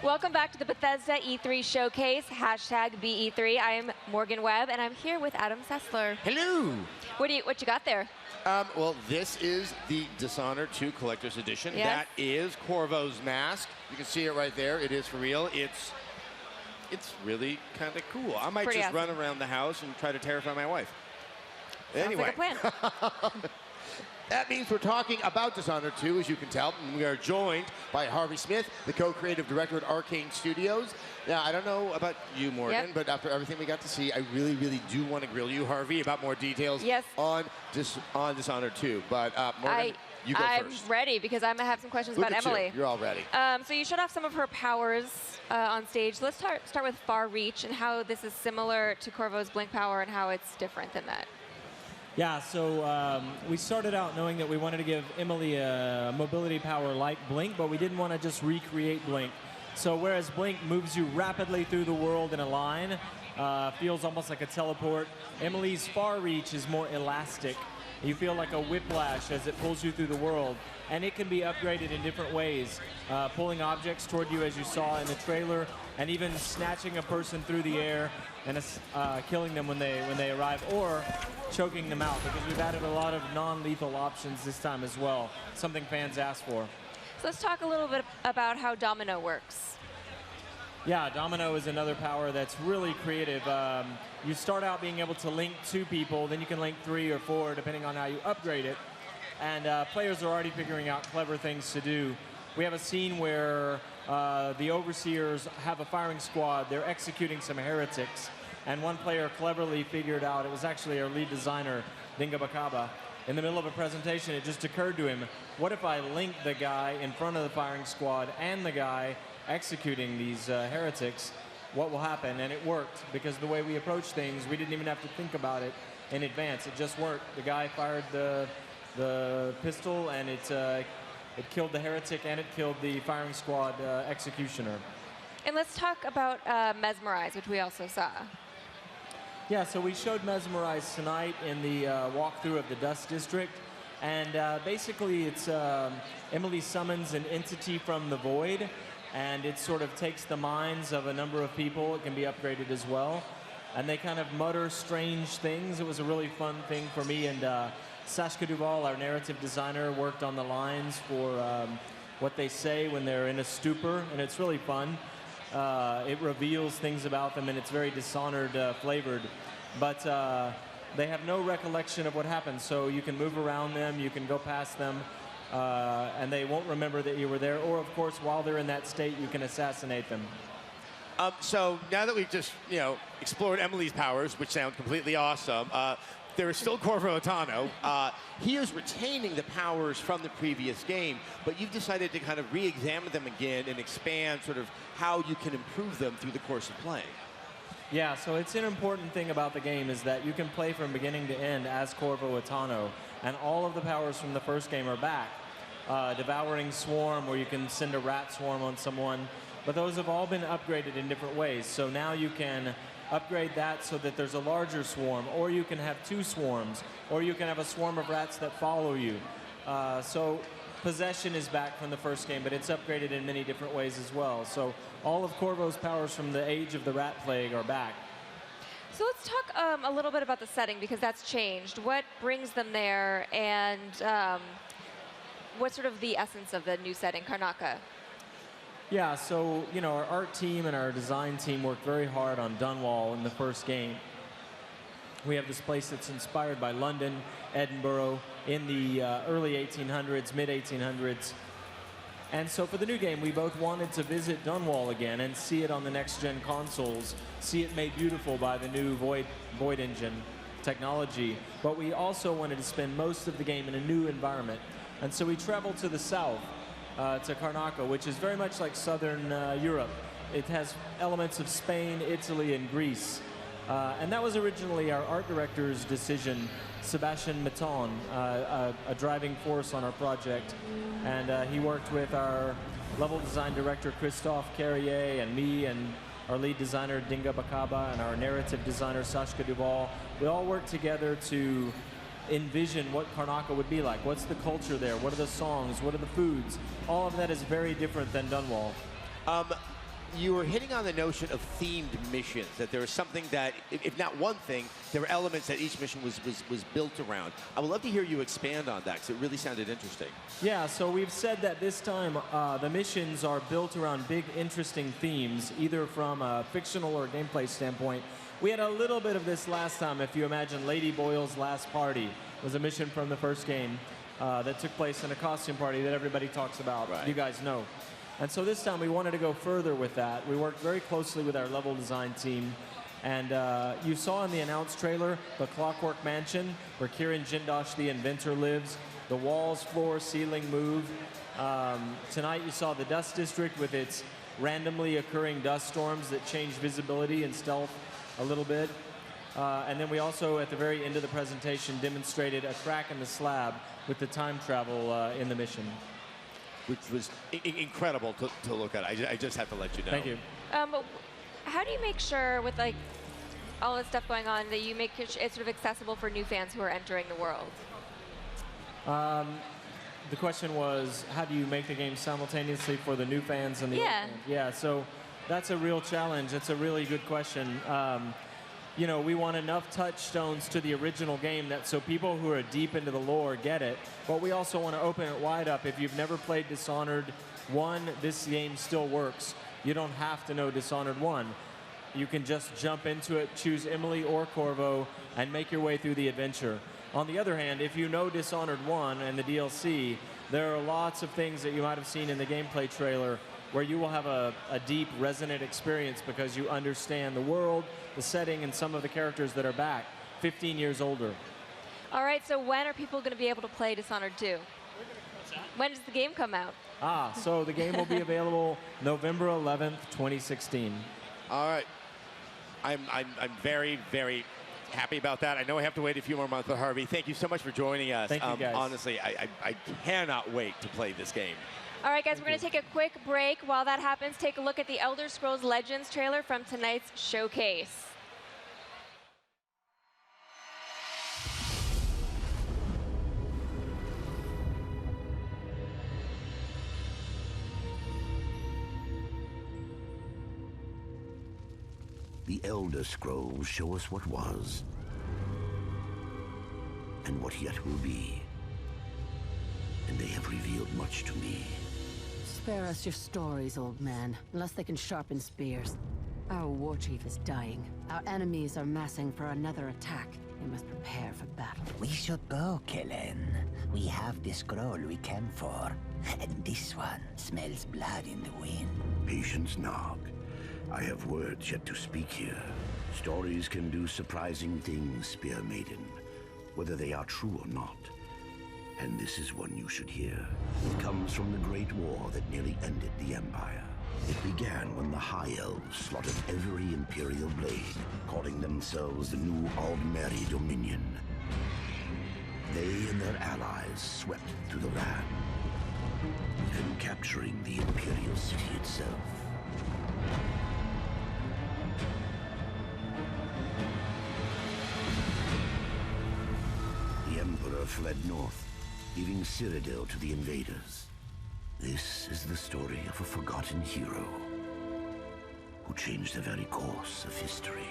Welcome back to the Bethesda E3 Showcase, hashtag BE3. I am Morgan Webb, and I'm here with Adam Sessler. Hello. What you got there? Well, this is the Dishonored 2 Collector's Edition. Yes. That is Corvo's mask. You can see it right there. It is for real. It's really kind of cool. I might Pretty just awesome. run around the house and try to terrify my wife. Sounds Anyway. like a plan. That means we're talking about Dishonored 2, as you can tell. And we are joined by Harvey Smith, the co-creative director at Arcane Studios. Now, I don't know about you, Morgan, Yep. but after everything we got to see, I really, really do want to grill you, Harvey, about more details Yes. on Dishonored 2. But Morgan, you go I'm first. ready because I'm gonna have some questions Look about at Emily. You're all ready. So you showed off some of her powers on stage. Let's start with Far Reach and how this is similar to Corvo's Blink power and how it's different than that. Yeah, so we started out knowing that we wanted to give Emily a mobility power like Blink, but we didn't want to just recreate Blink. So whereas Blink moves you rapidly through the world in a line, feels almost like a teleport, Emily's Far Reach is more elastic. You feel like a whiplash as it pulls you through the world, and it can be upgraded in different ways, pulling objects toward you as you saw in the trailer, and even snatching a person through the air and killing them when they arrive, or choking them out, because we've added a lot of non-lethal options this time as well, something fans asked for. So let's talk a little bit about how Domino works. Yeah, Domino is another power that's really creative. You start out being able to link 2 people, then you can link 3 or 4, depending on how you upgrade it. And players are already figuring out clever things to do. We have a scene where the Overseers have a firing squad. They're executing some heretics. And one player cleverly figured out, it was actually our lead designer, Dinga Bakaba. In the middle of a presentation, it just occurred to him, what if I link the guy in front of the firing squad and the guy executing these heretics? What will happen? And it worked, because the way we approach things, we didn't even have to think about it in advance. It just worked. The guy fired the pistol, and it killed the heretic, and it killed the firing squad executioner. And let's talk about Mesmerize, which we also saw. Yeah, so we showed Mesmerize tonight in the walkthrough of the Dust District. And basically, it's Emily summons an entity from the void, and it sort of takes the minds of a number of people. It can be upgraded as well. And they kind of mutter strange things. It was a really fun thing for me. And Sashka Duval, our narrative designer, worked on the lines for what they say when they're in a stupor, and it's really fun. It reveals things about them, and it's very Dishonored flavored. But they have no recollection of what happened, so you can move around them, you can go past them, and they won't remember that you were there. Or, of course, while they're in that state, you can assassinate them. So now that we've just, explored Emily's powers, which sound completely awesome, there is still Corvo Attano. He is retaining the powers from the previous game, but you've decided to kind of re-examine them again and expand sort of how you can improve them through the course of playing. Yeah, so it's an important thing about the game is that you can play from beginning to end as Corvo Attano, and all of the powers from the first game are back. Devouring Swarm, where you can send a rat swarm on someone, but those have all been upgraded in different ways. So now you can upgrade that so that there's a larger swarm, or you can have 2 swarms, or you can have a swarm of rats that follow you. So Possession is back from the first game, but it's upgraded in many different ways as well. So all of Corvo's powers from the Age of the Rat Plague are back. So let's talk a little bit about the setting, because that's changed. What brings them there, and what's sort of the essence of the new setting, Karnaca? Yeah, so, our art team and our design team worked very hard on Dunwall in the first game. We have this place that's inspired by London, Edinburgh, in the early 1800s, mid-1800s. And so for the new game, we both wanted to visit Dunwall again and see it on the next-gen consoles, see it made beautiful by the new Void Engine technology. But we also wanted to spend most of the game in a new environment. And so we traveled to the south, to Karnaca, which is very much like southern Europe. It has elements of Spain, Italy, and Greece. And that was originally our art director's decision, Sebastian Metton, a driving force on our project. And he worked with our level design director, Christophe Carrier, and me, and our lead designer, Dinga Bakaba, and our narrative designer, Sashka Duval. We all worked together to envision what Karnaca would be like. What's the culture there? What are the songs? What are the foods? All of that is very different than Dunwall. you were hitting on the notion of themed missions, that there was something that, if not one thing, there were elements that each mission was built around. I would love to hear you expand on that, because it really sounded interesting. Yeah, so we've said that this time the missions are built around big, interesting themes, either from a fictional or gameplay standpoint. We had a little bit of this last time. If you imagine Lady Boyle's Last Party was a mission from the first game that took place in a costume party that everybody talks about. Right. You guys know. And so this time we wanted to go further with that. We worked very closely with our level design team. And you saw in the announced trailer the Clockwork Mansion, where Kiran Jindosh, the inventor, lives. The walls, floor, ceiling move. Tonight you saw the Dust District with its randomly occurring dust storms that change visibility and stealth a little bit. And then we also, at the very end of the presentation, demonstrated a crack in the slab with the time travel in the mission. Which was incredible to look at. I just have to let you know. Thank you. How do you make sure, with like all this stuff going on, that you make it sort of accessible for new fans who are entering the world? The question was, how do you make the game simultaneously for the new fans and the old fans? Yeah, so that's a real challenge. It's a really good question. You know, we want enough touchstones to the original game that so people who are deep into the lore get it, but we also want to open it wide up. If you've never played Dishonored 1, this game still works. You don't have to know Dishonored 1. You can just jump into it, choose Emily or Corvo, and make your way through the adventure. On the other hand, if you know Dishonored 1 and the DLC, there are lots of things that you might have seen in the gameplay trailer where you will have a deep, resonant experience because you understand the world, the setting, and some of the characters that are back 15 years older. All right, so when are people going to be able to play Dishonored 2? When does the game come out? So the game will be available November 11th, 2016. All right. I'm very, very happy about that. I know I have to wait a few more months, but Harvey, thank you so much for joining us. Thank you, guys. Honestly, I cannot wait to play this game. All right, guys, we're going to take a quick break. While that happens, take a look at the Elder Scrolls Legends trailer from tonight's showcase. The Elder Scrolls show us what was, and what yet will be. And they have revealed much to me. Spare us your stories, old man, unless they can sharpen spears. Our war chief is dying. Our enemies are massing for another attack. We must prepare for battle. We should go, Kellen. We have the scroll we came for. And this one smells blood in the wind. Patience, Nog. I have words yet to speak here. Stories can do surprising things, Spear Maiden, whether they are true or not. And this is one you should hear. It comes from the Great War that nearly ended the Empire. It began when the High Elves slaughtered every Imperial blade, calling themselves the New Aldmeri Dominion. They and their allies swept through the land, even capturing the Imperial city itself. The Emperor fled north, leaving Cyrodiil to the invaders. This is the story of a forgotten hero who changed the very course of history.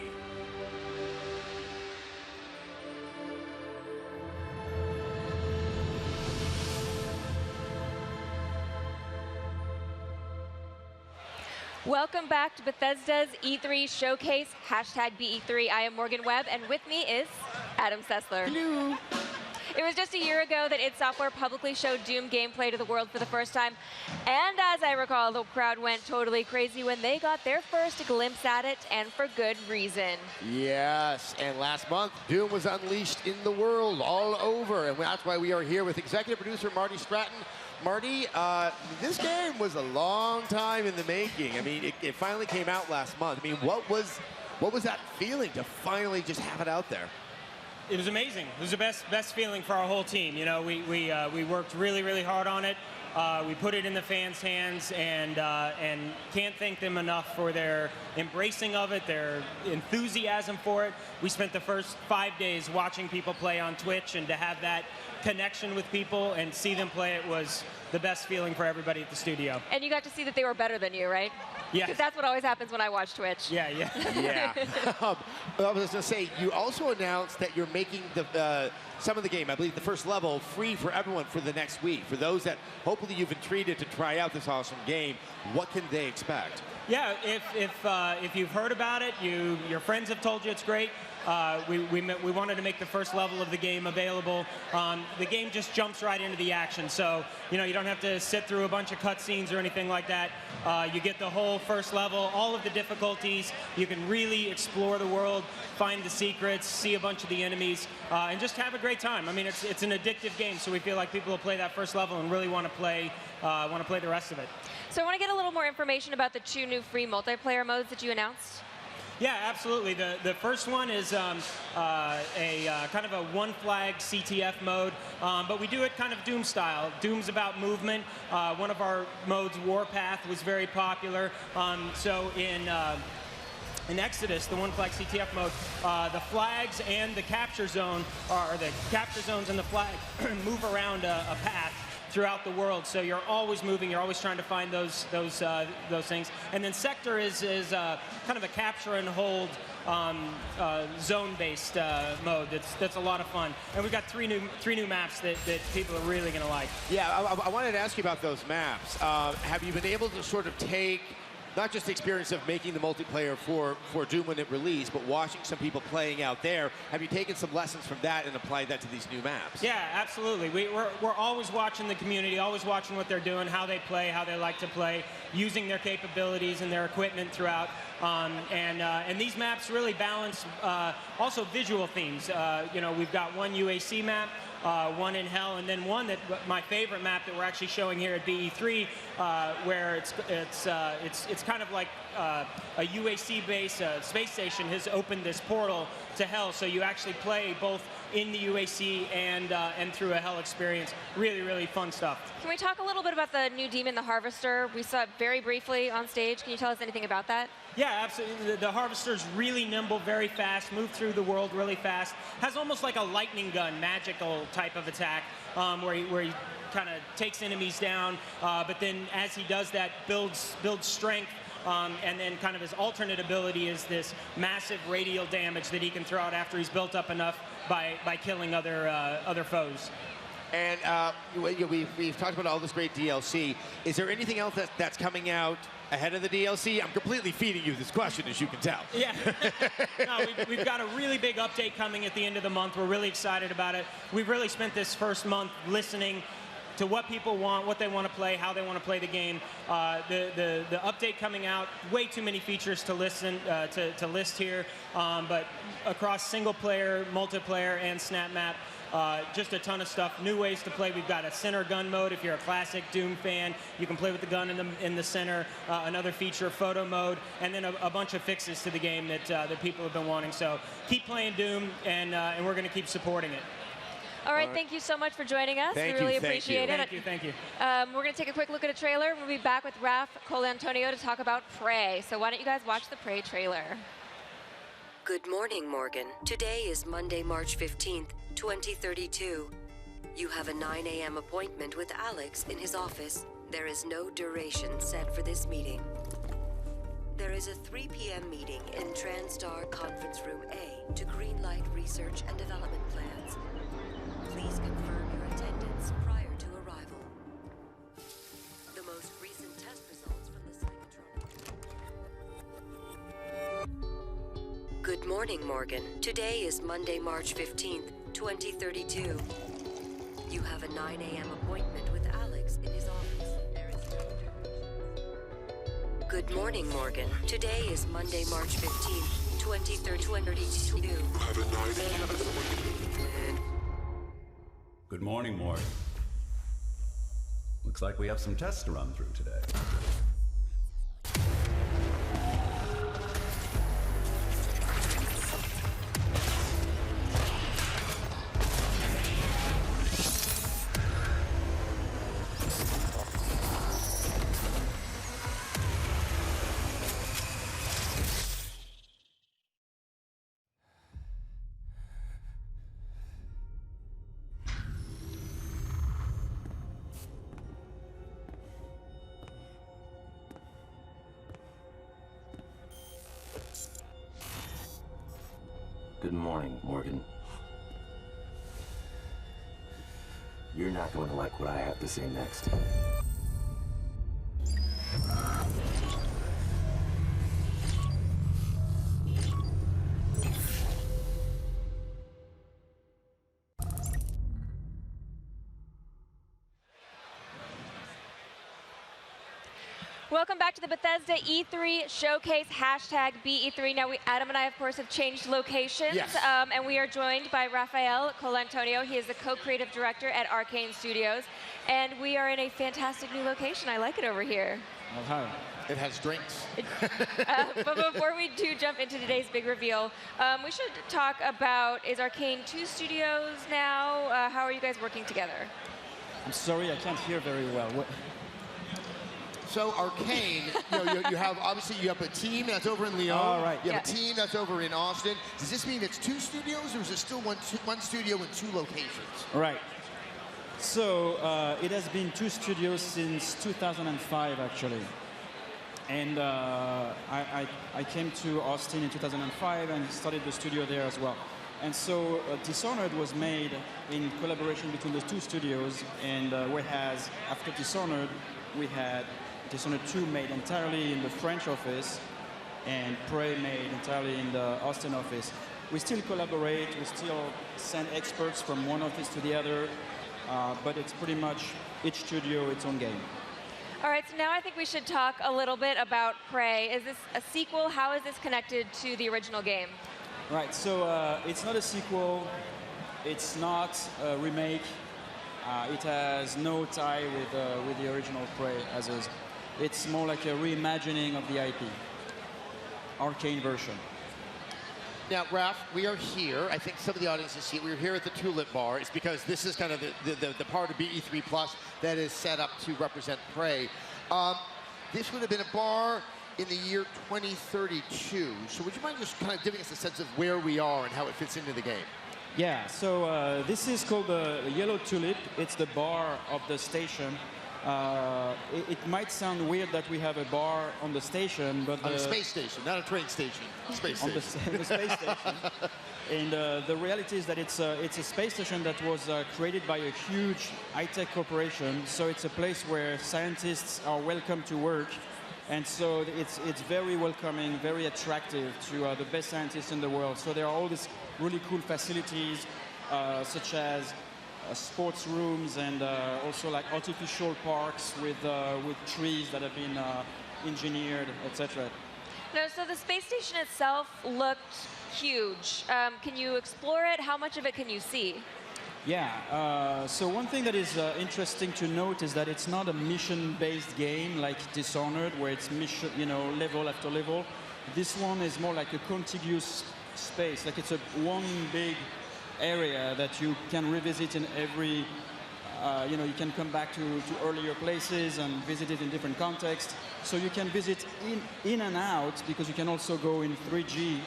Welcome back to Bethesda's E3 Showcase, #BE3. I am Morgan Webb, and with me is Adam Sessler. Hello. It was just a year ago that id Software publicly showed Doom gameplay to the world for the first time. And as I recall, the crowd went totally crazy when they got their first glimpse at it, and for good reason. Yes, and last month, Doom was unleashed in the world all over, and that's why we are here with executive producer Marty Stratton. Marty, this game was a long time in the making. I mean, it finally came out last month. I mean, what was that feeling to finally just have it out there? It was amazing. It was the best feeling for our whole team. You know, we worked really, really hard on it. We put it in the fans' hands, and can't thank them enough for their embracing of it, their enthusiasm for it. We spent the first 5 days watching people play on Twitch, and to have that connection with people and see them play it was the best feeling for everybody at the studio. And you got to see that they were better than you, right? Yeah. Because that's what always happens when I watch Twitch. Yeah, yeah. Yeah. I was going to say, you also announced that you're making some of the game, I believe the first level, free for everyone for the next week. For those that hopefully you've entreated to try out this awesome game, what can they expect? Yeah, if you've heard about it, your friends have told you it's great. We wanted to make the first level of the game available. The game just jumps right into the action, so you don't have to sit through a bunch of cutscenes or anything like that. You get the whole first level, all of the difficulties. You can really explore the world, find the secrets, see a bunch of the enemies, and just have a great time. I mean, it's an addictive game, so we feel like people will play that first level and really want to play the rest of it. So I want to get a little more information about the 2 new free multiplayer modes that you announced. Yeah, absolutely. The first one is kind of a one-flag CTF mode, but we do it kind of Doom style. Doom's about movement. One of our modes, Warpath, was very popular. So in Exodus, the one-flag CTF mode, the flags and the capture zone, or the capture zones and the flag move around a path throughout the world, so you're always moving, you're always trying to find those things. And then Sector is kind of a capture and hold zone-based mode. That's a lot of fun. And we've got three new maps that people are really going to like. Yeah, I wanted to ask you about those maps. Have you been able to sort of take not just the experience of making the multiplayer for Doom when it released, but watching some people playing out there? Have you taken some lessons from that and applied that to these new maps? Yeah, absolutely. We're always watching the community, always watching what they're doing, how they play, how they like to play, using their capabilities and their equipment throughout. And these maps really balance also visual themes. We've got one UAC map, one in Hell, and then one that my favorite map that we're actually showing here at BE3, where it's kind of like a UAC base, space station has opened this portal to Hell, so you actually play both in the UAC and through a Hell experience. Really, really fun stuff. Can we talk a little bit about the new demon, the Harvester? We saw it very briefly on stage. Can you tell us anything about that? Yeah, absolutely. The Harvester's really nimble, very fast, move through the world really fast. Has almost like a lightning gun, magical type of attack, where he kind of takes enemies down, but then as he does that, builds strength. And then kind of his alternate ability is this massive radial damage that he can throw out after he's built up enough by killing other foes. And we've talked about all this great DLC. Is there anything else that's coming out ahead of the DLC? I'm completely feeding you this question, as you can tell. Yeah. No, we've got a really big update coming at the end of the month. We're really excited about it. We've really spent this first month listening to what people want, what they want to play, how they want to play the game. The update coming out, way too many features to list here, but across single player, multiplayer, and snap map, just a ton of stuff. New ways to play. We've got a center gun mode. If you're a classic Doom fan, you can play with the gun in the center. Another feature, photo mode, and then a bunch of fixes to the game that people have been wanting. So keep playing Doom, and we're going to keep supporting it. All right, thank you so much for joining us. We really appreciate it. Thank you. We're going to take a quick look at a trailer. We'll be back with Raph Colantonio to talk about Prey. So why don't you guys watch the Prey trailer? Good morning, Morgan. Today is Monday, March 15th, 2032. You have a 9 a.m. appointment with Alex in his office. There is no duration set for this meeting. There is a 3 p.m. meeting in TranStar Conference Room A to greenlight research and development plans. Please confirm your attendance prior to arrival. The most recent test results from the Cybertronic. Good morning, Morgan. Today is Monday, March 15th, 2032. You have a 9 a.m. appointment with Alex in his office. There is no... Good morning, Morgan. Today is Monday, March 15th, 2032. You have a 9 a.m. appointment. Good morning, Morgan. Looks like we have some tests to run through today. Good morning, Morgan. You're not going to like what I have to say next. Welcome back to the Bethesda E3 Showcase, hashtag BE3. Now, Adam and I, of course, have changed locations. Yes. And we are joined by Rafael Colantonio. He is the co-creative director at Arcane Studios. And we are in a fantastic new location. I like it over here. It has drinks. But before we do jump into today's big reveal, we should talk about, is Arcane 2 studios now? How are you guys working together? I'm sorry, I can't hear very well. So Arcane, you have, obviously you have a team that's over in Lyon. Oh, right. You have a team that's over in Austin. Does this mean it's 2 studios, or is it still one studio in 2 locations? Right. So it has been 2 studios since 2005, actually. And I came to Austin in 2005 and started the studio there as well. And so Dishonored was made in collaboration between the 2 studios, and whereas after Dishonored, we had Dishonored 2 made entirely in the French office, and Prey made entirely in the Austin office. We still collaborate, we still send experts from one office to the other, but it's pretty much each studio its own game. All right, so now I think we should talk a little bit about Prey. Is this a sequel? How is this connected to the original game? Right, so it's not a sequel, it's not a remake, it has no tie with the original Prey as is. It's more like a reimagining of the IP, Arcane version. Now, Raph, we are here. I think some of the audience is here. We're here at the Tulip Bar. It's because this is kind of the part of BE3 Plus that is set up to represent Prey. This would have been a bar in the year 2032. So would you mind just kind of giving us a sense of where we are and how it fits into the game? Yeah, so this is called the Yellow Tulip. It's the bar of the station. It might sound weird that we have a bar on the station, but on a space station, not a train station. Space on station. the space station. And the reality is that it's a space station that was created by a huge high-tech corporation. So it's a place where scientists are welcome to work. And so it's very welcoming, very attractive to the best scientists in the world. So there are all these really cool facilities, such as sports rooms and also like artificial parks with trees that have been engineered, etc. No, so the space station itself looked huge. Can you explore it? How much of it can you see? Yeah, so one thing that is interesting to note is that it's not a mission-based game like Dishonored, where it's mission, level after level. This one is more like a contiguous space, like it's one big area that you can revisit in every, you can come back to earlier places and visit it in different contexts. So you can visit in and out, because you can also go in 3G.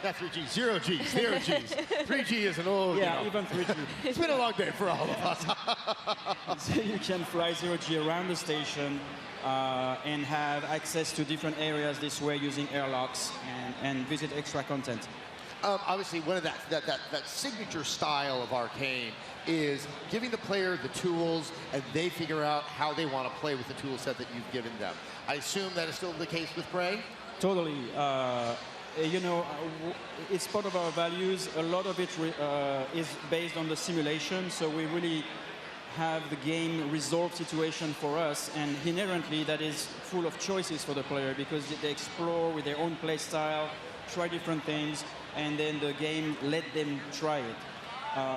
Not 3G, 0Gs, 0Gs. 3G is an old, yeah, even 3G. It's been a long day for all of us. So you can fly 0G around the station and have access to different areas this way using airlocks and visit extra content. Obviously, one of that signature style of Arcane is giving the player the tools, and they figure out how they want to play with the tool set that you've given them. I assume that is still the case with Prey? Totally. It's part of our values. A lot of it is based on the simulation, so we really have the game resolve situation for us, and inherently that is full of choices for the player, because they explore with their own play style, try different things, and then the game let them try it.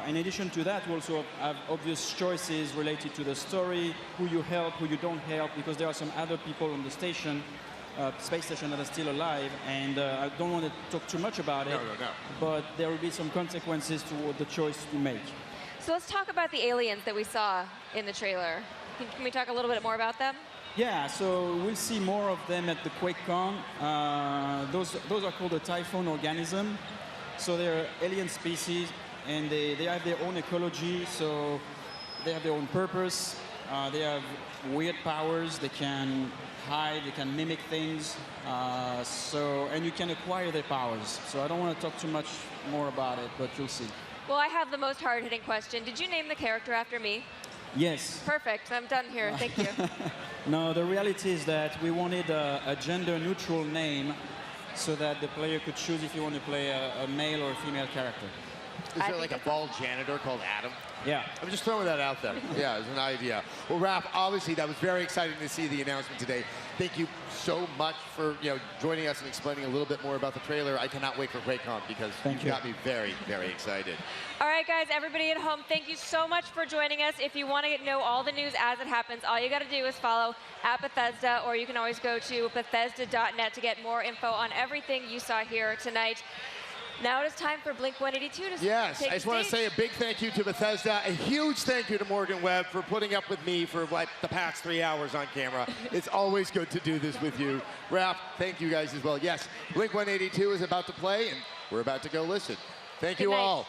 In addition to that, we also have obvious choices related to the story, who you help, who you don't help, because there are some other people on the station, space station, that are still alive, and I don't want to talk too much about it, No. but there will be some consequences toward the choice you make. So let's talk about the aliens that we saw in the trailer. Can we talk a little bit more about them? Yeah, so we'll see more of them at the QuakeCon. Those are called the Typhon organism. So they're alien species, and they have their own ecology, so they have their own purpose. They have weird powers. They can hide. They can mimic things. And you can acquire their powers. So I don't want to talk too much more about it, but you'll see. Well, I have the most hard-hitting question. Did you name the character after me? Yes. Perfect. I'm done here. Thank you. No, the reality is that we wanted a gender-neutral name so that the player could choose if you want to play a male or a female character. Is there like a bald janitor called Adam? Yeah. I'm just throwing that out there. Yeah, as an idea. Well, Raph, obviously that was very exciting to see the announcement today. Thank you so much for joining us and explaining a little bit more about the trailer. I cannot wait for QuakeCon because you got me very, very excited. All right, guys, everybody at home, thank you so much for joining us. If you want to know all the news as it happens, all you got to do is follow @Bethesda, or you can always go to Bethesda.net to get more info on everything you saw here tonight. Now it is time for Blink 182 to Yes, take I just the want to stage. say a big thank you to Bethesda, a huge thank you to Morgan Webb for putting up with me for like the past 3 hours on camera. It's always good to do this with you. Raph, thank you guys as well. Yes, Blink 182 is about to play, and we're about to go listen. Thank you all.